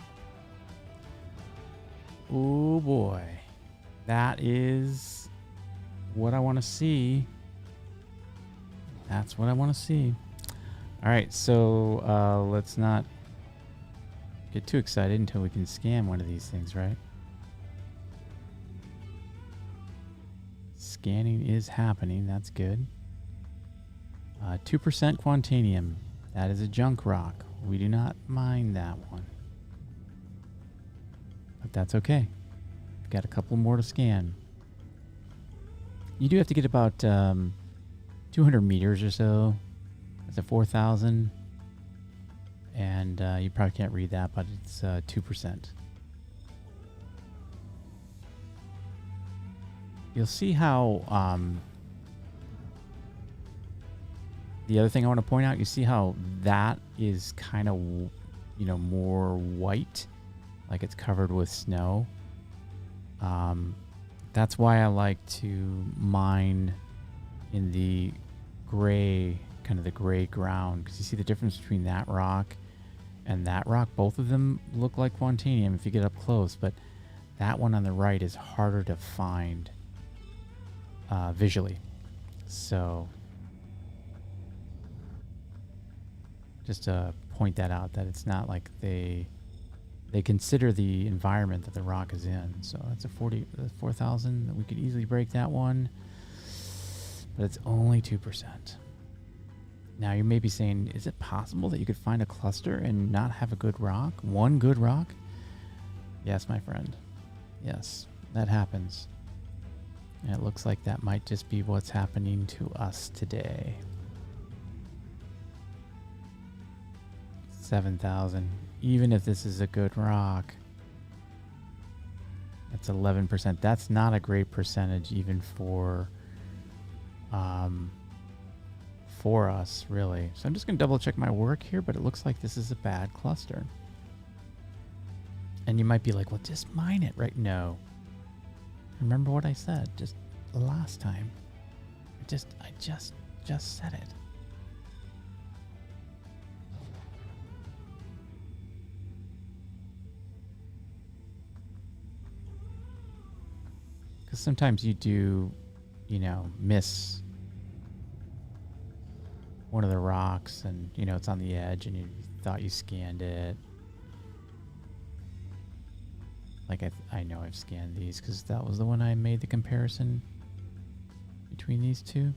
Oh boy. That is what I want to see. That's what I want to see. All right, so let's not get too excited until we can scan one of these things, right? Scanning is happening. That's good. 2% Quantanium. That is a junk rock. We do not mind that one. But that's okay. We've got a couple more to scan. You do have to get about 200 meters or so. That's a 4,000. And you probably can't read that, but it's 2%. You'll see how... the other thing I want to point out, you see how that is kind of, more white, like it's covered with snow. That's why I like to mine in the gray, kind of the gray ground, because you see the difference between that rock and that rock. Both of them look like Quantanium if you get up close, but that one on the right is harder to find visually. So just to point that out, that it's not like they consider the environment that the rock is in. So it's a 4,000 that we could easily break that one, but it's only 2%. Now you may be saying, is it possible that you could find a cluster and not have a good rock? One good rock? Yes, my friend. Yes, that happens. And it looks like that might just be what's happening to us today. 7,000. Even if this is a good rock, that's 11%. That's not a great percentage even for us, really. So I'm just going to double check my work here, but it looks like this is a bad cluster. And you might be like, well, just mine it, right? No. Remember what I said just the last time. I just said it. Because sometimes you do, miss one of the rocks and, it's on the edge and you thought you scanned it. Like I know I've scanned these because that was the one I made the comparison between these two.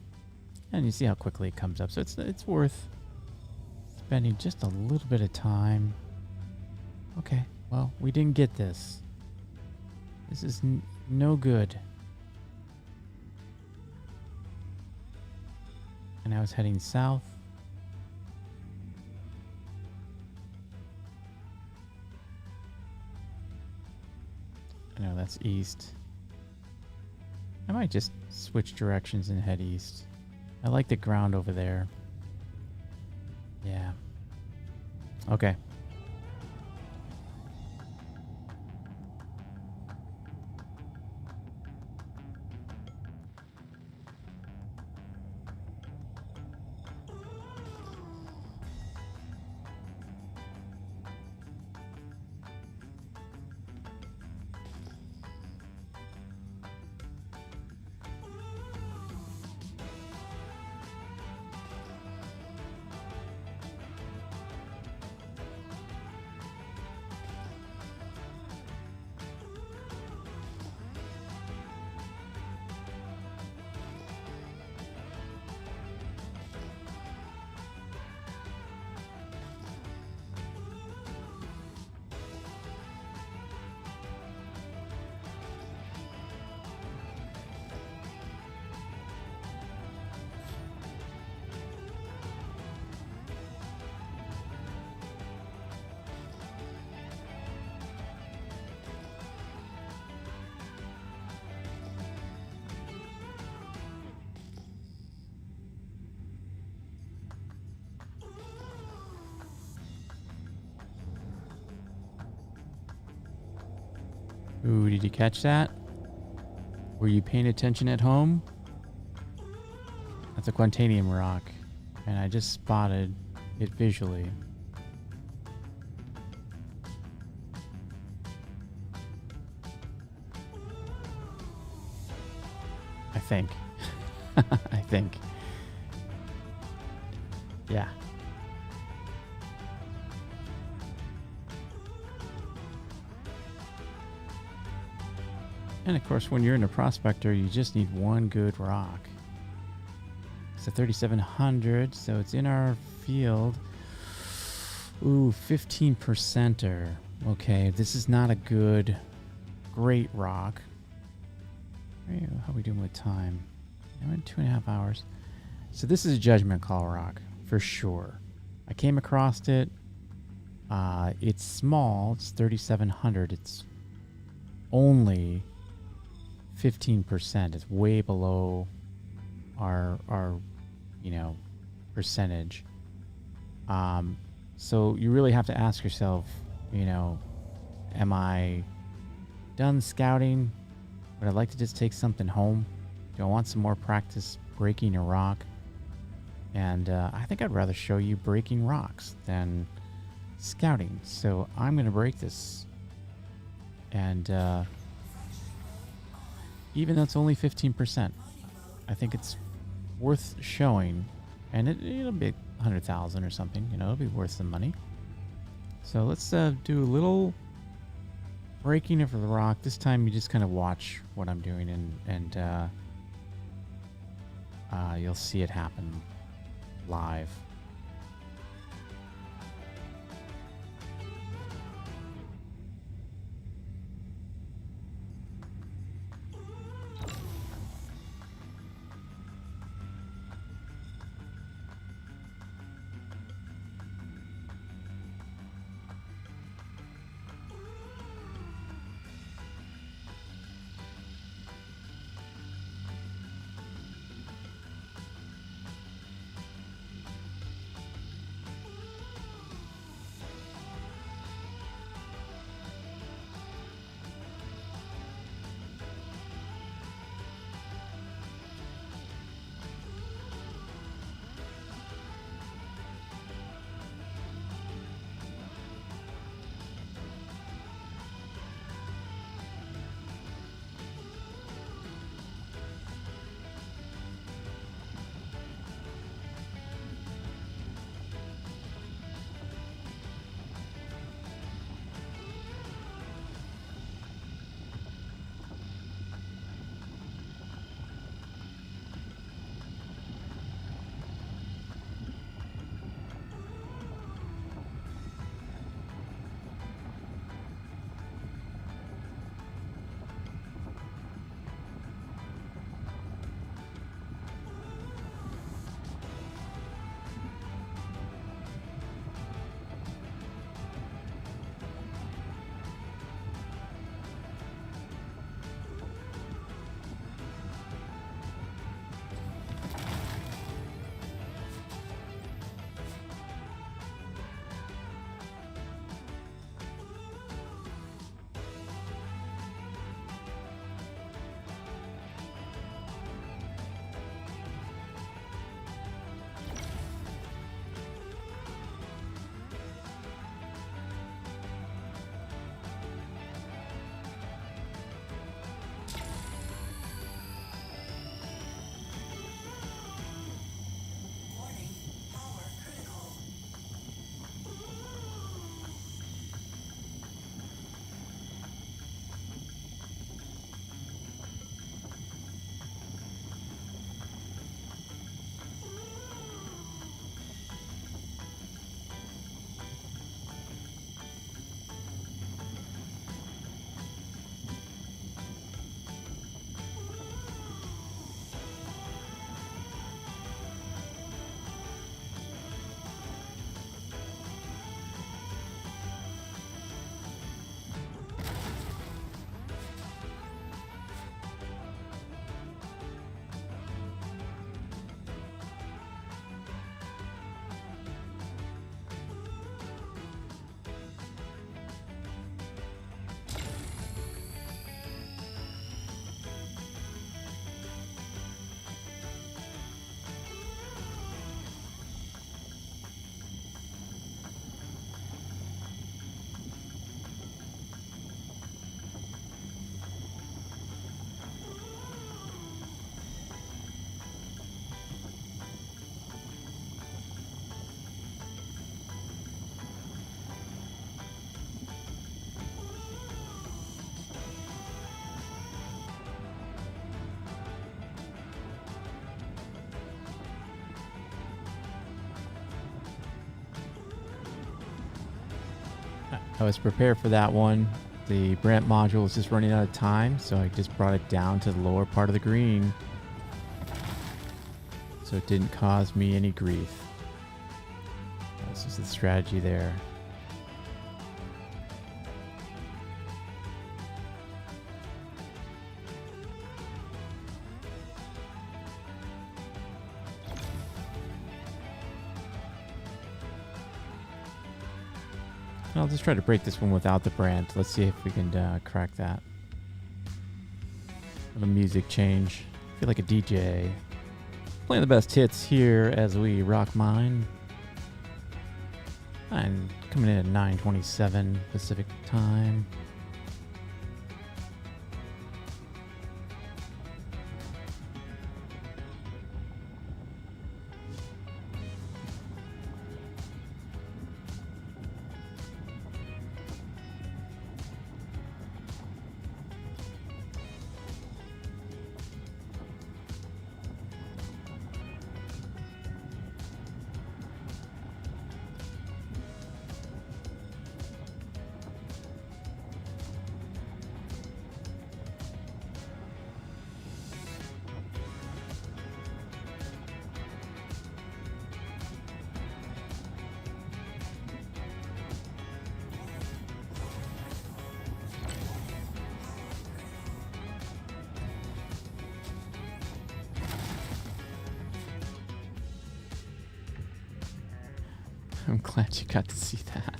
And you see how quickly it comes up. So it's worth spending just a little bit of time. Okay, well, we didn't get this. This is no good. And I was heading south. I know that's east. I might just switch directions and head east. I like the ground over there. Yeah. Okay. Ooh, did you catch that? Were you paying attention at home? That's a Quantanium rock, and I just spotted it visually. I think. I think. Yeah. And of course, when you're in a prospector, you just need one good rock. It's a 3700, so it's in our field. Ooh, 15%er. Okay, this is not a great rock. How are we doing with time? I'm at 2.5 hours. So this is a judgment call rock, for sure. I came across it. It's small. It's 3700. It's only 15%. Is way below our percentage. So you really have to ask yourself, am I done scouting? But I'd like to just take something home. Do I want some more practice breaking a rock? And I think I'd rather show you breaking rocks than scouting. So I'm going to break this. And even though it's only 15%, I think it's worth showing. And it'll be 100,000 or something. You know, it'll be worth some money. So let's do a little breaking of the rock. This time you just kind of watch what I'm doing, and you'll see it happen live. Warning, power critical. I was prepared for that one. The Brant module was just running out of time, so I just brought it down to the lower part of the green, so it didn't cause me any grief. This is the strategy there. I'll just try to break this one without the brand. Let's see if we can crack that. The music change. Feel like a DJ. Playing the best hits here as we rock mine. And coming in at 9:27 Pacific time. I'm glad you got to see that.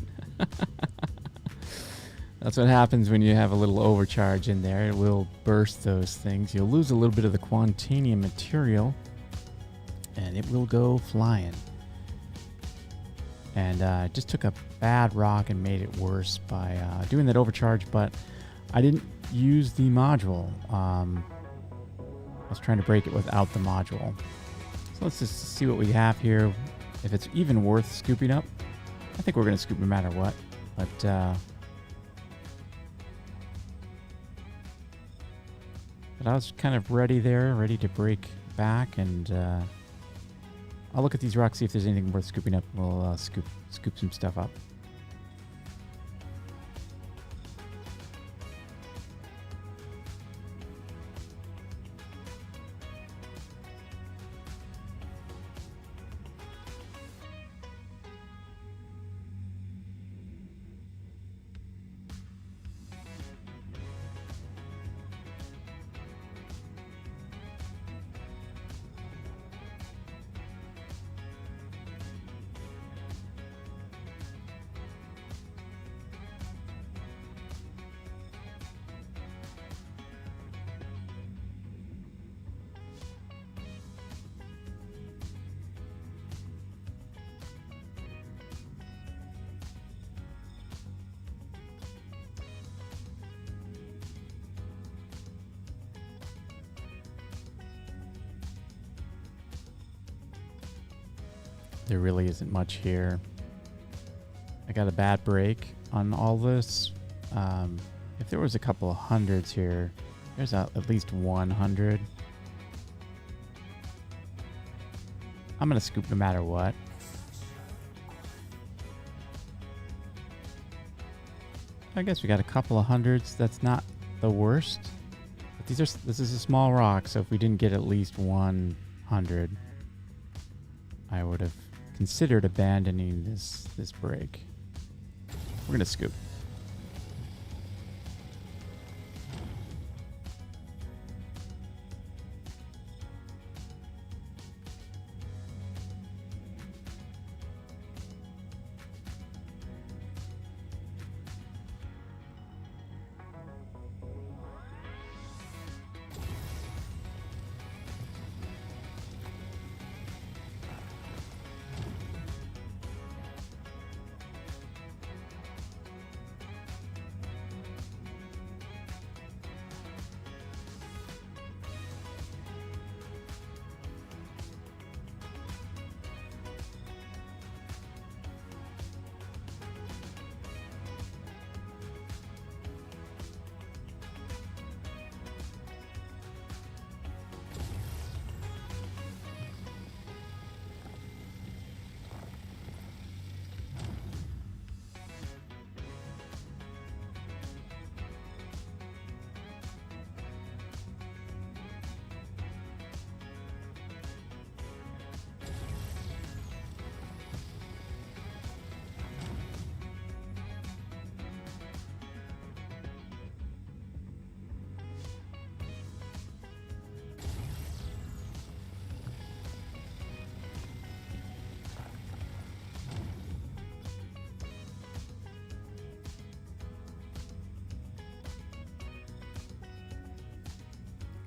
That's what happens when you have a little overcharge in there. It will burst those things. You'll lose a little bit of the Quantanium material, and it will go flying. And I just took a bad rock and made it worse by doing that overcharge, but I didn't use the module. I was trying to break it without the module. So let's just see what we have here. If it's even worth scooping up, I think we're going to scoop no matter what. But I was kind of ready there, ready to break back, and I'll look at these rocks, see if there's anything worth scooping up. We'll scoop some stuff up. There really isn't much here. I got a bad break on all this. If there was a couple of hundreds here, there's at least 100. I'm going to scoop no matter what. I guess we got a couple of hundreds. That's not the worst. But this is a small rock, so if we didn't get at least 100, I would have considered abandoning this break. We're gonna scoop.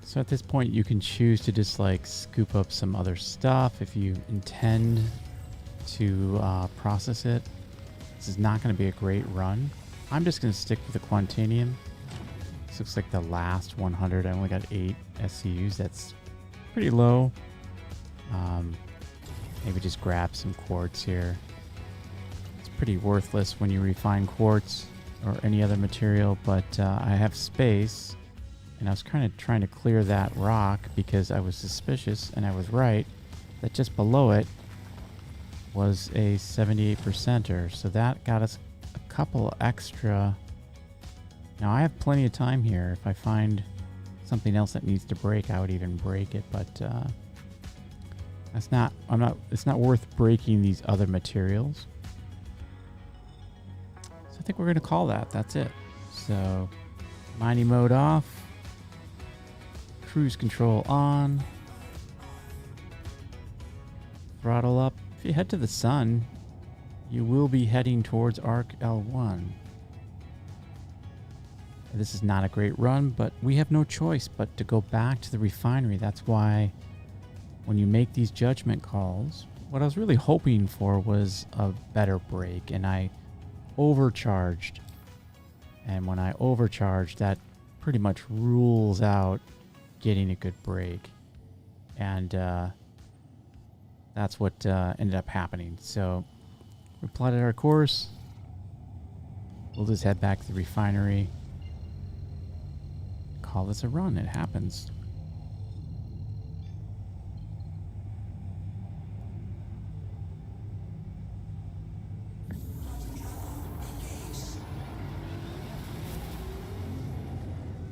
So at this point, you can choose to just like scoop up some other stuff if you intend to process it. This is not going to be a great run. I'm just going to stick with the Quantanium. This looks like the last 100. I only got 8 SCUs. That's pretty low. Maybe just grab some quartz here. It's pretty worthless when you refine quartz or any other material, but I have space, and I was kind of trying to clear that rock because I was suspicious, and I was right, that just below it was a 78%er. So that got us a couple extra. Now I have plenty of time here. If I find something else that needs to break, I would even break it, but it's not worth breaking these other materials. So I think we're going to call that. That's it. So mining mode off, cruise control on, throttle up. If you head to the sun, you will be heading towards Arc L1. This is not a great run, but we have no choice but to go back to the refinery. That's why when you make these judgment calls, what I was really hoping for was a better break, and I overcharged. And when I overcharged, that pretty much rules out getting a good break. And that's what ended up happening. So we plotted our course. We'll just head back to the refinery. Call this a run. It happens.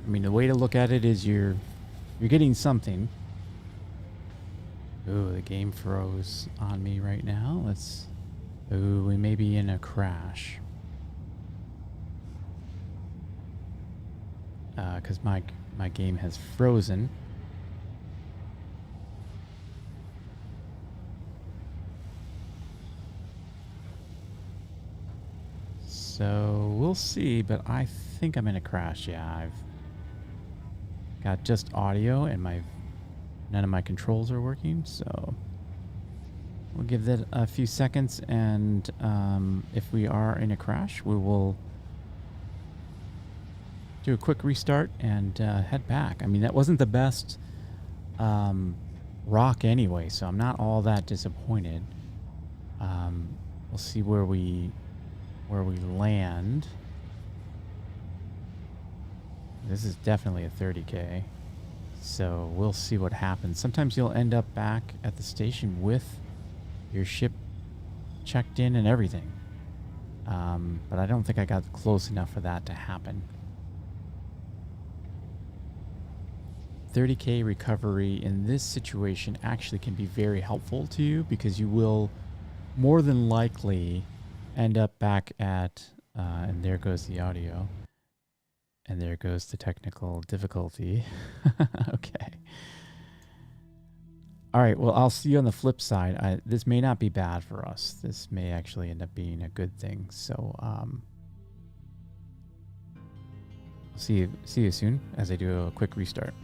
I mean, the way to look at it is you're getting something. Ooh, the game froze on me right now. Ooh, we may be in a crash. Because my game has frozen. So we'll see, but I think I'm in a crash. Yeah, I've got just audio and none of my controls are working, so we'll give that a few seconds, and if we are in a crash, we will do a quick restart and head back. I mean, that wasn't the best rock anyway, so I'm not all that disappointed. We'll see where we land. This is definitely a 30K, so we'll see what happens. Sometimes you'll end up back at the station with your ship checked in and everything, but I don't think I got close enough for that to happen. 30K recovery in this situation actually can be very helpful to you, because you will more than likely end up back at, and there goes the audio. And there goes the technical difficulty. Okay. All right. Well, I'll see you on the flip side. This may not be bad for us. This may actually end up being a good thing. So, see you soon as I do a quick restart.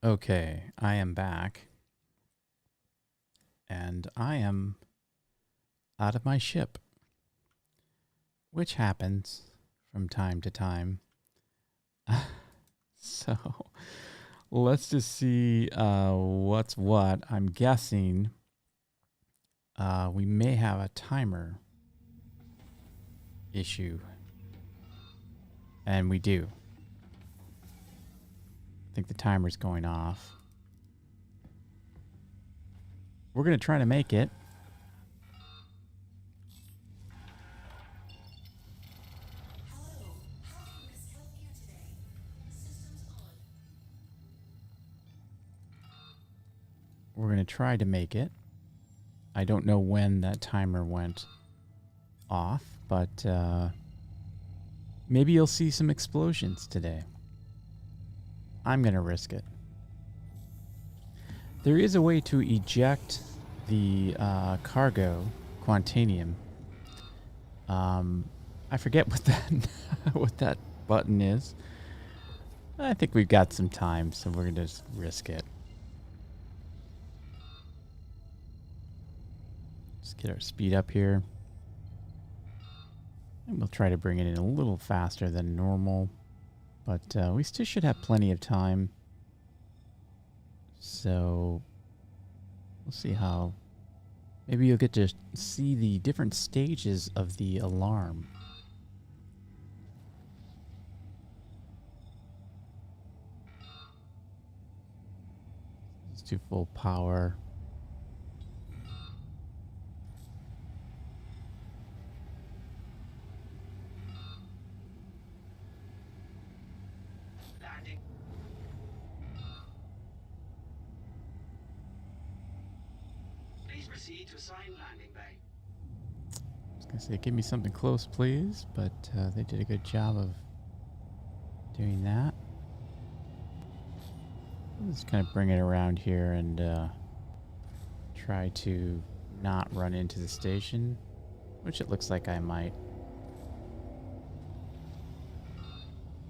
Okay, I am back. And I am out of my ship, which happens from time to time. So let's just see what's what. I'm guessing we may have a timer issue. And we do. I think the timer's going off. We're going to try to make it. Hello, how can Miss help you today? Systems on. We're going to try to make it. I don't know when that timer went off, but maybe you'll see some explosions today. I'm going to risk it. There is a way to eject the cargo, Quantanium. I forget what that what that button is. I think we've got some time, so we're going to just risk it. Just get our speed up here. And we'll try to bring it in a little faster than normal. But we still should have plenty of time. So we'll see how. Maybe you'll get to see the different stages of the alarm. Let's do full power. Landing. Please proceed to assigned landing bay. I was gonna say, give me something close, please, but they did a good job of doing that. Let's kind of bring it around here and try to not run into the station, which it looks like I might.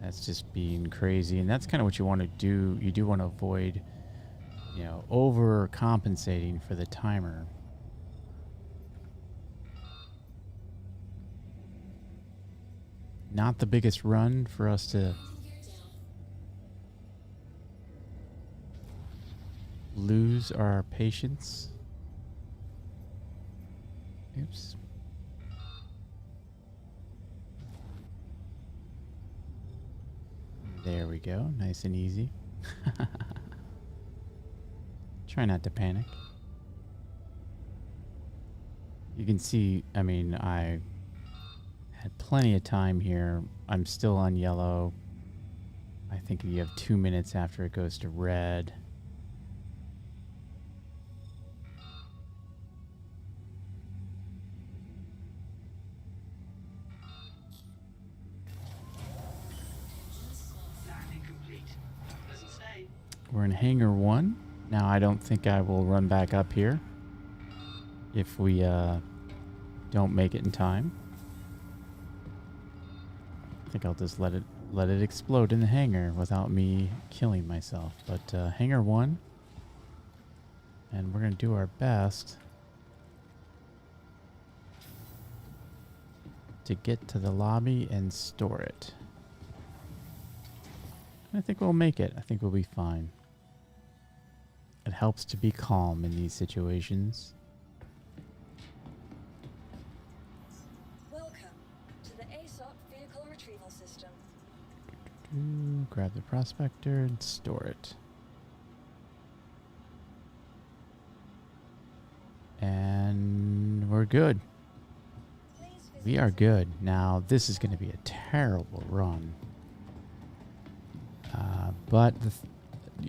That's just being crazy, and that's kind of what you want to do. You do want to avoid, you know, overcompensating for the timer. Not the biggest run for us to lose our patience. Oops. There we go. Nice and easy. Try not to panic. You can see, I mean, I had plenty of time here. I'm still on yellow. I think you have 2 minutes after it goes to red. Landing complete. Pleasant stay. We're in hangar 1. Now I don't think I will run back up here if we don't make it in time. I think I'll just let it explode in the hangar without me killing myself. But hangar 1, and we're gonna do our best to get to the lobby and store it. I think we'll make it. I think we'll be fine. It helps to be calm in these situations. Welcome to the ASOC vehicle retrieval system. Grab the prospector and store it. And we're good. Please visit We are good. Now, this is going to be a terrible run. But,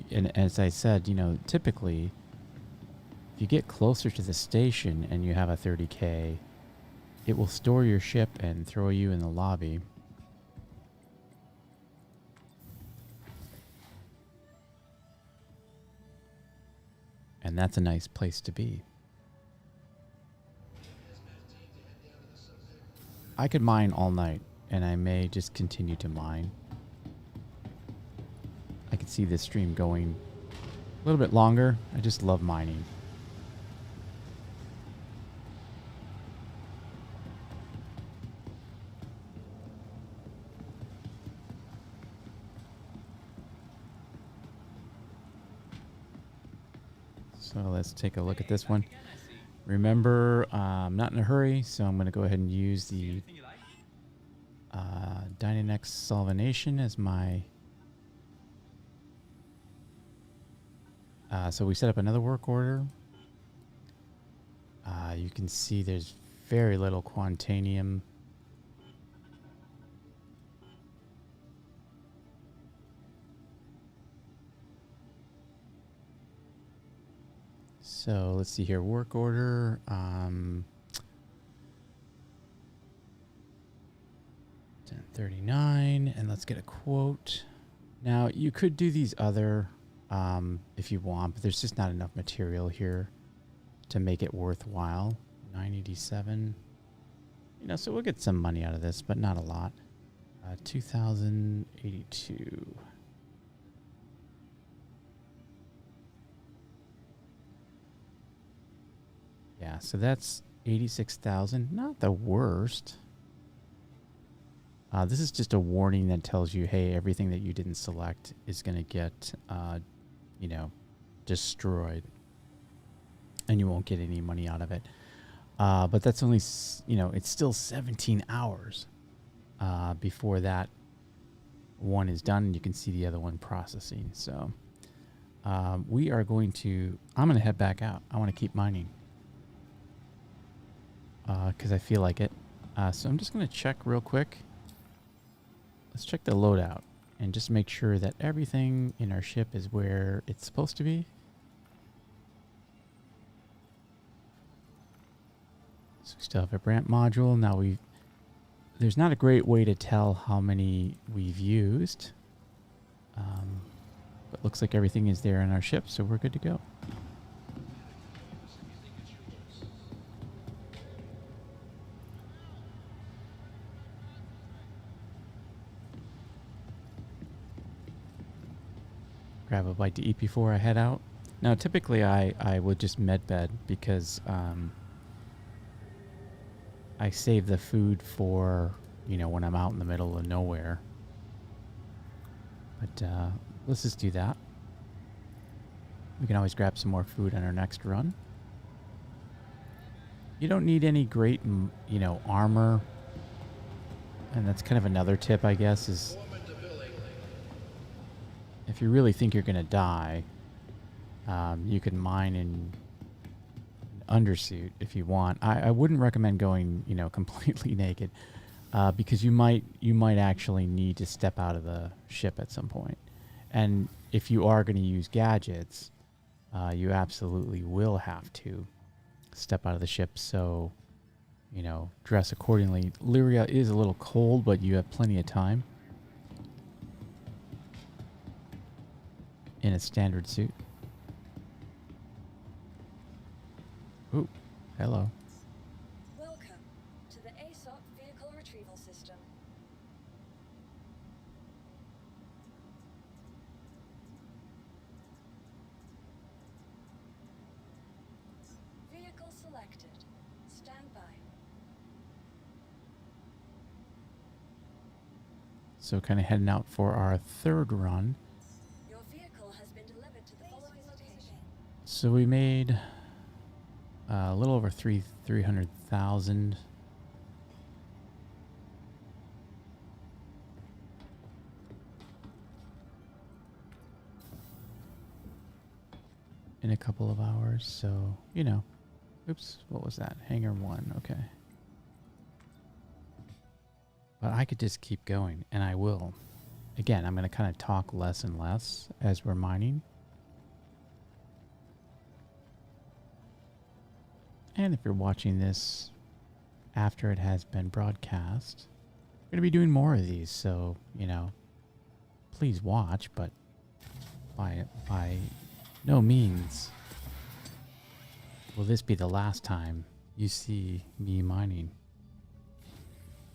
and as I said, you know, typically, if you get closer to the station and you have a 30K, it will store your ship and throw you in the lobby. And that's a nice place to be. I could mine all night, and I may just continue to mine. I could see this stream going A little bit longer. I just love mining. So let's take a look at this one. Remember, I'm not in a hurry, so I'm going to go ahead and use the Dynanex Solvenation as my... so we set up another work order. You can see there's very little Quantanium. So let's see here, work order. 1039, and let's get a quote. Now you could do these other if you want, but there's just not enough material here to make it worthwhile. 987. You know, so we'll get some money out of this, but not a lot. 2082. Yeah, so that's 86,000. Not the worst. This is just a warning that tells you, hey, everything that you didn't select is going to get, you know, destroyed. And you won't get any money out of it. But that's only, you know, it's still 17 hours before that one is done. And you can see the other one processing. So we are going to, I'm going to head back out. I want to keep mining. Because I feel like it. So I'm just going to check real quick. Let's check the loadout and just make sure that everything in our ship is where it's supposed to be. So we still have a ramp module. Now there's not a great way to tell how many we've used. But looks like everything is there in our ship, so we're good to go. Grab a bite to eat before I head out. Now, typically I would just medbed because I save the food for, you know, when I'm out in the middle of nowhere. But let's just do that. We can always grab some more food on our next run. You don't need any great, you know, armor. And that's kind of another tip, I guess, is... if you really think you're going to die, you can mine in undersuit if you want. I wouldn't recommend going, you know, completely naked because you might actually need to step out of the ship at some point. And if you are going to use gadgets, you absolutely will have to step out of the ship. So, you know, dress accordingly. Lyria is a little cold, but you have plenty of time. In a standard suit. Ooh, hello. Welcome to the ASOP Vehicle Retrieval System. Vehicle selected. Stand by. So kind of heading out for our third run. So we made a little over 300,000. In a couple of hours. So, you know, oops, what was that? Hangar 1. Okay. But I could just keep going, and I will. Again, I'm going to kind of talk less and less as we're mining. And if you're watching this after it has been broadcast, we're going to be doing more of these. So, you know, please watch, but by no means will this be the last time you see me mining.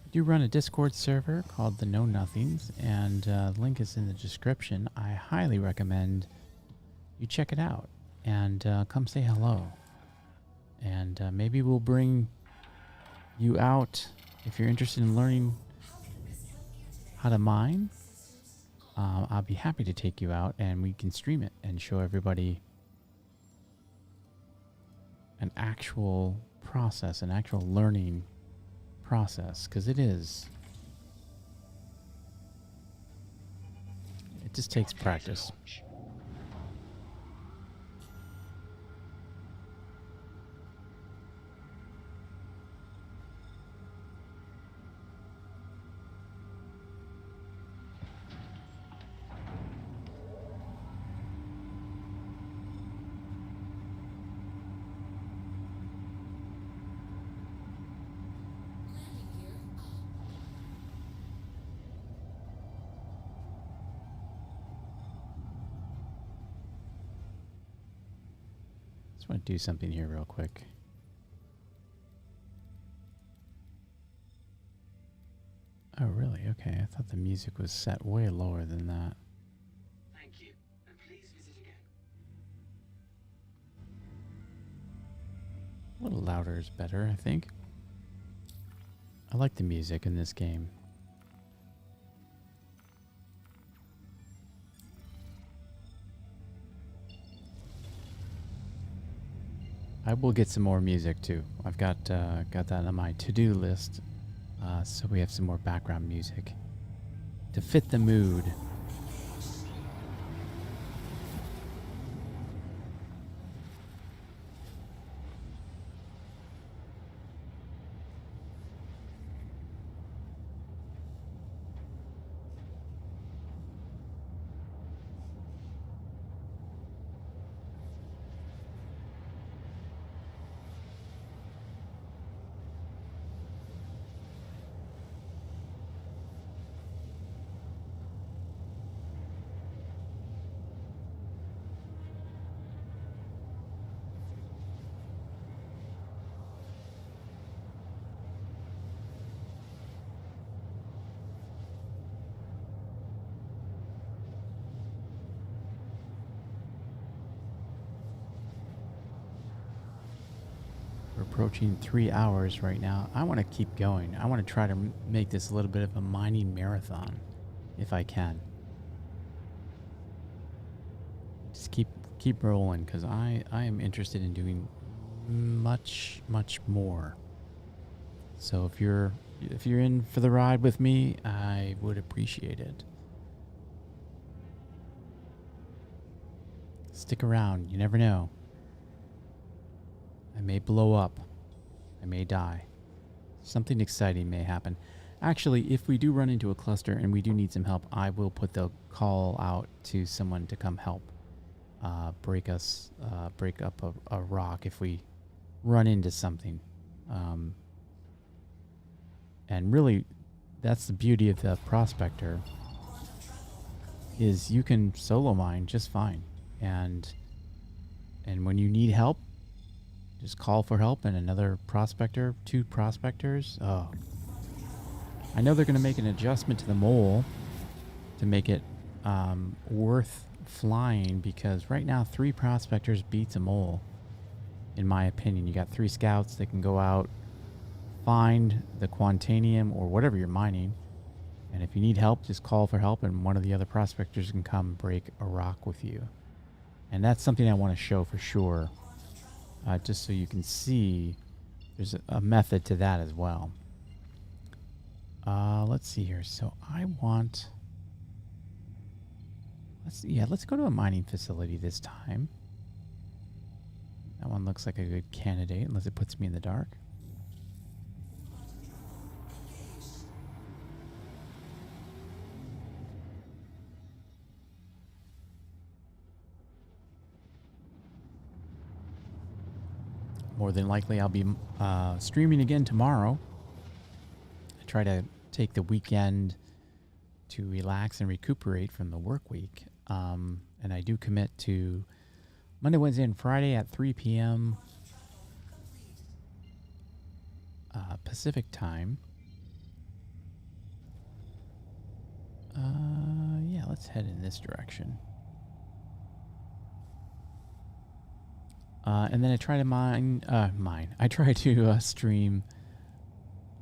I do run a Discord server called the Know Nothings, and link is in the description. I highly recommend you check it out and come say hello. And maybe we'll bring you out if you're interested in learning how to mine. I'll be happy to take you out and we can stream it and show everybody an actual process, an actual learning process, because it is. It just takes practice. Just want to do something here real quick. Oh, really? Okay. I thought the music was set way lower than that. Thank you, and please visit again. A little louder is better, I think. I like the music in this game. I will get some more music too. I've got that on my to-do list, so we have some more background music to fit the mood. We're approaching 3 hours right now. I want to keep going. I want to try to make this a little bit of a mining marathon, if I can. Just keep rolling, because I am interested in doing much more. So if you're in for the ride with me, I would appreciate it. Stick around. You never know. I may blow up. I may die. Something exciting may happen. Actually, if we do run into a cluster and we do need some help, I will put the call out to someone to come help break up a rock if we run into something. And really, that's the beauty of the prospector, is you can solo mine just fine. And when you need help, just call for help, and another prospector, 2 prospectors. Oh, I know they're going to make an adjustment to the mole to make it worth flying, because right now 3 prospectors beats a mole, in my opinion. You got 3 scouts that can go out, find the Quantanium or whatever you're mining, and if you need help, just call for help, and one of the other prospectors can come break a rock with you. And that's something I want to show for sure. Just so you can see there's a method to that as well. Let's see here. So I want... Let's go to a mining facility this time. That one looks like a good candidate, unless it puts me in the dark. More than likely, I'll be streaming again tomorrow. I try to take the weekend to relax and recuperate from the work week. And I do commit to Monday, Wednesday, and Friday at 3 p.m. Pacific time. Yeah, let's head in this direction. And then I try to I try to stream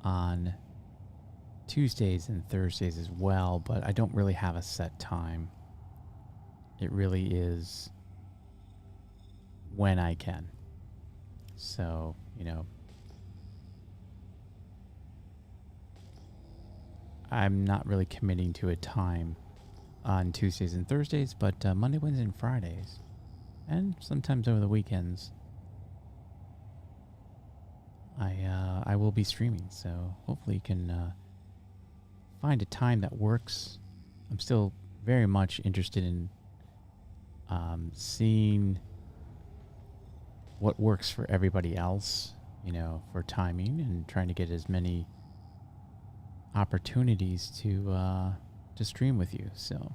on Tuesdays and Thursdays as well, but I don't really have a set time. It really is when I can. So, I'm not really committing to a time on Tuesdays and Thursdays, but Monday, Wednesday, and Fridays, and sometimes over the weekends, I will be streaming. So hopefully you can find a time that works. I'm still very much interested in seeing what works for everybody else, for timing, and trying to get as many opportunities to stream with you. So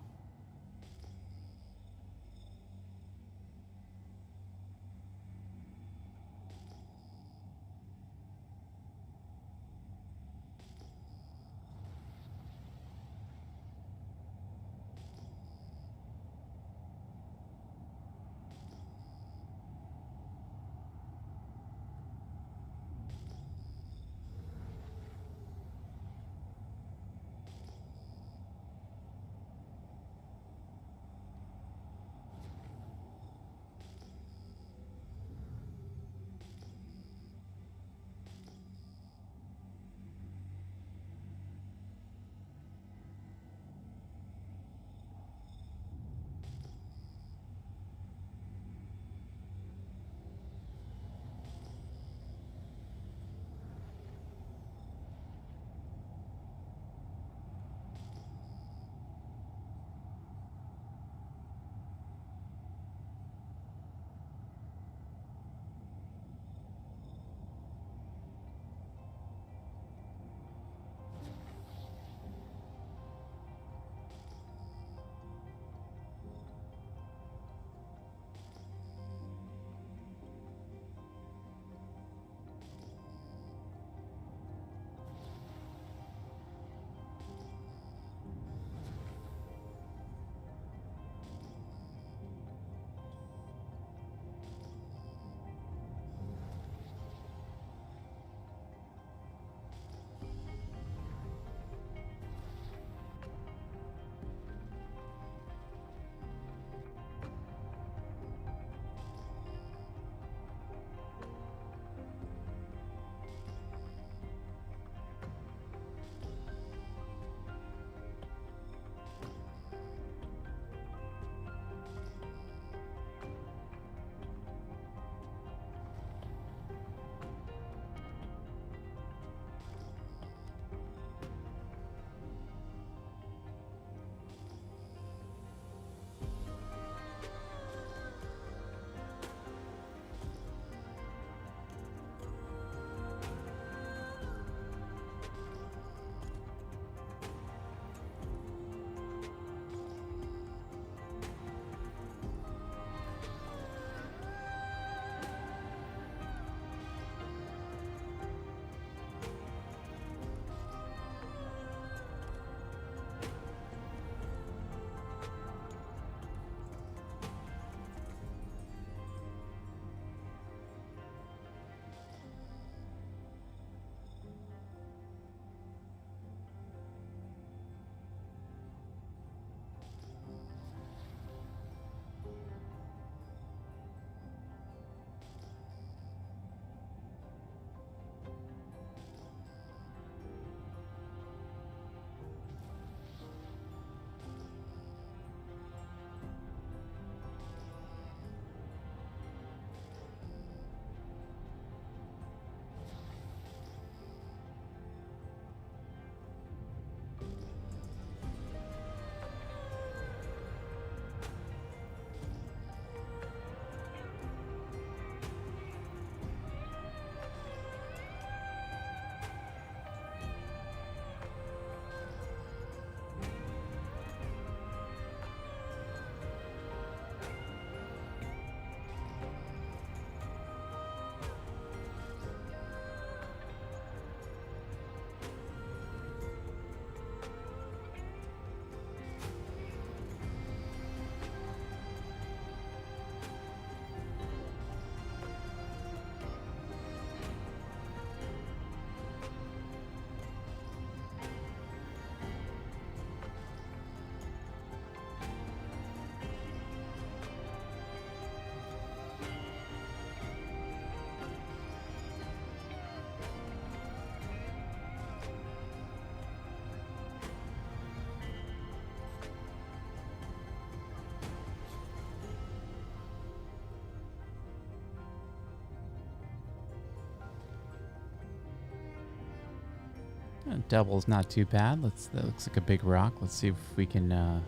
Double's not too bad. That looks like a big rock. Let's see if we can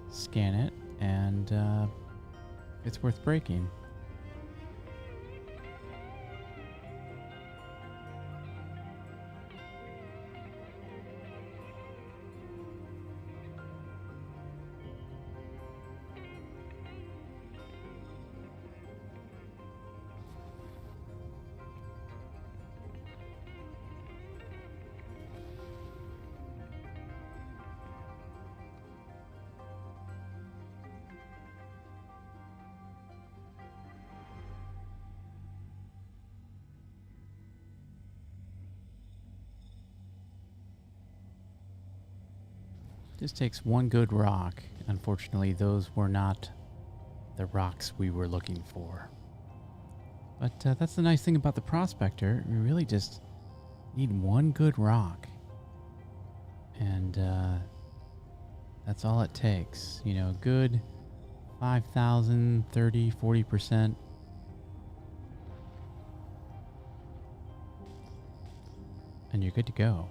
scan it, and it's worth breaking. Just takes one good rock. Unfortunately, those were not the rocks we were looking for. But that's the nice thing about the prospector. You really just need one good rock. And that's all it takes. You know, good 5,000, 30, 40%. And you're good to go.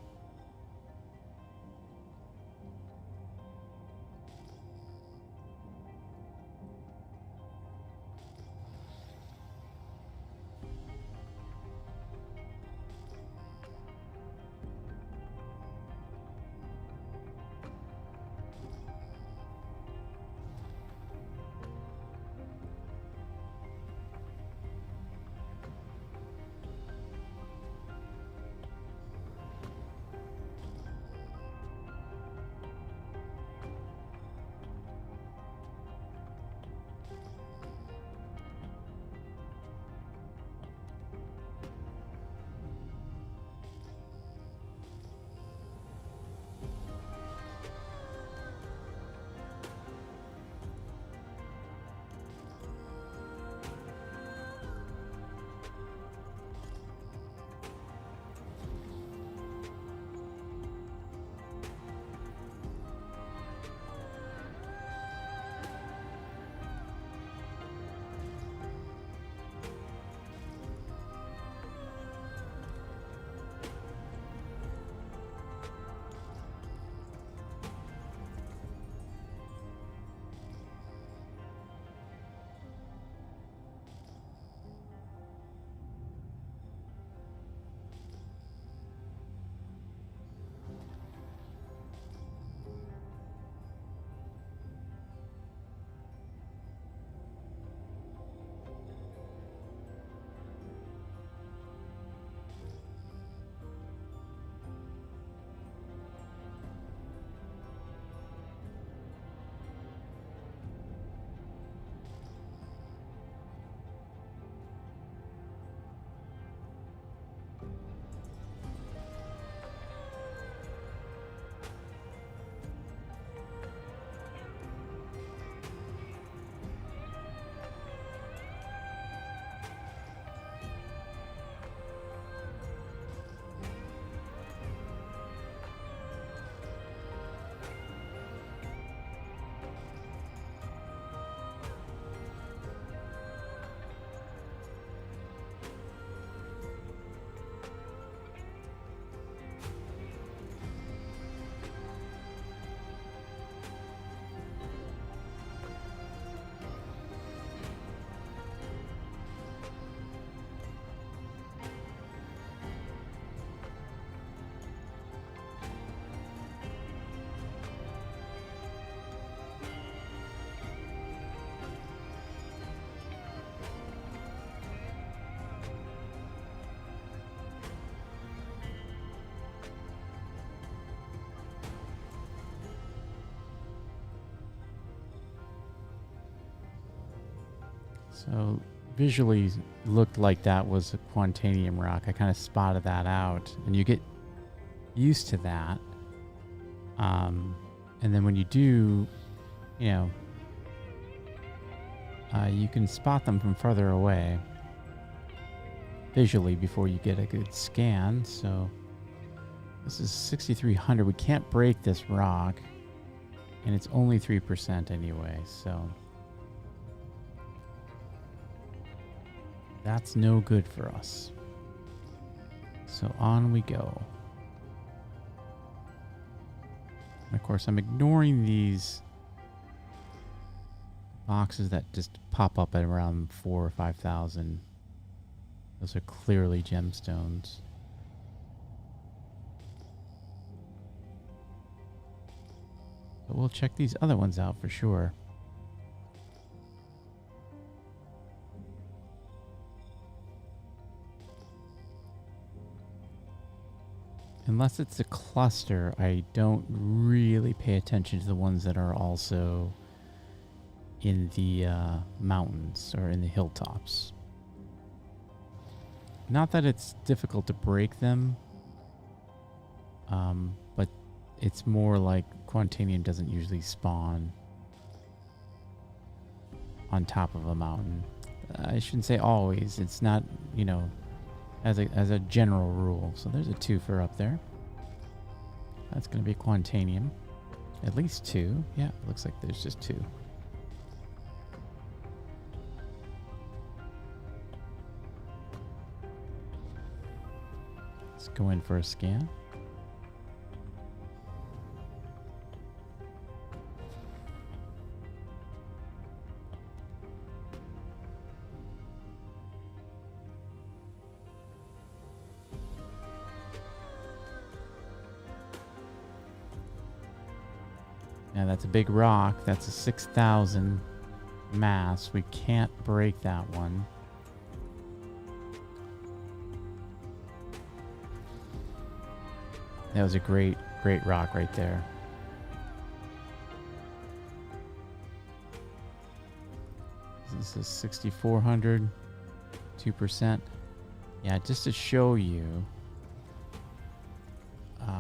So visually looked like that was a Quantanium rock. I kind of spotted that out, and you get used to that. And then when you do, you know, you can spot them from further away visually before you get a good scan. So this is 6,300. We can't break this rock, and it's only 3% anyway. So that's no good for us. So on we go. And of course, I'm ignoring these boxes that just pop up at around 4,000 or 5,000. Those are clearly gemstones. But we'll check these other ones out for sure. Unless it's a cluster, I don't really pay attention to the ones that are also in the mountains or in the hilltops. Not that it's difficult to break them, but it's more like Quantanium doesn't usually spawn on top of a mountain. I shouldn't say always. It's not, you know, as a general rule. So there's a twofer up there. That's going to be Quantanium. At least two. Yeah, looks like there's just two. Let's go in for a scan. Now that's a big rock. That's a 6,000 mass. We can't break that one. That was a great rock right there. This is 6,400, 2%. Yeah, just to show you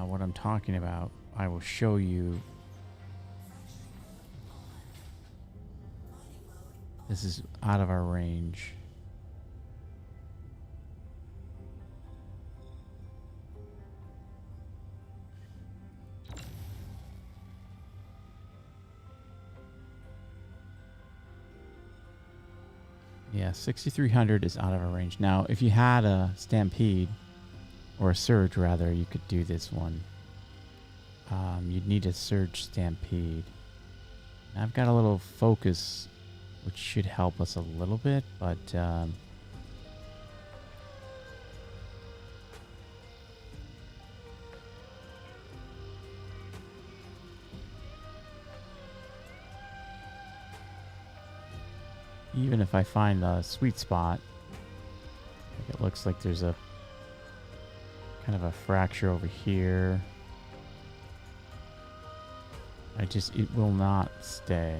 what I'm talking about, I will show you. This is out of our range. Yeah, 6,300 is out of our range. Now, if you had a stampede, or a surge rather, you could do this one. You'd need a surge stampede. Now, I've got a little focus, which should help us a little bit, but even if I find a sweet spot, like it looks like there's a kind of a fracture over here. It will not stay.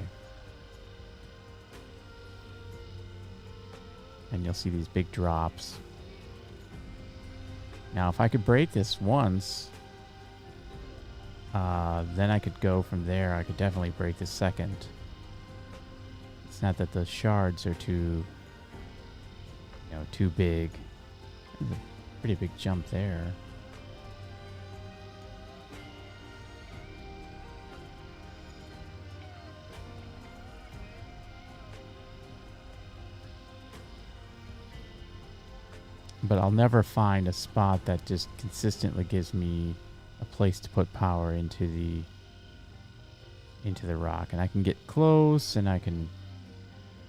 And you'll see these big drops. Now, if I could break this once, then I could go from there. I could definitely break the second. It's not that the shards are too big. There's a pretty big jump there. But I'll never find a spot that just consistently gives me a place to put power into the rock. And I can get close and I can,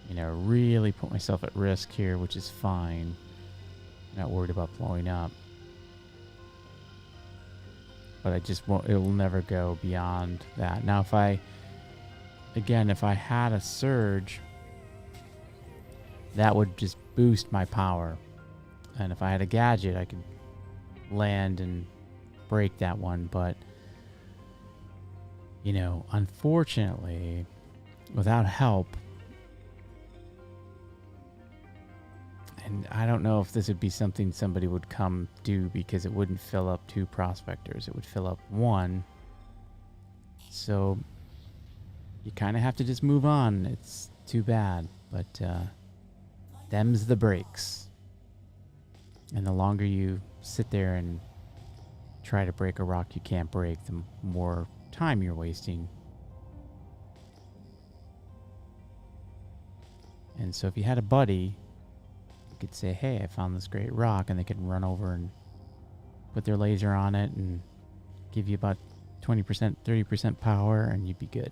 really put myself at risk here, which is fine. I'm not worried about blowing up. But it will never go beyond that. Now, if I had a surge, that would just boost my power. And if I had a gadget, I could land and break that one. But, unfortunately, without help, and I don't know if this would be something somebody would come do because it wouldn't fill up 2 prospectors. It would fill up 1. So you kind of have to just move on. It's too bad. But them's the breaks. And the longer you sit there and try to break a rock you can't break, the more time you're wasting. And so if you had a buddy, you could say, hey, I found this great rock, and they could run over and put their laser on it and give you about 20%, 30% power, and you'd be good.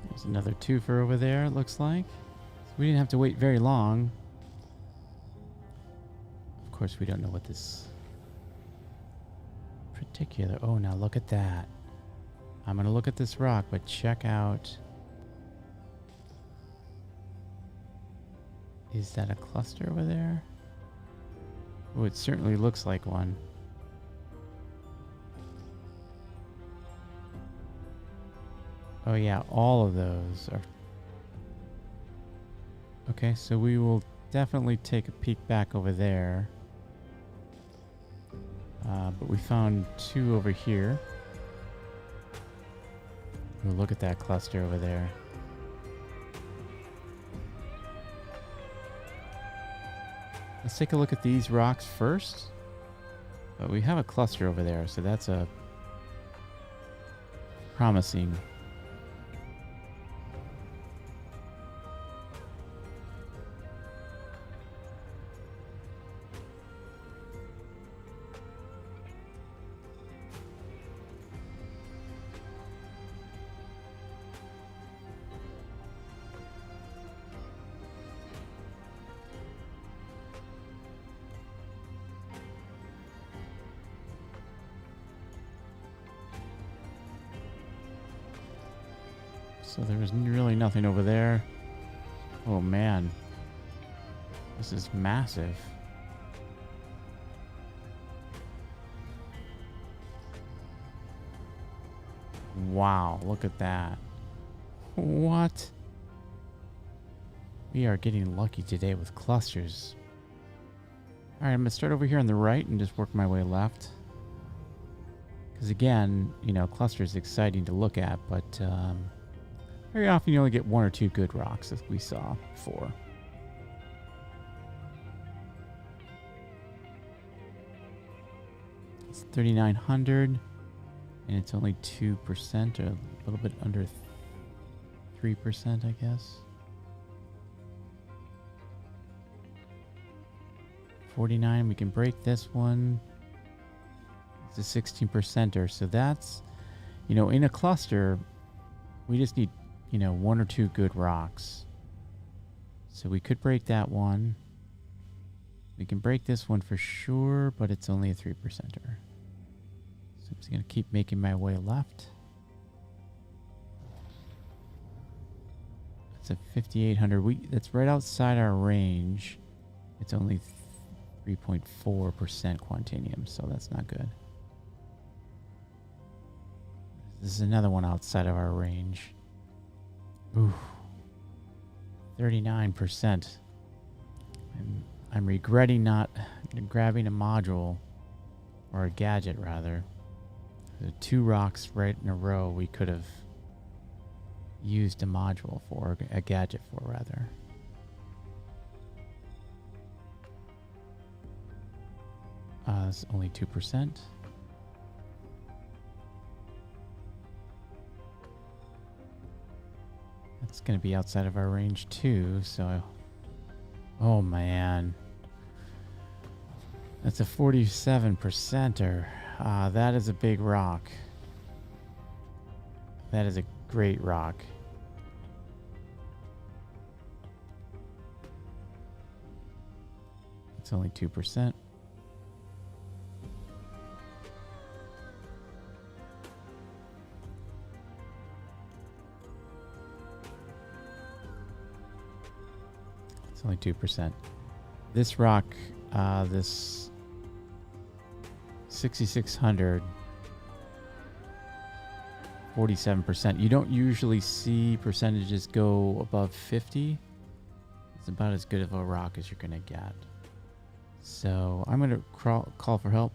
There's another twofer over there, it looks like. So we didn't have to wait very long. Of course, we don't know what this particular... Oh, now look at that. I'm going to look at this rock, but check out... Is that a cluster over there? Oh, it certainly looks like one. Oh yeah, all of those are... Okay, so we will definitely take a peek back over there. But we found two over here. We'll look at that cluster over there. Let's take a look at these rocks first. But we have a cluster over there, so that's a promising. So there was really nothing over there. Oh man. This is massive. Wow, look at that. What? We are getting lucky today with clusters. Alright, I'm going to start over here on the right and just work my way left. Because again, you know, cluster is exciting to look at, but very often you only get one or two good rocks, as we saw before. It's 3,900, and it's only 2%, or a little bit under 3%, I guess. 49, we can break this one. It's a 16%er, so that's, you know, in a cluster, we just need, you know, one or two good rocks. So we could break that one. We can break this one for sure, but it's only a 3%er. So I'm just going to keep making my way left. It's a 5,800. That's right outside our range. It's only 3.4% Quantanium, so that's not good. This is another one outside of our range. Ooh, 39%. I'm regretting not grabbing a module, or a gadget rather. The two rocks right in a row we could have used a module for, a gadget for rather. It's only 2%. It's going to be outside of our range too, so Oh, man. That's a 47%er. That is a big rock. That is a great rock. It's only 2%. It's only 2%. This rock, this 6600, 47%. You don't usually see percentages go above 50. It's about as good of a rock as you're going to get. So I'm going to call for help.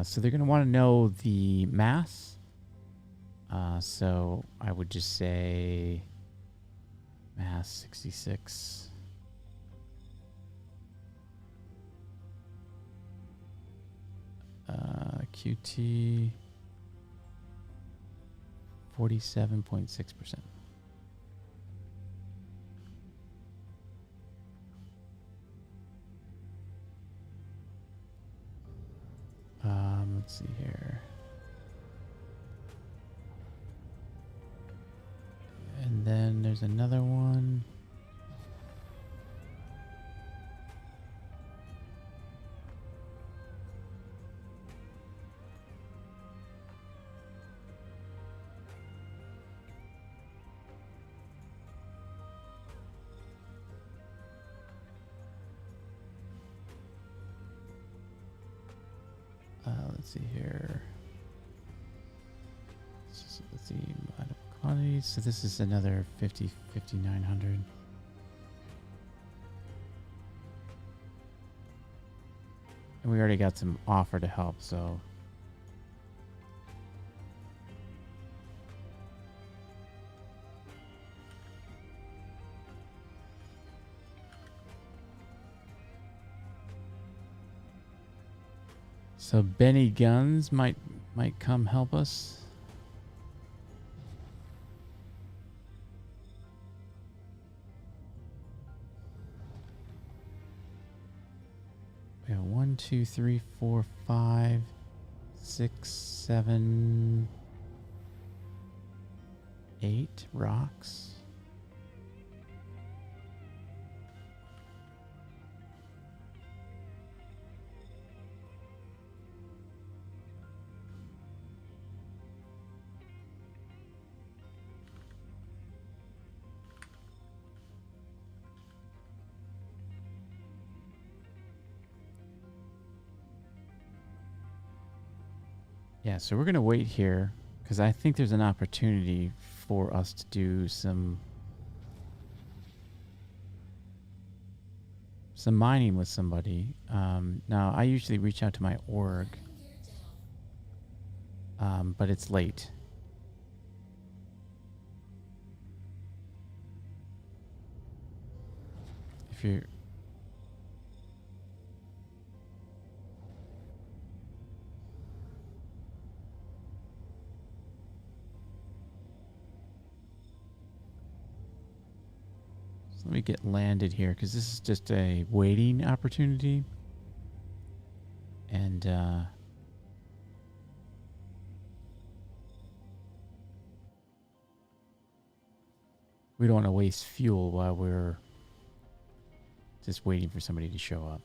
So they're going to want to know the mass. So I would just say mass 66. QT 47.6%. Let's see here. And then there's another one. Let's see here. Let's see, quantities. So this is another 5,900. And we already got some offer to help, so. So Benny Guns might come help us. We have 1, 2, 3, 4, 5, 6, 7, 8 rocks. Yeah, so we're going to wait here because I think there's an opportunity for us to do some mining with somebody. Now, I usually reach out to my org, but it's late. If you're... Let me get landed here because this is just a waiting opportunity. And we don't want to waste fuel while we're just waiting for somebody to show up.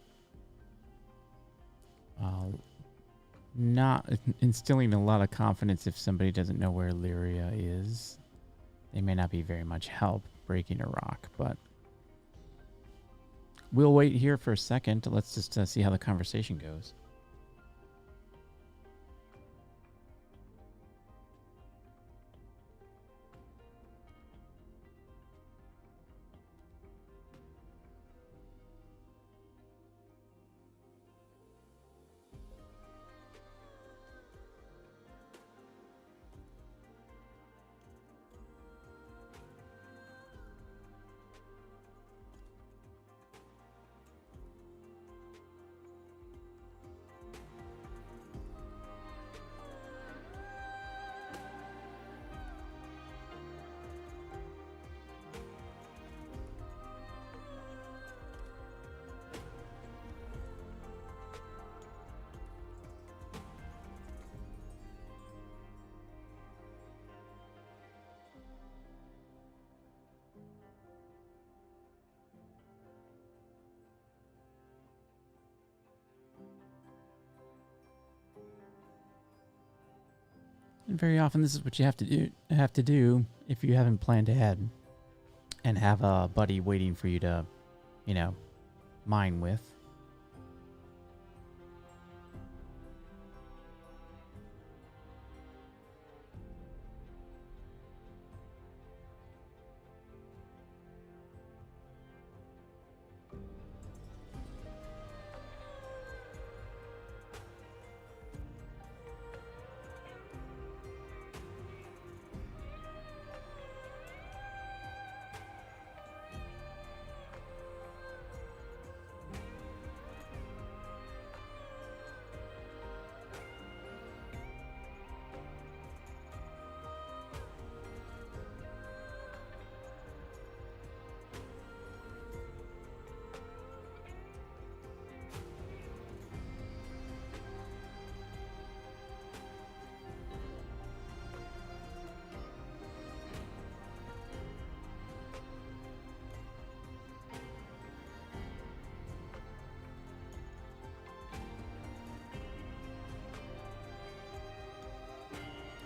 Not instilling a lot of confidence if somebody doesn't know where Lyria is. They may not be very much help breaking a rock, but we'll wait here for a second. Let's just see how the conversation goes. And very often this is what you have to do if you haven't planned ahead and have a buddy waiting for you to, you know, mine with.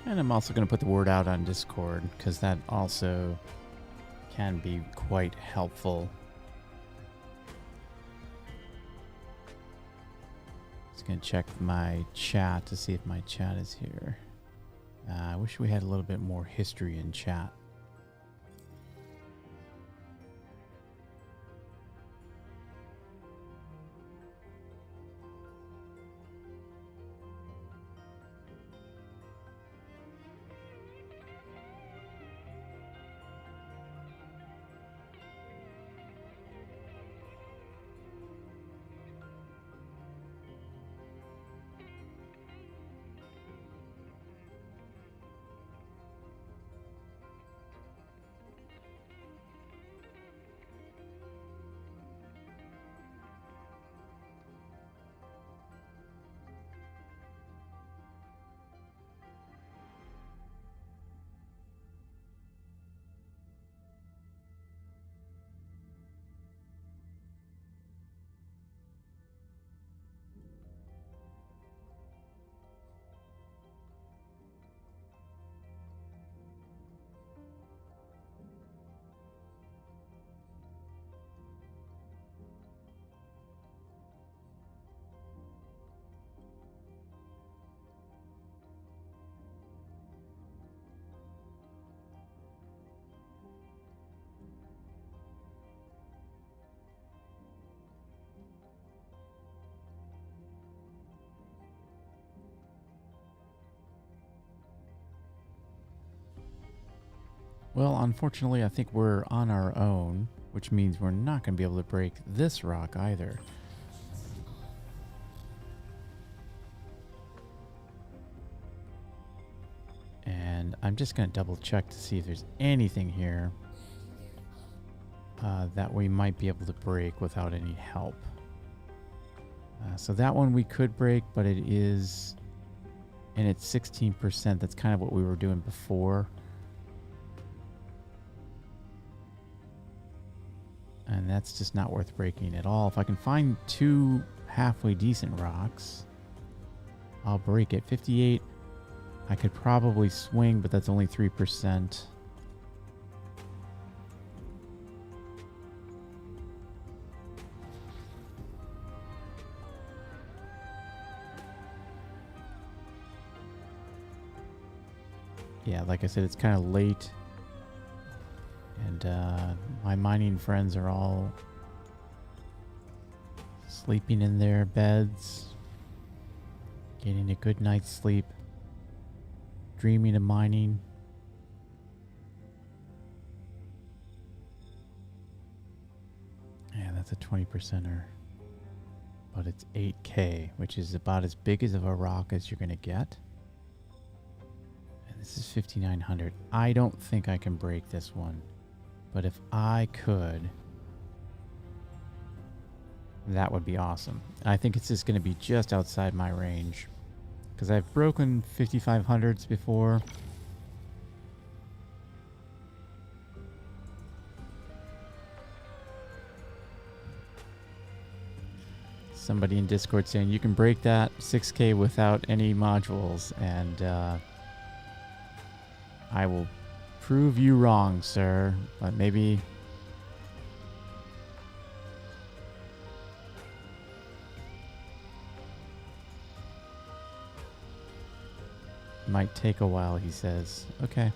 And I'm also going to put the word out on Discord because that also can be quite helpful. Just going to check my chat to see if my chat is here. I wish we had a little bit more history in chat. Well, unfortunately, I think we're on our own, which means we're not going to be able to break this rock either. And I'm just going to double check to see if there's anything here that we might be able to break without any help. So that one we could break, but it is, and it's 16%. That's kind of what we were doing before. And that's just not worth breaking at all. If I can find two halfway decent rocks, I'll break it. 58, I could probably swing, but that's only 3%. Yeah, like I said, it's kind of late. And my mining friends are all sleeping in their beds, getting a good night's sleep, dreaming of mining. Yeah, that's a 20%er. But it's 8K, which is about as big as of a rock as you're going to get. And this is 5,900. I don't think I can break this one. But if I could, that would be awesome. I think it's just going to be just outside my range. Because I've broken 5,500s before. Somebody in Discord saying you can break that 6K without any modules. And I will prove you wrong, sir. But maybe... might take a while, he says. Okay.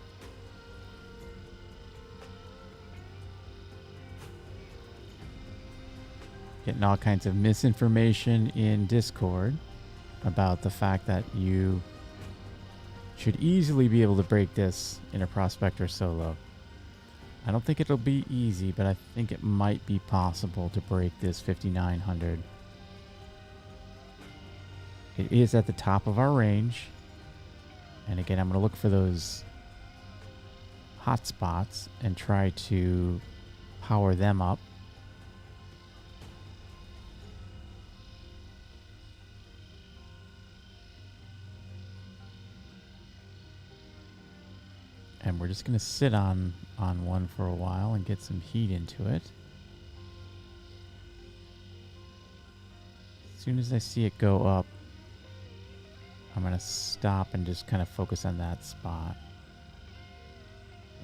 Getting all kinds of misinformation in Discord about the fact that you should easily be able to break this in a Prospector solo. I don't think it'll be easy, but I think it might be possible to break this 5900. It is at the top of our range. And again, I'm going to look for those hotspots and try to power them up. And we're just going to sit on one for a while and get some heat into it. As soon as I see it go up, I'm going to stop and just kind of focus on that spot.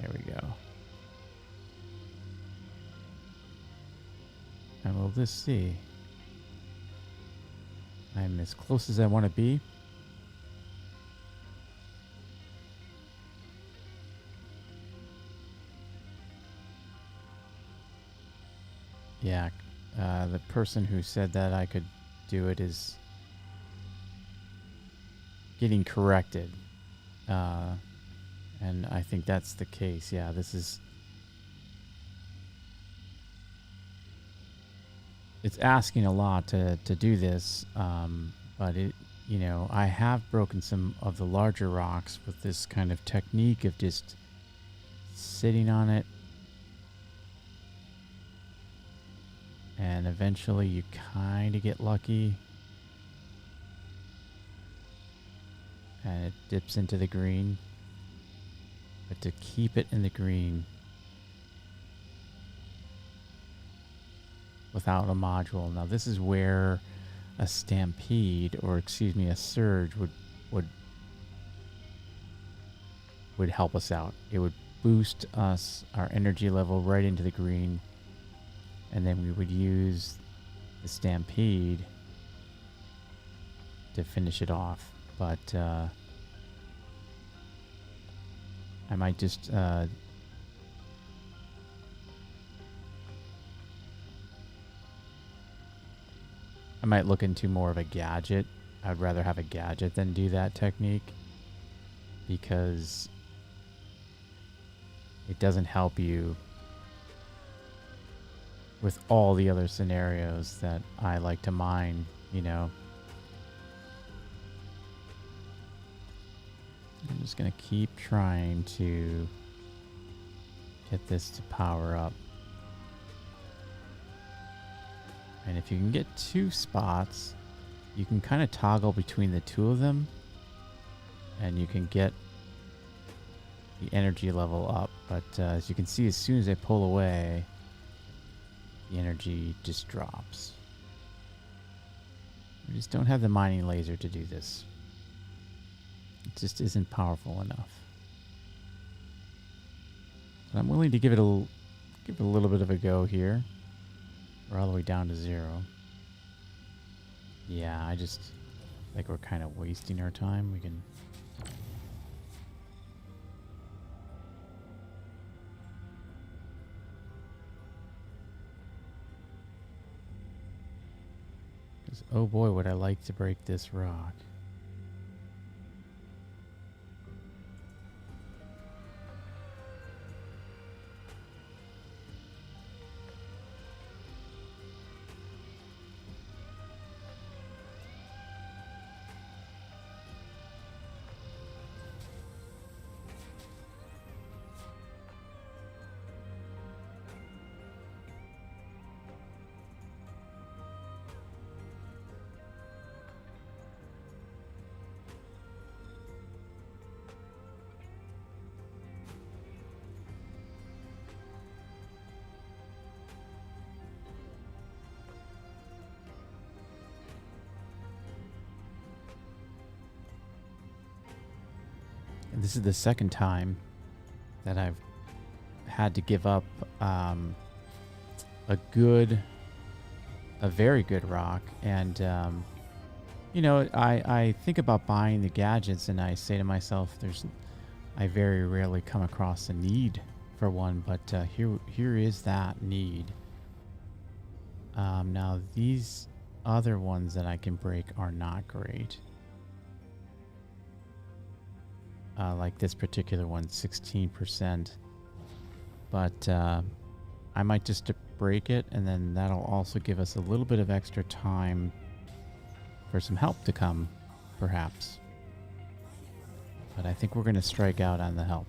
There we go. And we'll just see. I'm as close as I want to be. Yeah, the person who said that I could do it is getting corrected. And I think that's the case. Yeah, this is... It's asking a lot to do this, but it, you know, I have broken some of the larger rocks with this kind of technique of just sitting on it. And eventually you kind of get lucky. And it dips into the green. But to keep it in the green without a module. Now this is where a stampede, or excuse me, a surge would help us out. It would boost us, our energy level, right into the green. And then we would use the stampede to finish it off. But I might just I might look into more of a gadget. I'd rather have a gadget than do that technique, because it doesn't help you with all the other scenarios that I like to mine, you know. I'm just going to keep trying to get this to power up. And if you can get 2 spots, you can kind of toggle between the 2 of them, and you can get the energy level up. But as you can see, as soon as I pull away, the energy just drops. We just don't have the mining laser to do this. It just isn't powerful enough. But I'm willing to give it a little bit of a go here. We're all the way down to 0. Yeah, I just think we're kind of wasting our time. We can... Oh boy, would I like to break this rock. And this is the second time that I've had to give up a very good rock. And, you know, I think about buying the gadgets and I say to myself, I very rarely come across a need for one, but here is that need. Now, these other ones that I can break are not great. Like this particular one, 16%. But I might just break it, and then that'll also give us a little bit of extra time for some help to come, perhaps. But I think we're going to strike out on the help.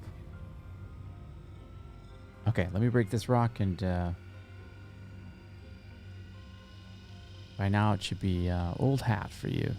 Okay, let me break this rock, and by now it should be old hat for you.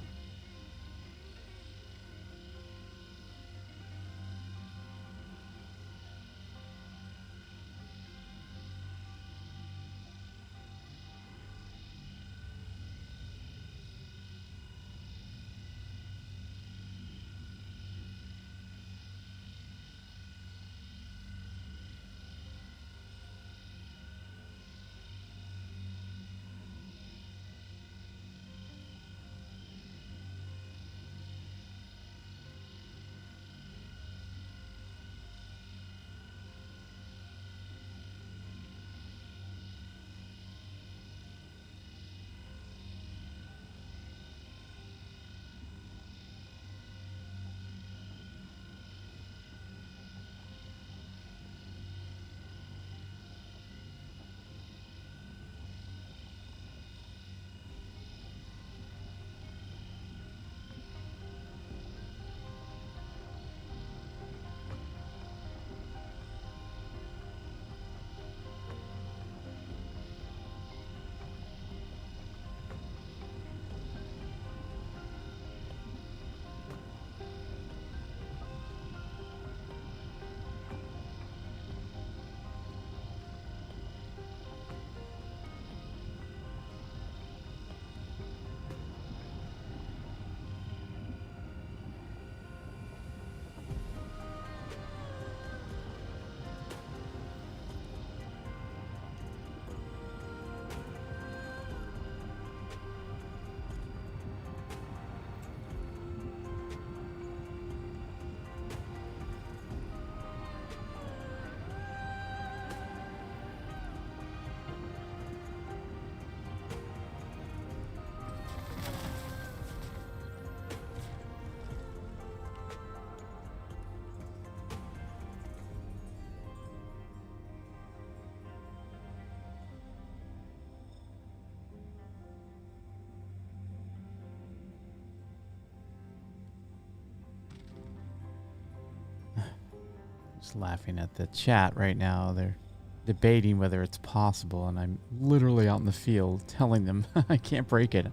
Just laughing at the chat right now. They're debating whether it's possible, and I'm literally out in the field telling them I can't break it.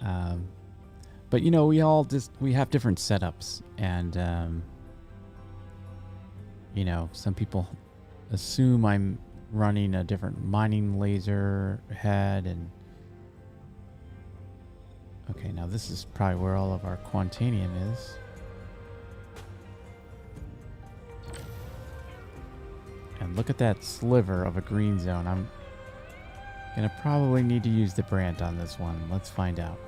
But you know, we have different setups, and you know, some people assume I'm running a different mining laser head, and okay, now this is probably where all of our Quantanium is. And look at that sliver of a green zone. I'm gonna probably need to use the brand on this one. Let's find out.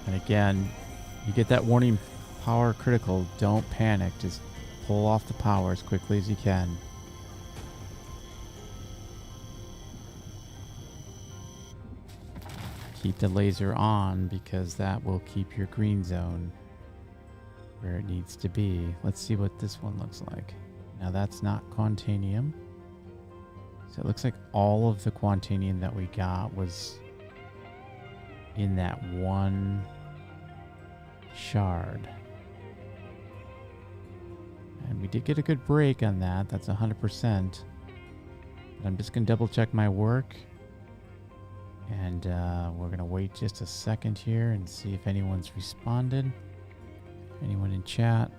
And again, you get that warning, power critical. Don't panic. Just pull off the power as quickly as you can. Keep the laser on because that will keep your green zone where it needs to be. Let's see what this one looks like. Now that's not Quantanium. So it looks like all of the Quantanium that we got was in that one shard. And we did get a good break on that. That's 100%. But I'm just going to double check my work. And we're going to wait just a second here and see if anyone's responded. Anyone in chat?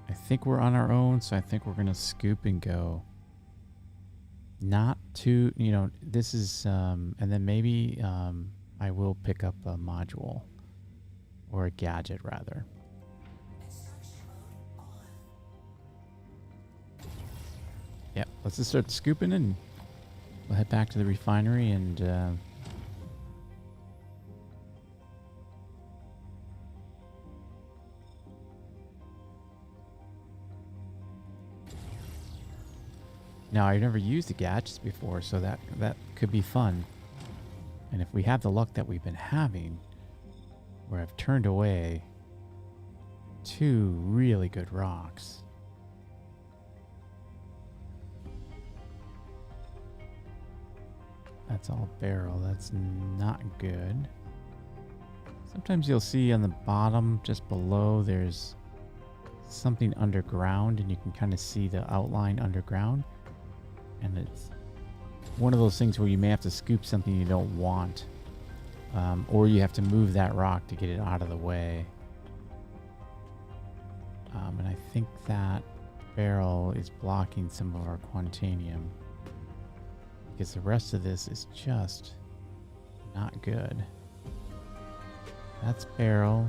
I think we're on our own, so I think we're going to scoop and go. Not too, this is, and then maybe I will pick up a module or a gadget rather. Yep, let's just start scooping and we'll head back to the refinery and now I've never used the gadgets before, so that could be fun. And if we have the luck that we've been having, where I've turned away 2 really good rocks. That's all barrel. That's not good. Sometimes you'll see on the bottom, just below, there's something underground, and you can kind of see the outline underground. And it's one of those things where you may have to scoop something you don't want. Or you have to move that rock to get it out of the way. And I think that barrel is blocking some of our Quantanium. Because the rest of this is just not good. That's barrel.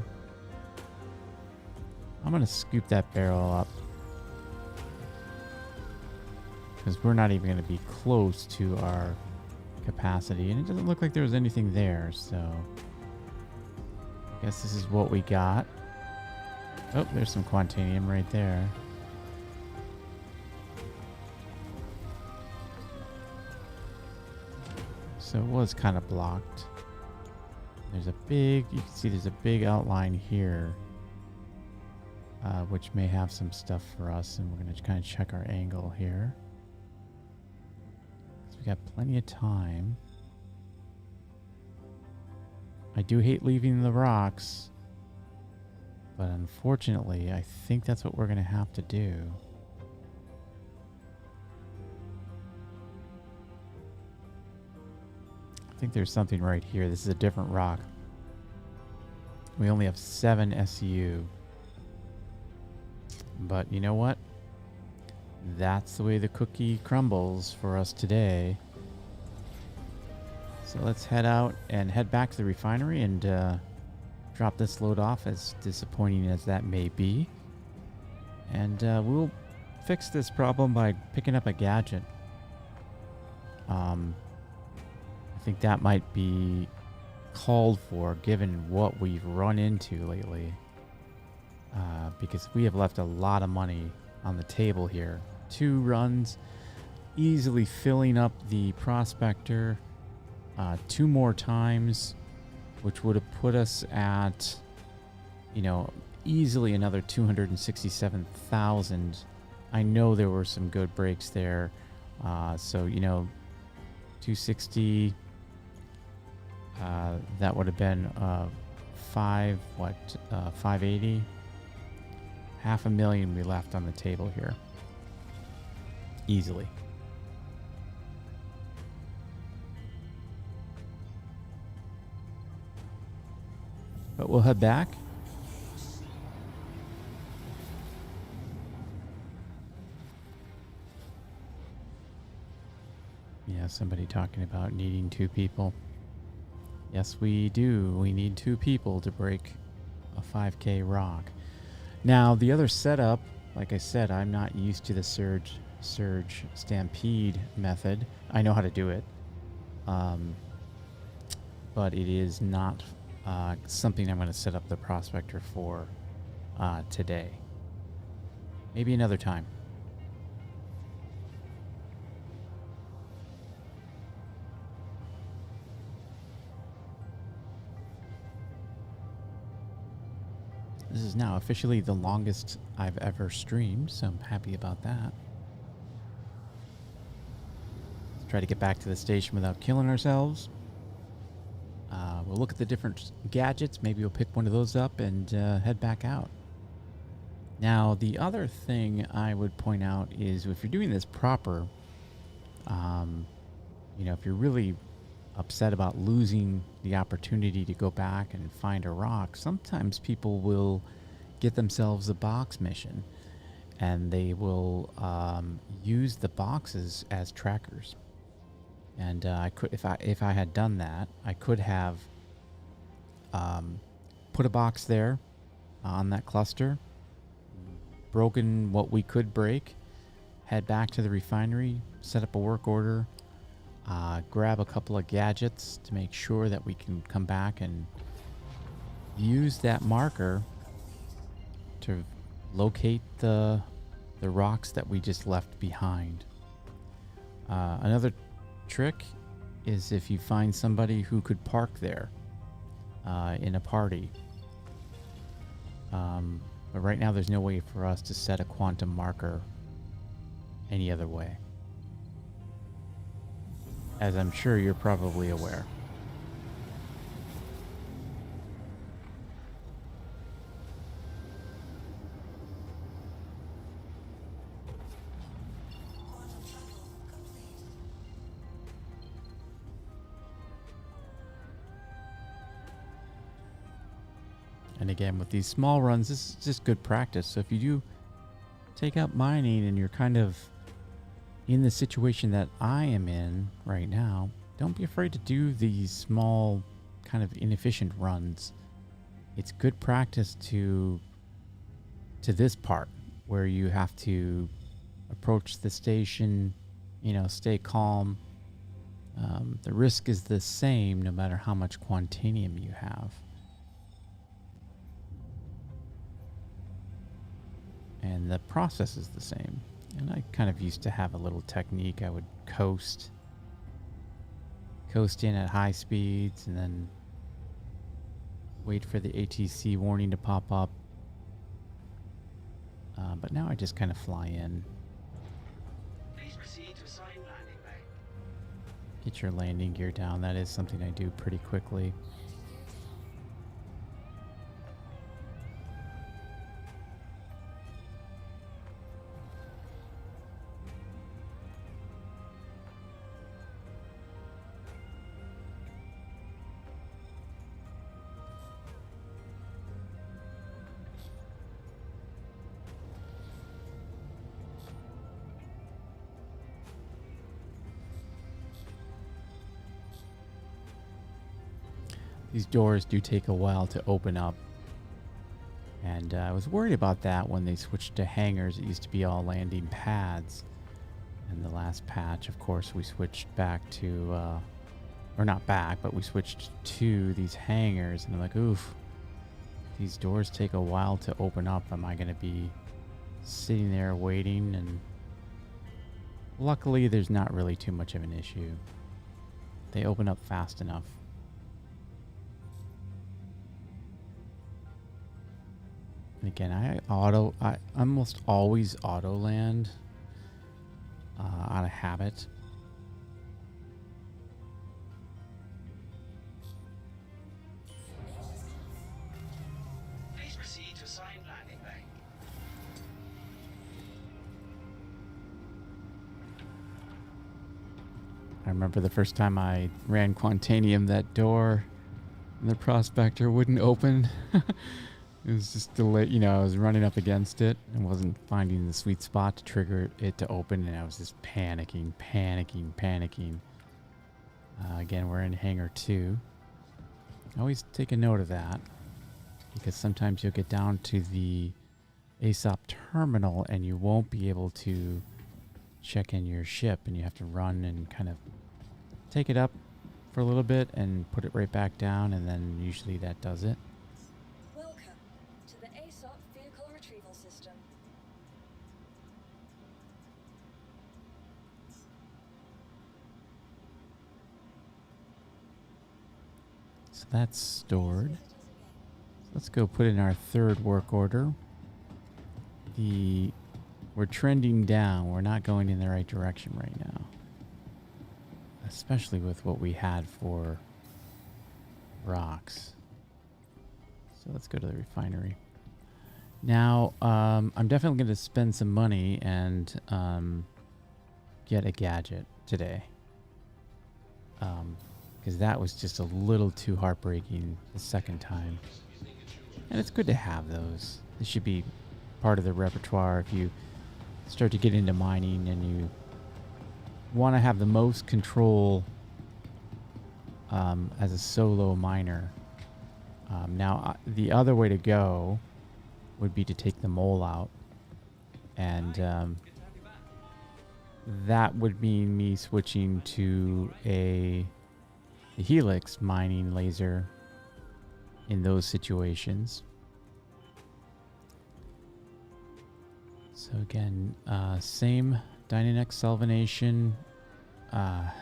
I'm going to scoop that barrel up. Because we're not even going to be close to our capacity. And it doesn't look like there was anything there. So I guess this is what we got. Oh, there's some Quantanium right there. So it was kind of blocked. There's a big, you can see there's a big outline here. Which may have some stuff for us. And we're going to kind of check our angle here. So we got plenty of time. I do hate leaving the rocks. But unfortunately, I think that's what we're going to have to do. I think there's something right here. This is a different rock. We only have 7 SU. But you know what? That's the way the cookie crumbles for us today. So let's head out and head back to the refinery and drop this load off, as disappointing as that may be. And we'll fix this problem by picking up a gadget. I think that might be called for given what we've run into lately. Because we have left a lot of money on the table here. 2 runs, easily filling up the prospector 2 more times, which would have put us at, easily another 267,000. I know there were some good breaks there. So, 260, that would have been 580. $500,000 we left on the table here. Easily. But we'll head back. Yeah, somebody talking about needing 2 people. Yes, we do. We need 2 people to break a 5K rock. Now, the other setup, like I said, I'm not used to the surge stampede method. I know how to do it. But it is not something I'm going to set up the prospector for today. Maybe another time. This is now officially the longest I've ever streamed, so I'm happy about that. Let's try to get back to the station without killing ourselves. We'll look at the different gadgets. Maybe we'll pick one of those up and head back out. Now, the other thing I would point out is if you're doing this proper, if you're really upset about losing the opportunity to go back and find a rock, sometimes people will get themselves a box mission, and they will use the boxes as trackers. And I could, if I had done that, I could have put a box there on that cluster, broken what we could break, head back to the refinery, set up a work order, grab a couple of gadgets to make sure that we can come back and use that marker to locate the rocks that we just left behind. Another trick is if you find somebody who could park there in a party. But right now there's no way for us to set a quantum marker any other way, as I'm sure you're probably aware. And again, with these small runs, this is just good practice. So if you do take up mining and you're kind of in the situation that I am in right now, don't be afraid to do these small kind of inefficient runs. It's good practice to this part where you have to approach the station, stay calm. The risk is the same no matter how much Quantanium you have. And the process is the same. And I kind of used to have a little technique. I would coast in at high speeds and then wait for the ATC warning to pop up. But now I just kind of fly in. Please proceed to assigned landing bay. Get your landing gear down. That is something I do pretty quickly. These doors do take a while to open up. And I was worried about that when they switched to hangars. It used to be all landing pads. And the last patch, of course, we switched back to, or not back, but we switched to these hangars. And I'm like, oof, these doors take a while to open up. Am I going to be sitting there waiting? And luckily, there's not really too much of an issue. They open up fast enough. And again, I almost always auto land out of habit. Please proceed to assigned landing bay. I remember the first time I ran Quantanium, that door in the prospector wouldn't open. It was just delayed. I was running up against it and wasn't finding the sweet spot to trigger it to open, and I was just panicking. Again, we're in Hangar 2. Always take a note of that, because sometimes you'll get down to the ASOP terminal and you won't be able to check in your ship, and you have to run and kind of take it up for a little bit and put it right back down, and then usually that does it. Welcome to the ASOP vehicle retrieval system. So that's stored. Let's go put in our third work order. We're trending down. We're not going in the right direction right now. Especially with what we had for rocks. So let's go to the refinery. Now, I'm definitely going to spend some money and get a gadget today. Because that was just a little too heartbreaking the second time. And it's good to have those. This should be part of the repertoire if you start to get into mining and you want to have the most control as a solo miner. Now, the other way to go would be to take the mole out. And that would mean me switching to a helix mining laser in those situations. So again, same Dynanex Salvination,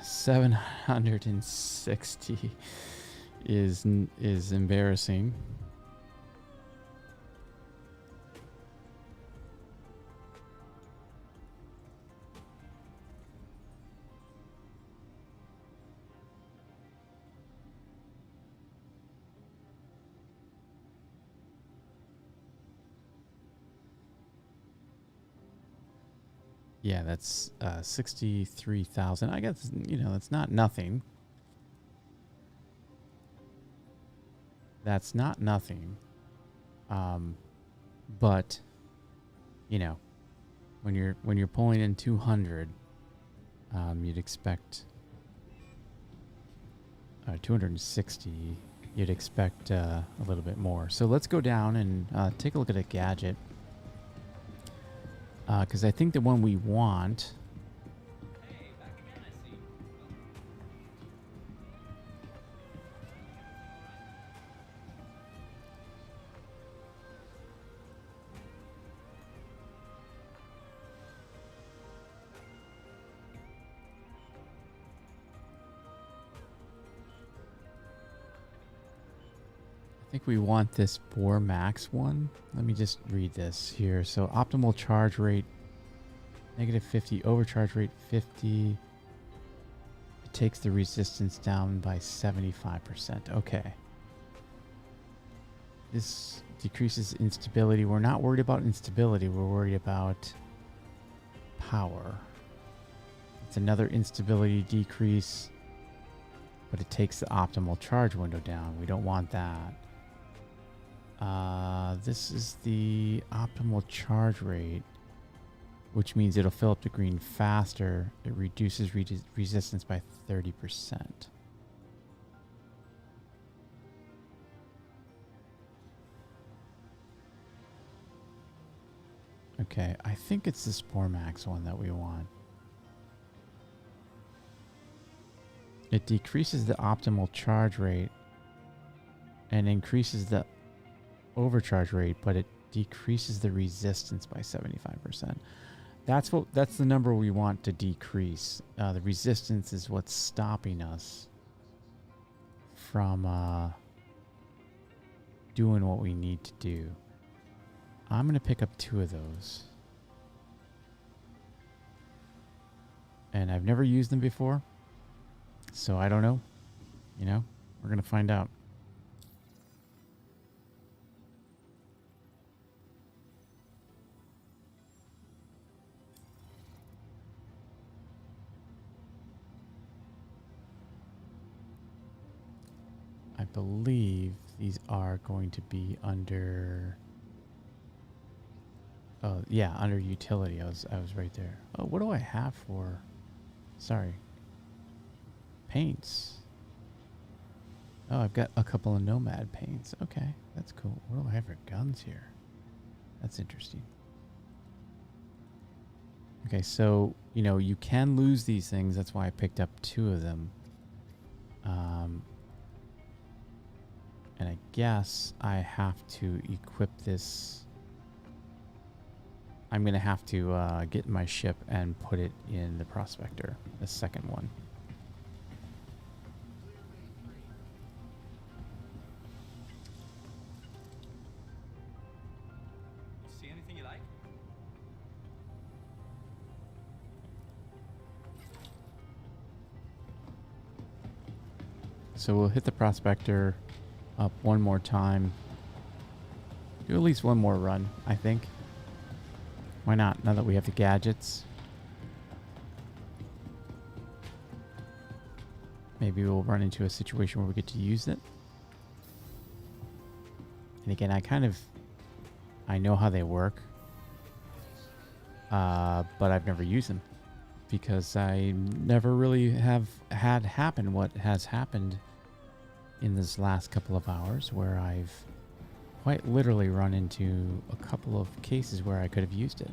760 is embarrassing. Yeah, that's 63,000. I guess, that's not nothing. That's not nothing. But, when you're pulling in 200, you'd expect 260. You'd expect a little bit more. So let's go down and take a look at a gadget. Because I think the one we want... I think we want this Bore Max one. Let me just read this here. So optimal charge rate, -50, overcharge rate 50. It takes the resistance down by 75%. Okay. This decreases instability. We're not worried about instability. We're worried about power. It's another instability decrease, but it takes the optimal charge window down. We don't want that. This is the optimal charge rate, which means it'll fill up the green faster. It reduces resistance by 30%. Okay, I think it's the Spore Max one that we want. It decreases the optimal charge rate and increases the overcharge rate, but it decreases the resistance by 75%. That's the number we want to decrease. The resistance is what's stopping us from doing what we need to do. I'm going to pick up 2 of those. And I've never used them before, so I don't know. We're going to find out. I believe these are going to be under... Oh, yeah, under utility. I was right there. Oh, what do I have for... Sorry. Paints. Oh, I've got a couple of Nomad paints. Okay, that's cool. What do I have for guns here? That's interesting. Okay, so, you can lose these things. That's why I picked up 2 of them. And I guess I have to equip this. I'm going to have to get my ship and put it in the Prospector, the second one. Anything you like? So we'll hit the prospector up one more time. Do at least one more run, I think. Why not, now that we have the gadgets? Maybe we'll run into a situation where we get to use it. And again, I know how they work. But I've never used them. Because I never really have had happen what has happened in this last couple of hours, where I've quite literally run into a couple of cases where I could have used it.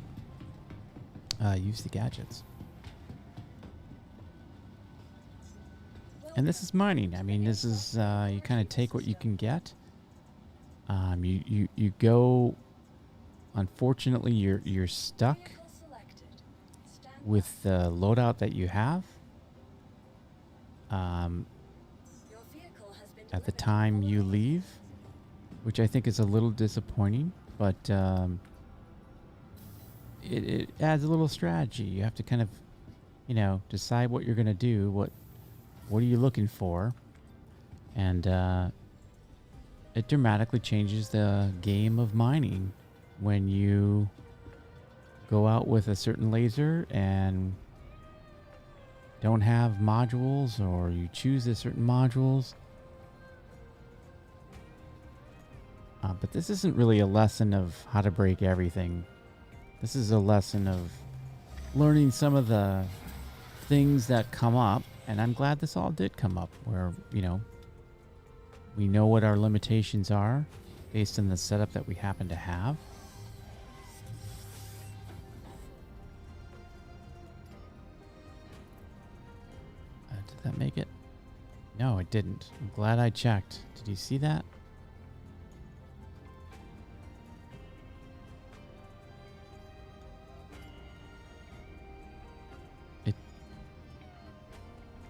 Used the gadgets. And this is mining. I mean, this is, you kind of take what you can get. You go, unfortunately, you're stuck Vehicle selected. Stand with the loadout that you have. Your vehicle has been At the delivered. time you leave, which I think is a little disappointing, but it adds a little strategy. You have to kind of, decide what you're going to do. What are you looking for? And it dramatically changes the game of mining when you go out with a certain laser and don't have modules, or you choose a certain modules. But this isn't really a lesson of how to break everything. This is a lesson of learning some of the things that come up. And I'm glad this all did come up, where, we know what our limitations are based on the setup that we happen to have. Did that make it? No, it didn't. I'm glad I checked. Did you see that?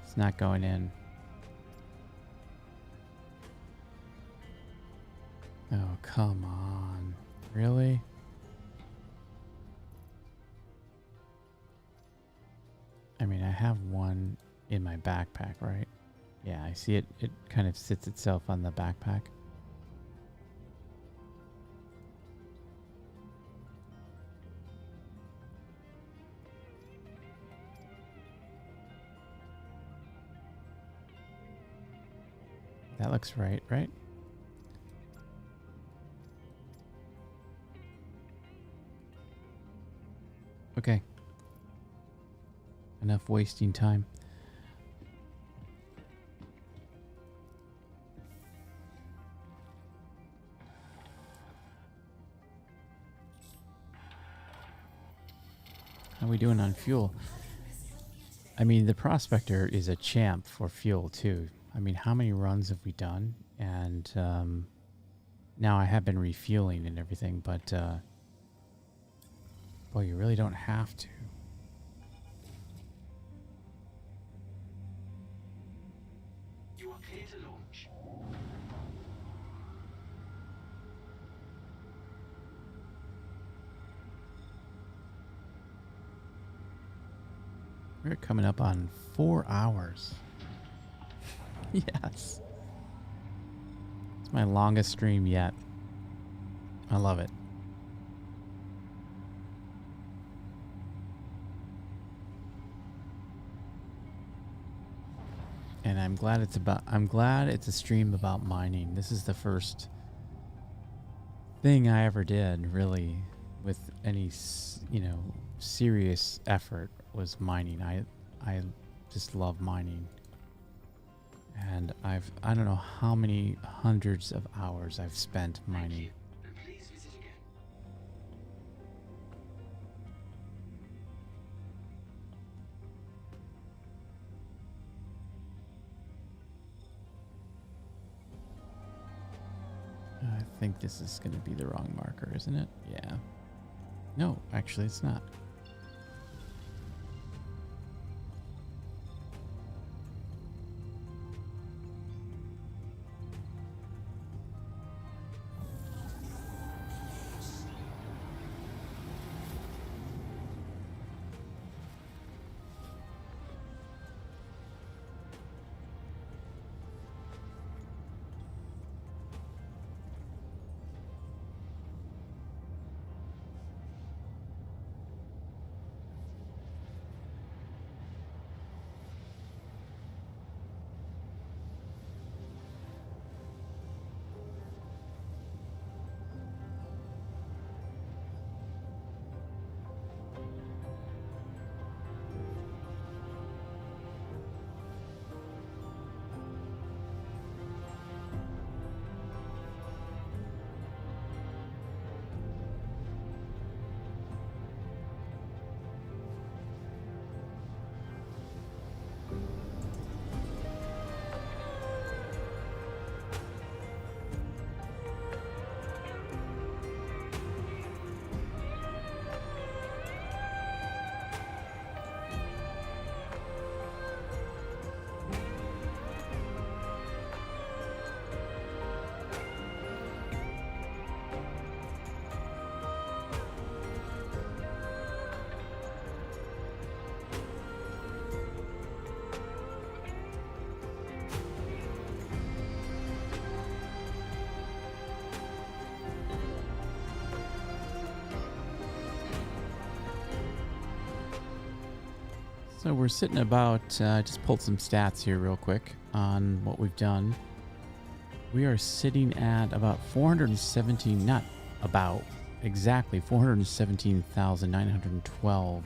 It's not going in. Oh, come on. Really? I mean, I have one in my backpack, right? Yeah, I see it. It kind of sits itself on the backpack. That looks right, right? Okay. Enough wasting time. How are we doing on fuel? I mean, the Prospector is a champ for fuel too. I mean, how many runs have we done? And now I have been refueling and everything, but well, you really don't have to. You are clear to launch. We're coming up on 4 hours. Yes. It's my longest stream yet. I love it. And I'm glad it's a stream about mining. This is the first thing I ever did, really, with any, serious effort, was mining. I just love mining. And I don't know how many hundreds of hours I've spent Thank mining. you, and please visit again. I think this is going to be the wrong marker, isn't it? Yeah. No, actually it's not. So we're sitting about, just pulled some stats here real quick on what we've done. We are sitting at about 417, not about, exactly 417,912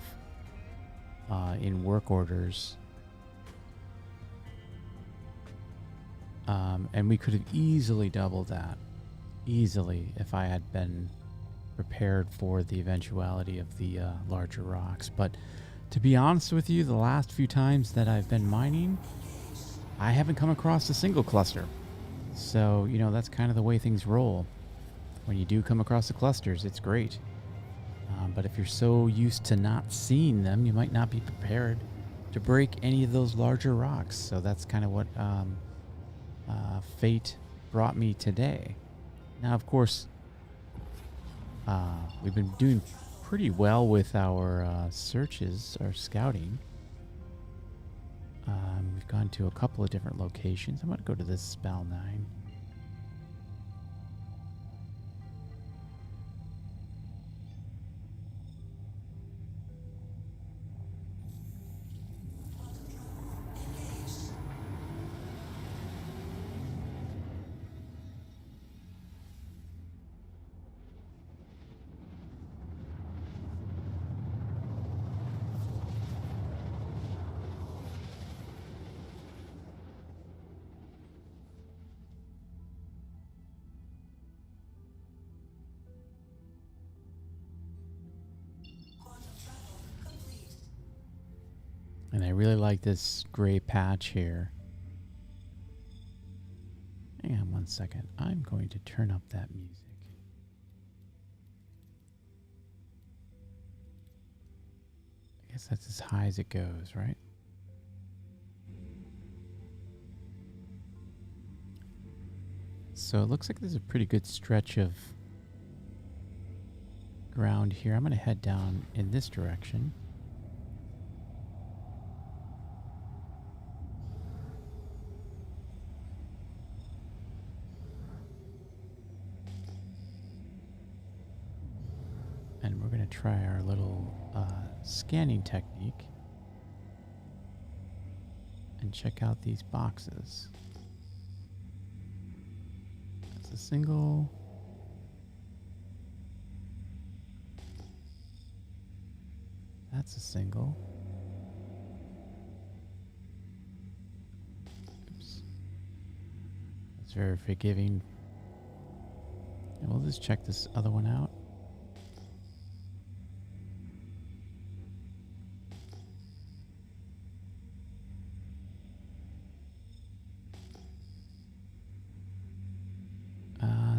in work orders. And we could have easily doubled that, easily, if I had been prepared for the eventuality of the larger rocks. But to be honest with you, the last few times that I've been mining, I haven't come across a single cluster. So, you know, that's kind of the way things roll. When you do come across the clusters, it's great. But if you're so used to not seeing them, you might not be prepared to break any of those larger rocks. So that's kind of what fate brought me today. Now, of course, we've been doing pretty well with our searches, our scouting. We've gone to a couple of different locations. I'm going to go to this Spell 9. And I really like this gray patch here. Hang on one second. I'm going to turn up that music. I guess that's as high as it goes, right? So it looks like there's a pretty good stretch of ground here. I'm going to head down in this direction. And we're going to try our little scanning technique and check out these boxes. That's a single. That's a single. Oops. That's very forgiving. And we'll just check this other one out.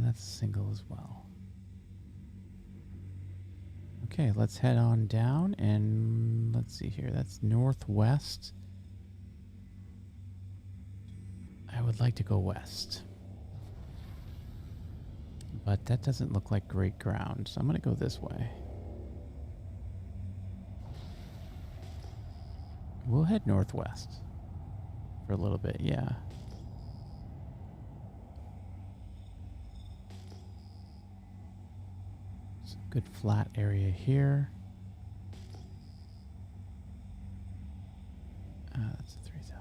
That's a single as well. Okay, let's head on down and let's see here. That's northwest. I would like to go west. But that doesn't look like great ground, so I'm going to go this way. We'll head northwest for a little bit, yeah. Good flat area here. That's a 3,000.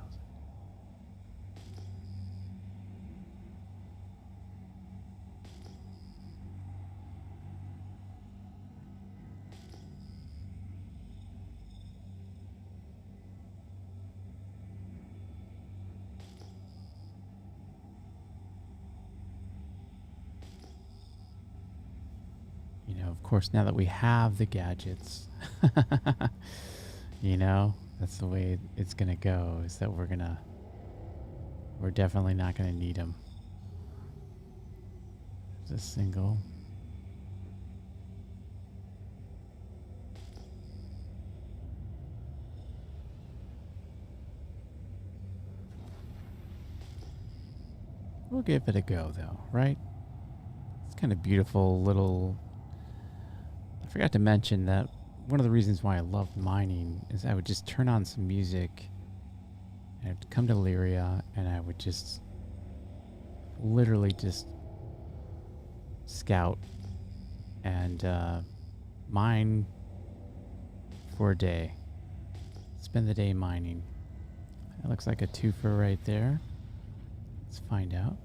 Of course, now that we have the gadgets, you know, that's the way it's going to go, is that we're definitely not going to need them. There's a single. We'll give it a go, though, right? It's kind of beautiful little... I forgot to mention that one of the reasons why I loved mining is I would just turn on some music and I'd come to Lyria and I would just literally just scout and mine for a day. Spend the day mining. That looks like a twofer right there. Let's find out.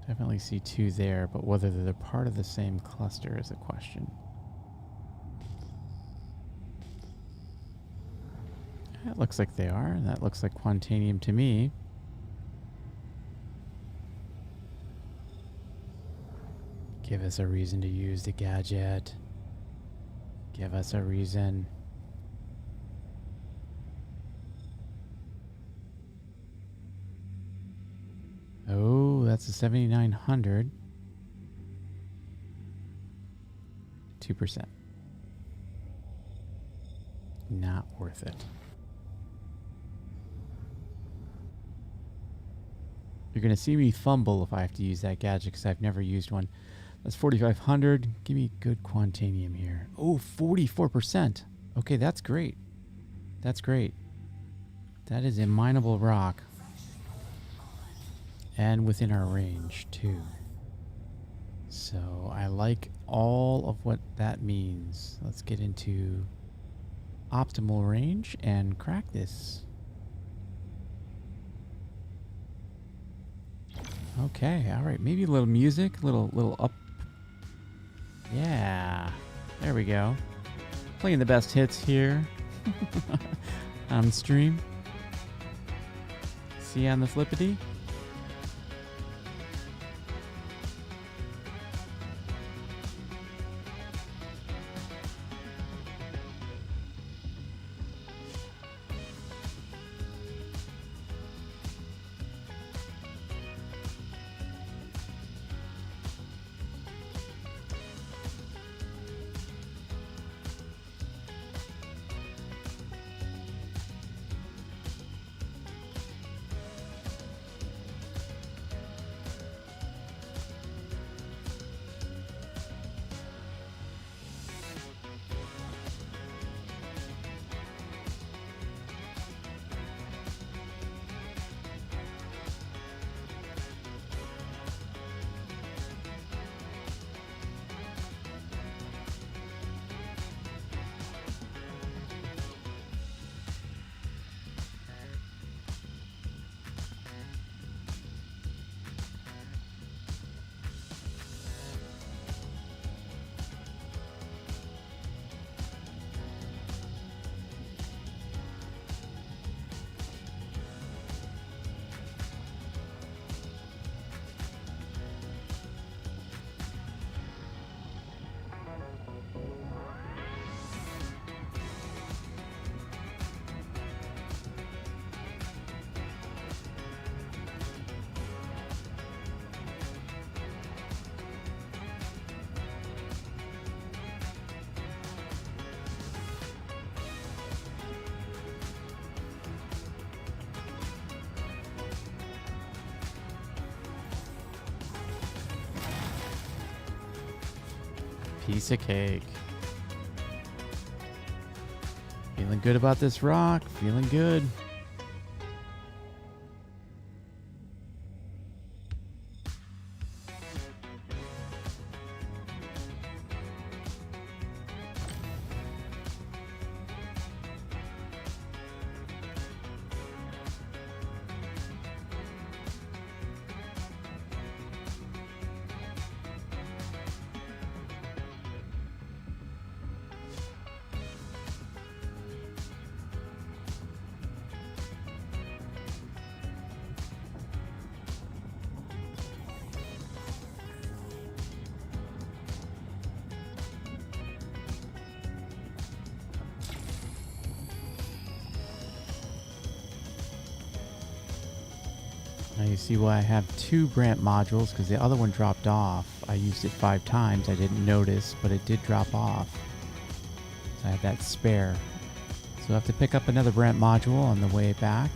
Definitely see two there, but whether they're part of the same cluster is a question. That looks like they are. That looks like Quantanium to me. Give us a reason to use the gadget. Give us a reason. Oh, that's a 7,900. 2%. Not worth it. You're going to see me fumble if I have to use that gadget because I've never used one. That's 4,500. Give me good Quantanium here. Oh, 44%. Okay, that's great. That's great. That is a mineable rock. And within our range, too. So I like all of what that means. Let's get into optimal range and crack this. Okay, all right. Maybe a little music, little up. Yeah, there we go. Playing the best hits here on stream. See you on the flippity. Piece of cake. Feeling good about this rock. Feeling good. Now you see why I have two Brant modules, because the other one dropped off. I used it 5 times. I didn't notice, but it did drop off. So I have that spare. So I have to pick up another Brant module on the way back.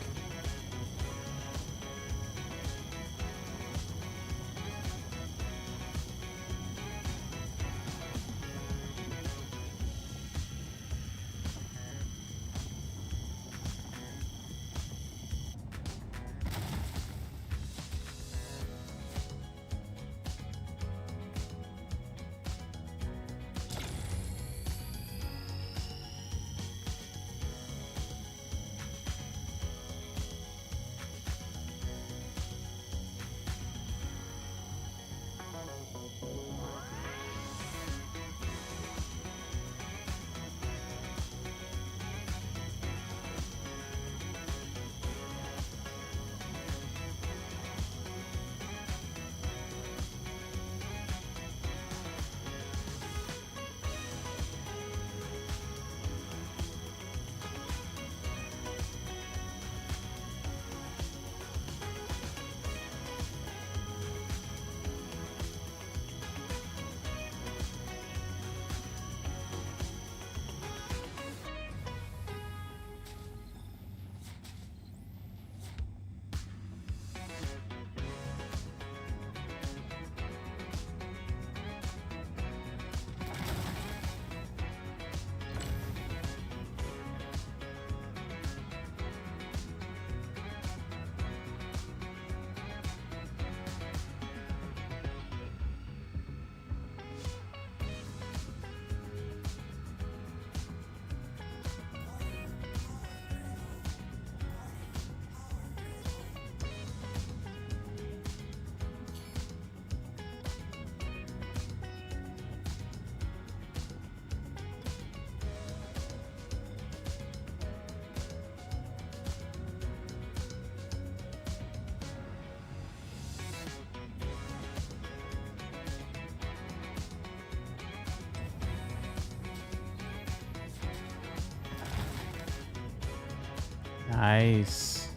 Nice.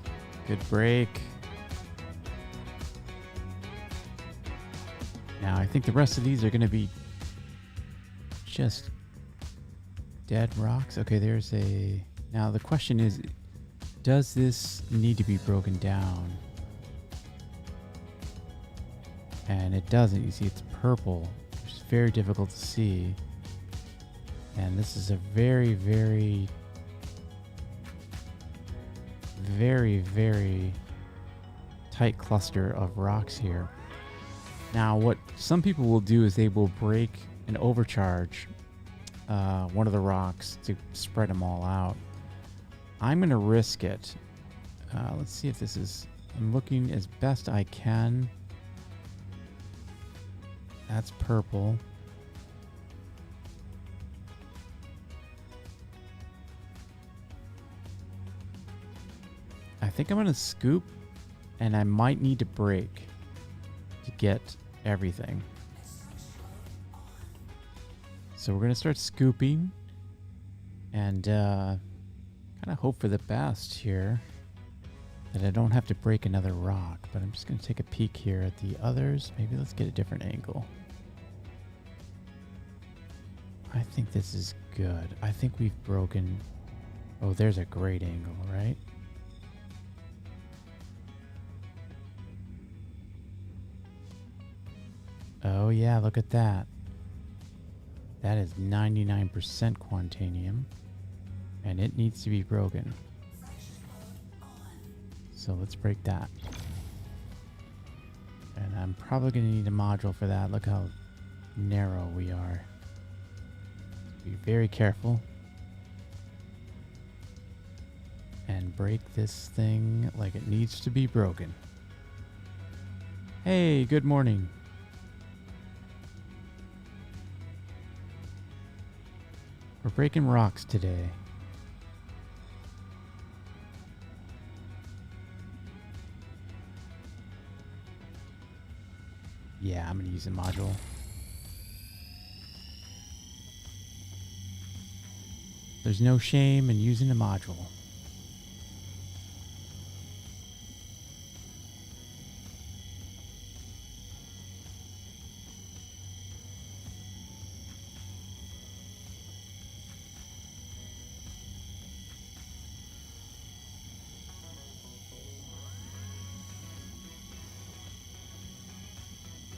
Good break. Now, I think the rest of these are going to be just dead rocks. Okay, there's a... Now, the question is, does this need to be broken down? And it doesn't. You see, it's purple, which is very difficult to see. And this is a very, very, very, very tight cluster of rocks here. Now, what some people will do is they will break and overcharge one of the rocks to spread them all out. I'm going to risk it. Let's see if this is... I'm looking as best I can. That's purple. I think I'm going to scoop, and I might need to break to get everything. So we're going to start scooping and kind of hope for the best here, that I don't have to break another rock. But I'm just going to take a peek here at the others. Maybe let's get a different angle. I think this is good. I think we've broken... Oh, there's a great angle, right? Oh yeah, look at that. That is 99% Quantanium, and it needs to be broken. So let's break that. And I'm probably going to need a module for that. Look how narrow we are. Be very careful. And break this thing like it needs to be broken. Hey, good morning. We're breaking rocks today. Yeah, I'm going to use a module. There's no shame in using a module.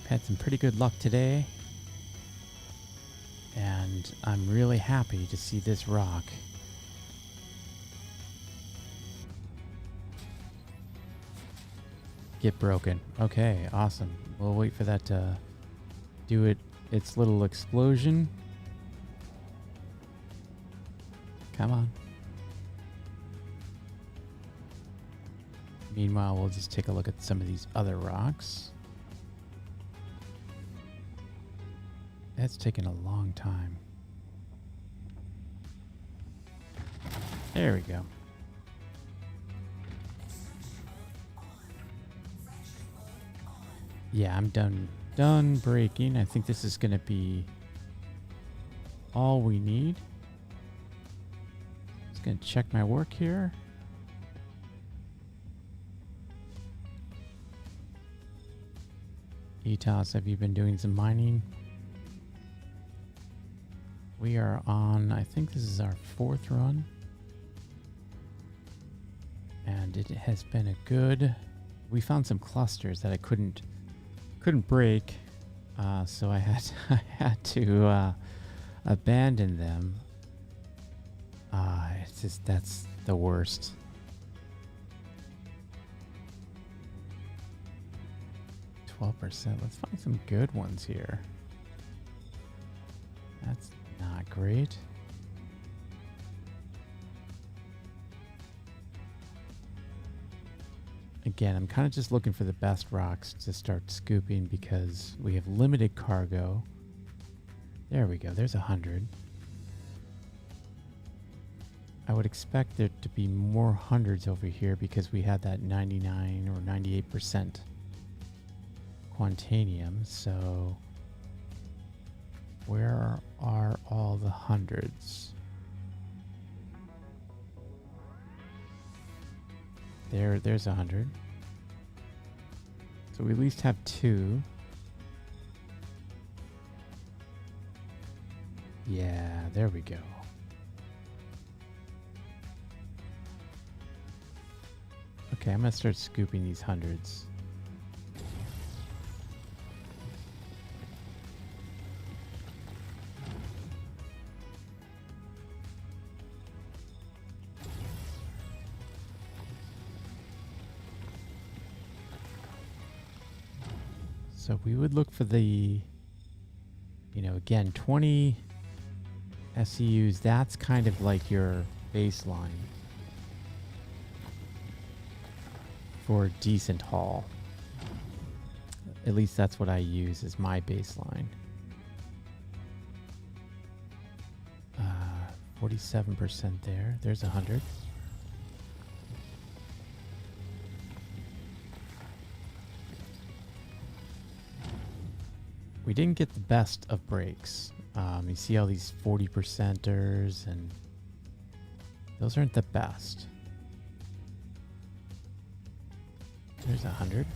Had some pretty good luck today, and I'm really happy to see this rock get broken. Okay, awesome. We'll wait for that to do its little explosion. Come on. Meanwhile, we'll just take a look at some of these other rocks. That's taken a long time. There we go. Yeah, I'm done breaking. I think this is going to be all we need. Just going to check my work here. ETOS, have you been doing some mining? We are on, I think this is our 4th run. And it has been a good... We found some clusters that I couldn't break. So I had to abandon them. It's just, that's the worst. %. Let's find some good ones here. That's not great. Again, I'm kind of just looking for the best rocks to start scooping because we have limited cargo. There we go. There's 100. I would expect there to be more hundreds over here because we had that 99 or 98% Quantanium. So where are all the hundreds? There's 100. So we at least have 2. Yeah, there we go. Okay, I'm gonna start scooping these hundreds. So we would look for the, again, 20 SEUs. That's kind of like your baseline for a decent haul. At least that's what I use as my baseline. 47% there. There's 100. We didn't get the best of breaks. You see all these 40%ers, and those aren't the best. There's 100.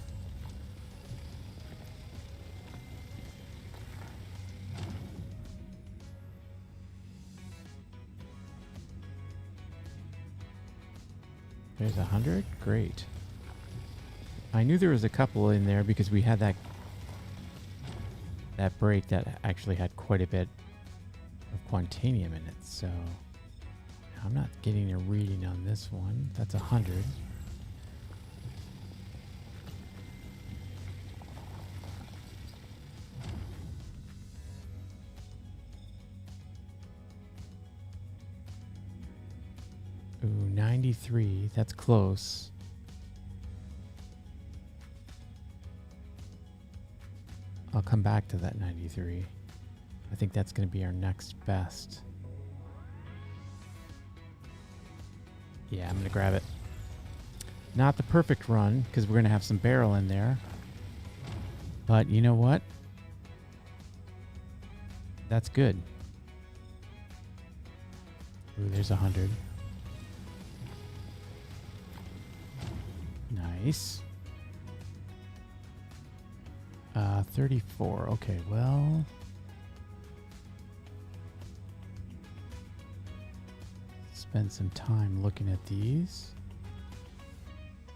There's 100. Great. I knew there was a couple in there because we had that break that actually had quite a bit of Quantanium in it. So I'm not getting a reading on this one. That's 100. Ooh, 93. That's close. I'll come back to that 93. I think that's going to be our next best. Yeah, I'm going to grab it. Not the perfect run, because we're going to have some barrel in there. But you know what? That's good. Ooh, there's 100. Nice. 34. Okay, well. Spend some time looking at these.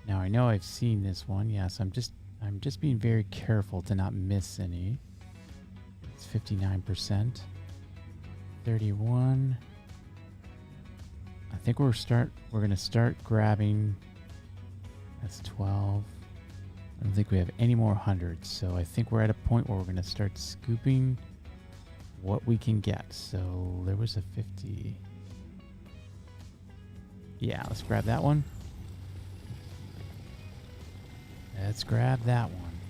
Now I know I've seen this one. Yes, I'm just being very careful to not miss any. It's 59%. 31. I think we're going to start grabbing. That's 12. I don't think we have any more hundreds, so I think we're at a point where we're going to start scooping what we can get. So there was a 50. Yeah, let's grab that one. Let's grab that one.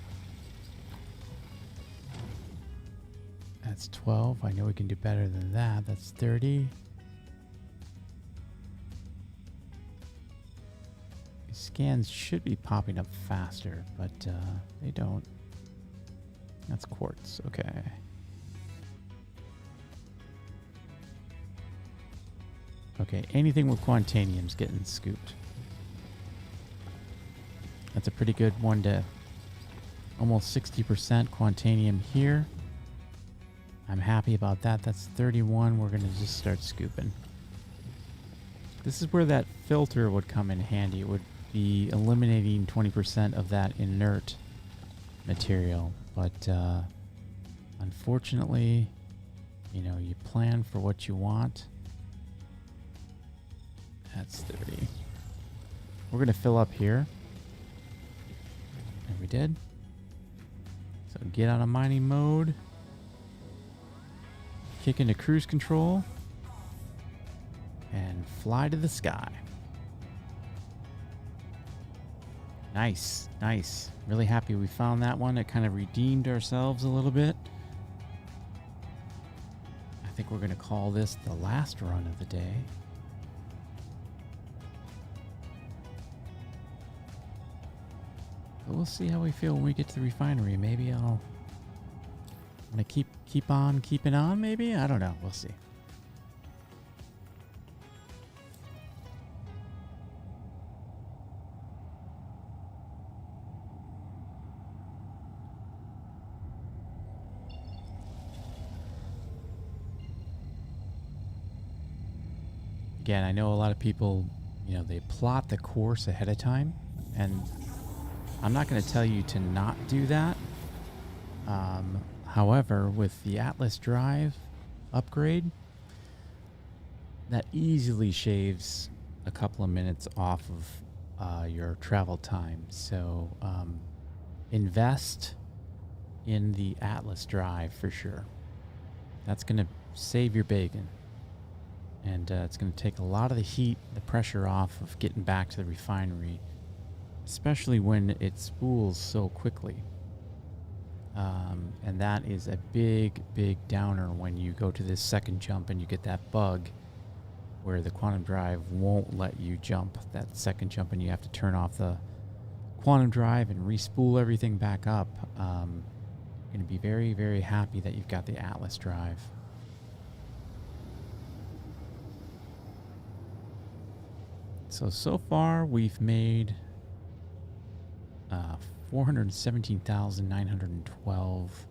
That's 12. I know we can do better than that. That's 30. Scans should be popping up faster, but they don't. That's quartz. Okay. Okay, anything with Quantanium's getting scooped. That's a pretty good one to almost 60% Quantanium here. I'm happy about that. That's 31. We're going to just start scooping. This is where that filter would come in handy. It would be eliminating 20% of that inert material, but unfortunately, you plan for what you want. That's 30. We're going to fill up here, and we did. So get out of mining mode, kick into cruise control, and fly to the sky. Nice, nice. Really happy we found that one. It kind of redeemed ourselves a little bit. I think we're going to call this the last run of the day. But we'll see how we feel when we get to the refinery. Maybe I'm going to keep on keeping on, maybe? I don't know. We'll see. again, I know a lot of people, they plot the course ahead of time, and I'm not going to tell you to not do that. However, with the Atlas Drive upgrade, that easily shaves a couple of minutes off of your travel time. So invest in the Atlas Drive for sure. That's going to save your bacon. And it's going to take a lot of the heat, the pressure off of getting back to the refinery, especially when it spools so quickly. And that is a big, big downer when you go to this second jump and you get that bug where the quantum drive won't let you jump that second jump and you have to turn off the quantum drive and re-spool everything back up. You're going to be very, very happy that you've got the Atlas drive. So far we've made 417,912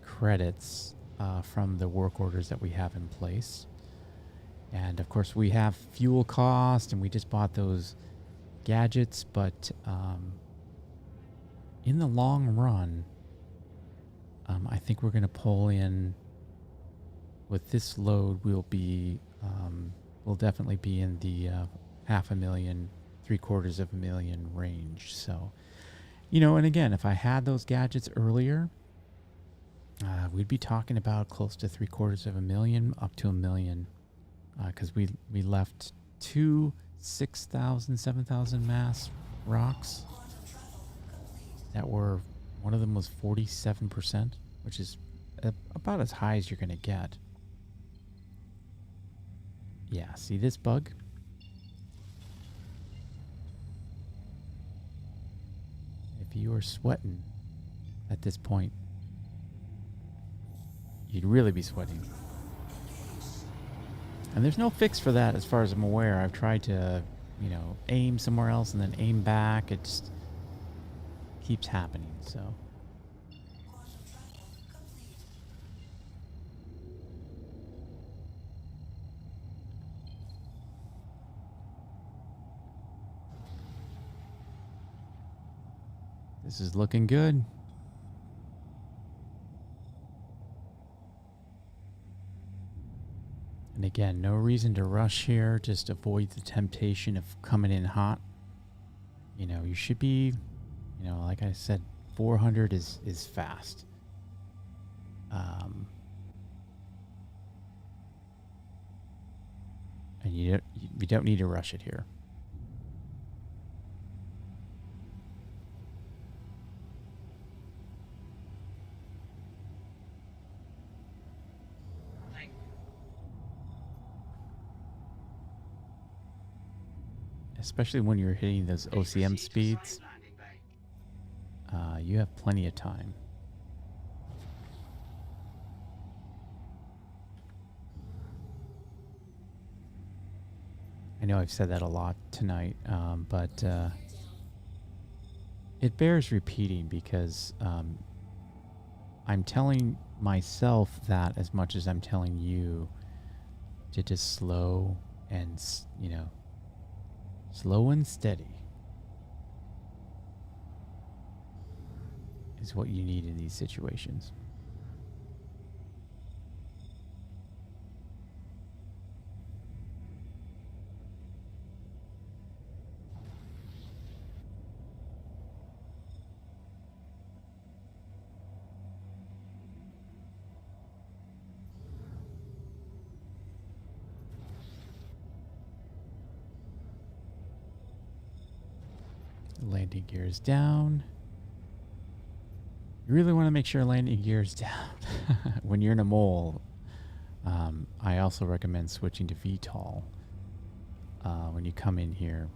credits from the work orders that we have in place. And of course we have fuel cost and we just bought those gadgets, but in the long run, I think we're going to pull in with this load. We'll definitely be in the 500,000, 750,000 range. So, and again, if I had those gadgets earlier, we'd be talking about close to 750,000 up to 1 million, because we left 2 6,000, 7,000 mass rocks that were, one of them was 47%, which is about as high as you're going to get. Yeah, see this bug? If you were sweating at this point, you'd really be sweating. And there's no fix for that as far as I'm aware. I've tried to, aim somewhere else and then aim back. It just keeps happening, so. This is looking good. And again, no reason to rush here. Just avoid the temptation of coming in hot. You should be, like I said, 400 is fast. And you don't need to rush it here. Especially when you're hitting those OCM speeds, you have plenty of time. I know I've said that a lot tonight, but it bears repeating because I'm telling myself that as much as I'm telling you to just slow and, slow and steady is what you need in these situations. Landing gear is down. You really want to make sure landing gear is down when you're in a mole. I also recommend switching to VTOL when you come in here,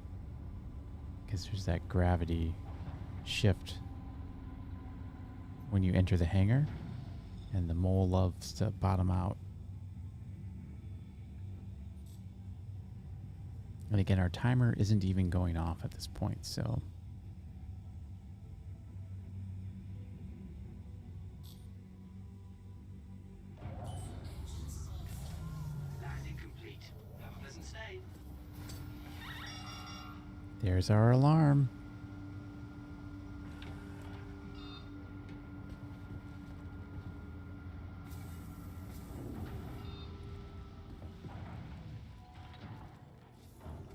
because there's that gravity shift when you enter the hangar, and the mole loves to bottom out. And again, our timer isn't even going off at this point, so. Landing complete. Have a pleasant stay. There's our alarm.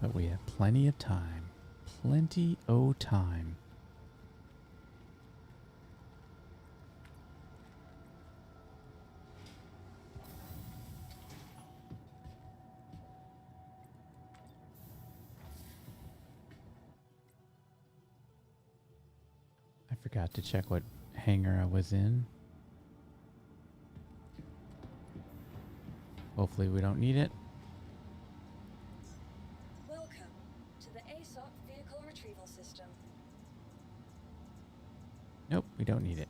But we have plenty of time. Plenty o' time. I forgot to check what hangar I was in. Hopefully we don't need it. Welcome to the ASOP vehicle retrieval system. Nope, we don't need it.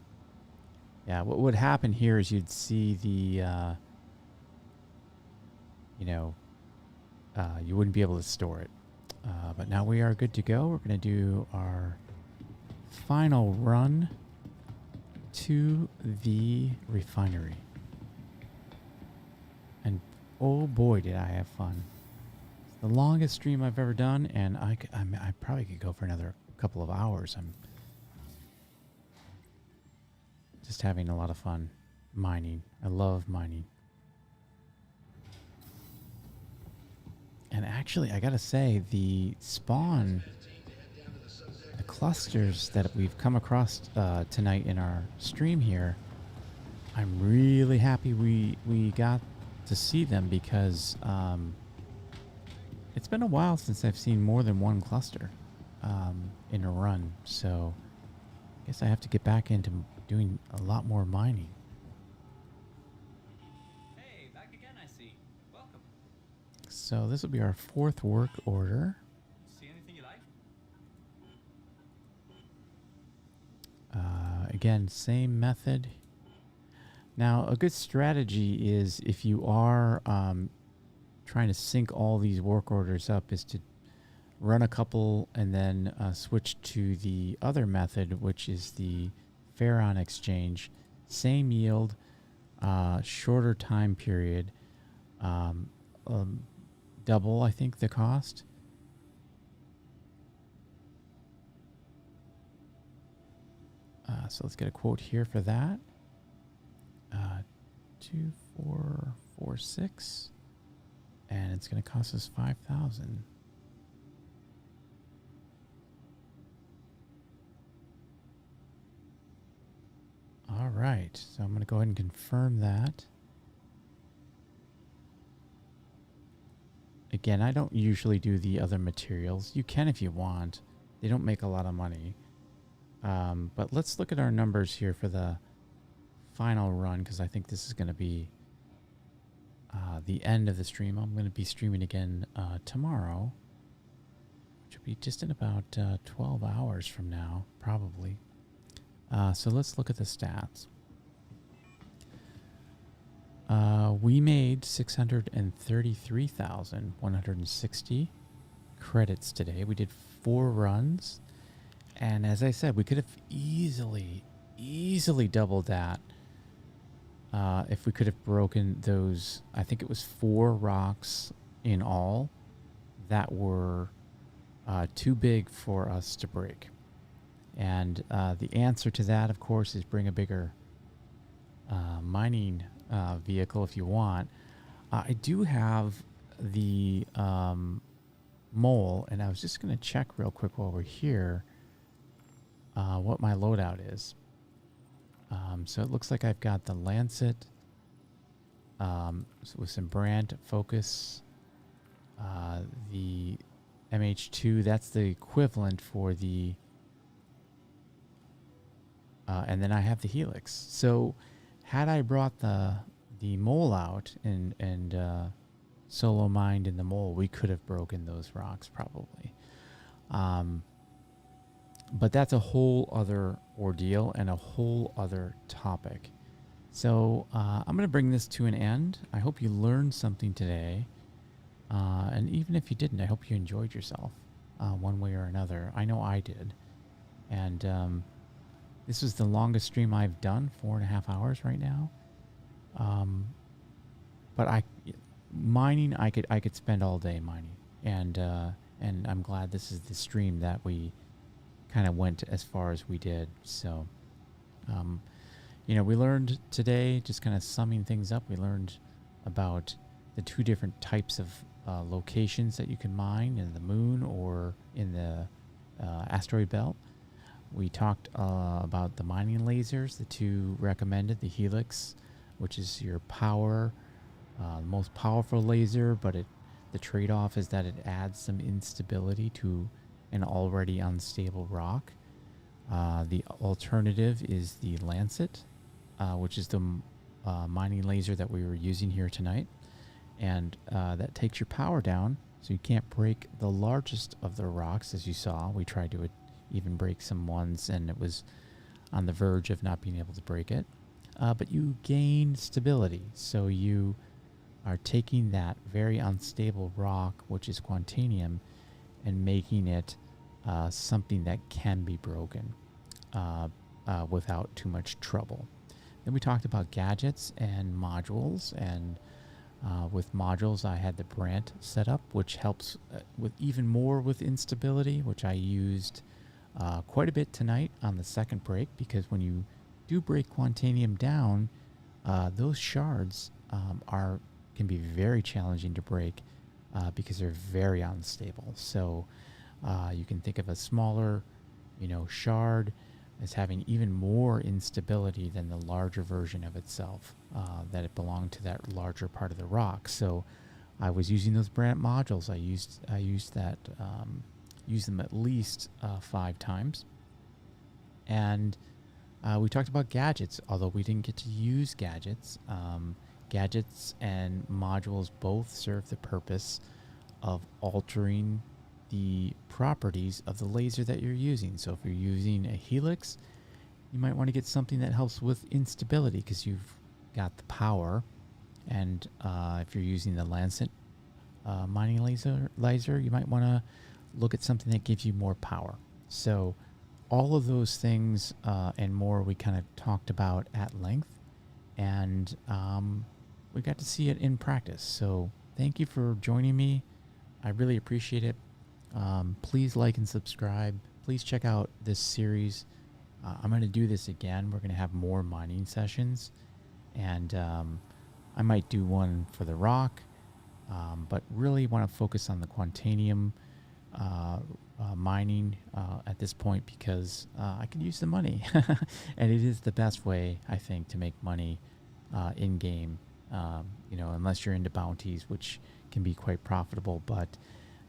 Yeah, what would happen here is you'd see the, you wouldn't be able to store it. But now we are good to go. We're going to do our final run to the refinery. And oh boy, did I have fun. It's the longest stream I've ever done, and I probably could go for another couple of hours. I'm just having a lot of fun mining. I love mining. And actually, I gotta say, the spawn, the clusters that we've come across tonight in our stream here, I'm really happy we got to see them because it's been a while since I've seen more than one cluster in a run. So I guess I have to get back into doing a lot more mining. Hey, back again, I see. Welcome. So this will be our fourth work order. See anything you like? Again, same method. Now, a good strategy is if you are trying to sync all these work orders up is to run a couple and then switch to the other method, which is the Ferron exchange. Same yield, shorter time period, double, I think, the cost. So let's get a quote here for that. 2446, and it's going to cost us 5,000. All right, so I'm going to go ahead and confirm that. Again, I don't usually do the other materials. You can if you want. They don't make a lot of money. But let's look at our numbers here for the final run, because I think this is going to be the end of the stream. I'm going to be streaming again tomorrow, which will be just in about 12 hours from now, probably. So let's look at the stats. We made 633,160 credits today. We did 4 runs. And as I said, we could have easily doubled that if we could have broken those. I think it was 4 rocks in all that were too big for us to break. And the answer to that, of course, is bring a bigger mining vehicle if you want. I do have the mole, and I was just going to check real quick while we're here what my loadout is. So it looks like I've got the Lancet with some brand focus, the MH2, that's the equivalent for the and then I have the Helix. So had I brought the mole out and solo mined in the mole, we could have broken those rocks probably. But that's a whole other ordeal and a whole other topic. So I'm going to bring this to an end. I hope you learned something today. And even if you didn't, I hope you enjoyed yourself one way or another. I know I did. And this is the longest stream I've done, 4.5 hours right now. But mining, I could spend all day mining. And And I'm glad this is the stream that we kind of went as far as we did. So, we learned today, just kind of summing things up, we learned about the two different types of locations that you can mine in the moon or in the asteroid belt. We talked about the mining lasers, the two recommended, the Helix, which is your most powerful laser, but the trade-off is that it adds some instability to an already unstable rock. The alternative is the Lancet, which is the mining laser that we were using here tonight. And that takes your power down, so you can't break the largest of the rocks, as you saw. We tried to even break some ones, and it was on the verge of not being able to break it. But you gain stability, so you are taking that very unstable rock, which is Quantanium, and making it something that can be broken without too much trouble. Then we talked about gadgets and modules, and with modules I had the Brant set up, which helps with even more with instability, which I used quite a bit tonight on the second break, because when you do break Quantanium down, those shards can be very challenging to break because they're very unstable. So you can think of a smaller, shard as having even more instability than the larger version of itself, that it belonged to that larger part of the rock. So I was using those Brant modules. I used them at least 5 times. And we talked about gadgets, although we didn't get to use gadgets. Gadgets and modules both serve the purpose of altering the properties of the laser that you're using. So if you're using a Helix, you might want to get something that helps with instability because you've got the power. And if you're using the Lancet mining laser, you might want to look at something that gives you more power. So all of those things and more we kind of talked about at length, and we got to see it in practice. So thank you for joining me. I really appreciate it. Please like and subscribe. Please check out this series. I'm going to do this again. We're going to have more mining sessions, and I might do one for the rock, but really want to focus on the Quantanium mining at this point, because I can use the money and it is the best way, I think, to make money in game, unless you're into bounties, which can be quite profitable. But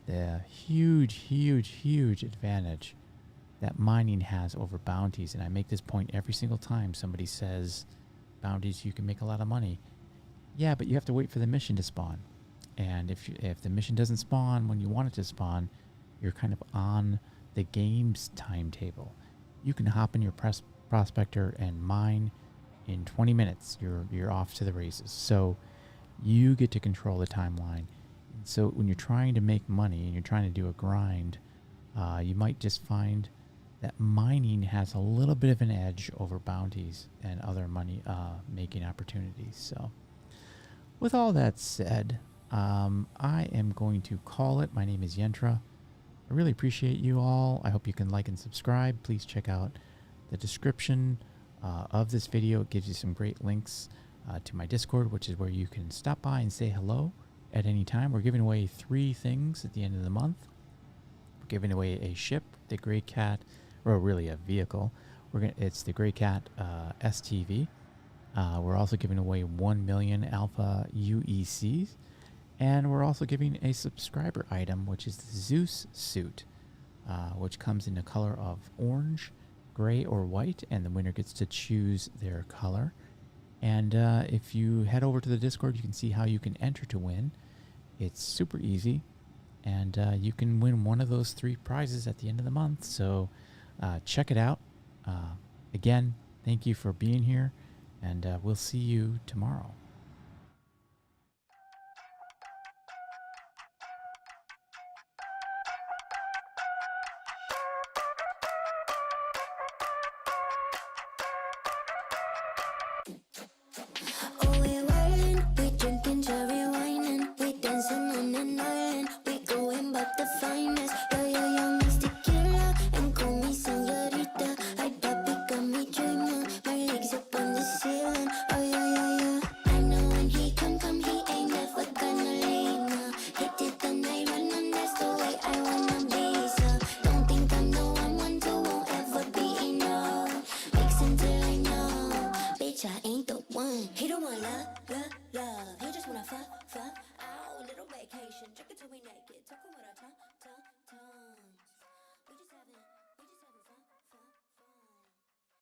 the huge advantage that mining has over bounties, and I make this point every single time somebody says bounties, you can make a lot of money. Yeah, but you have to wait for the mission to spawn, and if the mission doesn't spawn when you want it to spawn, you're kind of on the game's timetable. You can hop in your prospector and mine in 20 minutes. You're off to the races. So you get to control the timeline. And so when you're trying to make money and you're trying to do a grind, you might just find that mining has a little bit of an edge over bounties and other money making opportunities. So with all that said, I am going to call it. My name is Yentra. I really appreciate you all. I hope you can like and subscribe. Please check out the description of this video. It gives you some great links to my Discord, which is where you can stop by and say hello at any time. We're giving away 3 things at the end of the month. We're giving away a ship, the Grey Cat, or really a vehicle. It's the Grey Cat STV. We're also giving away 1 million Alpha UECs. And we're also giving a subscriber item, which is the Zeus suit, which comes in the color of orange, gray, or white, and the winner gets to choose their color. And if you head over to the Discord, you can see how you can enter to win. It's super easy, and you can win one of those 3 prizes at the end of the month. So check it out. Again, thank you for being here, and we'll see you tomorrow. Oh, we wildin', we drinking cherry wine, and we dancing on an island. We going back to finest. He don't want love, love, love. He just wanna fuck, fuck. Ow, little vacation. Drink it till we naked.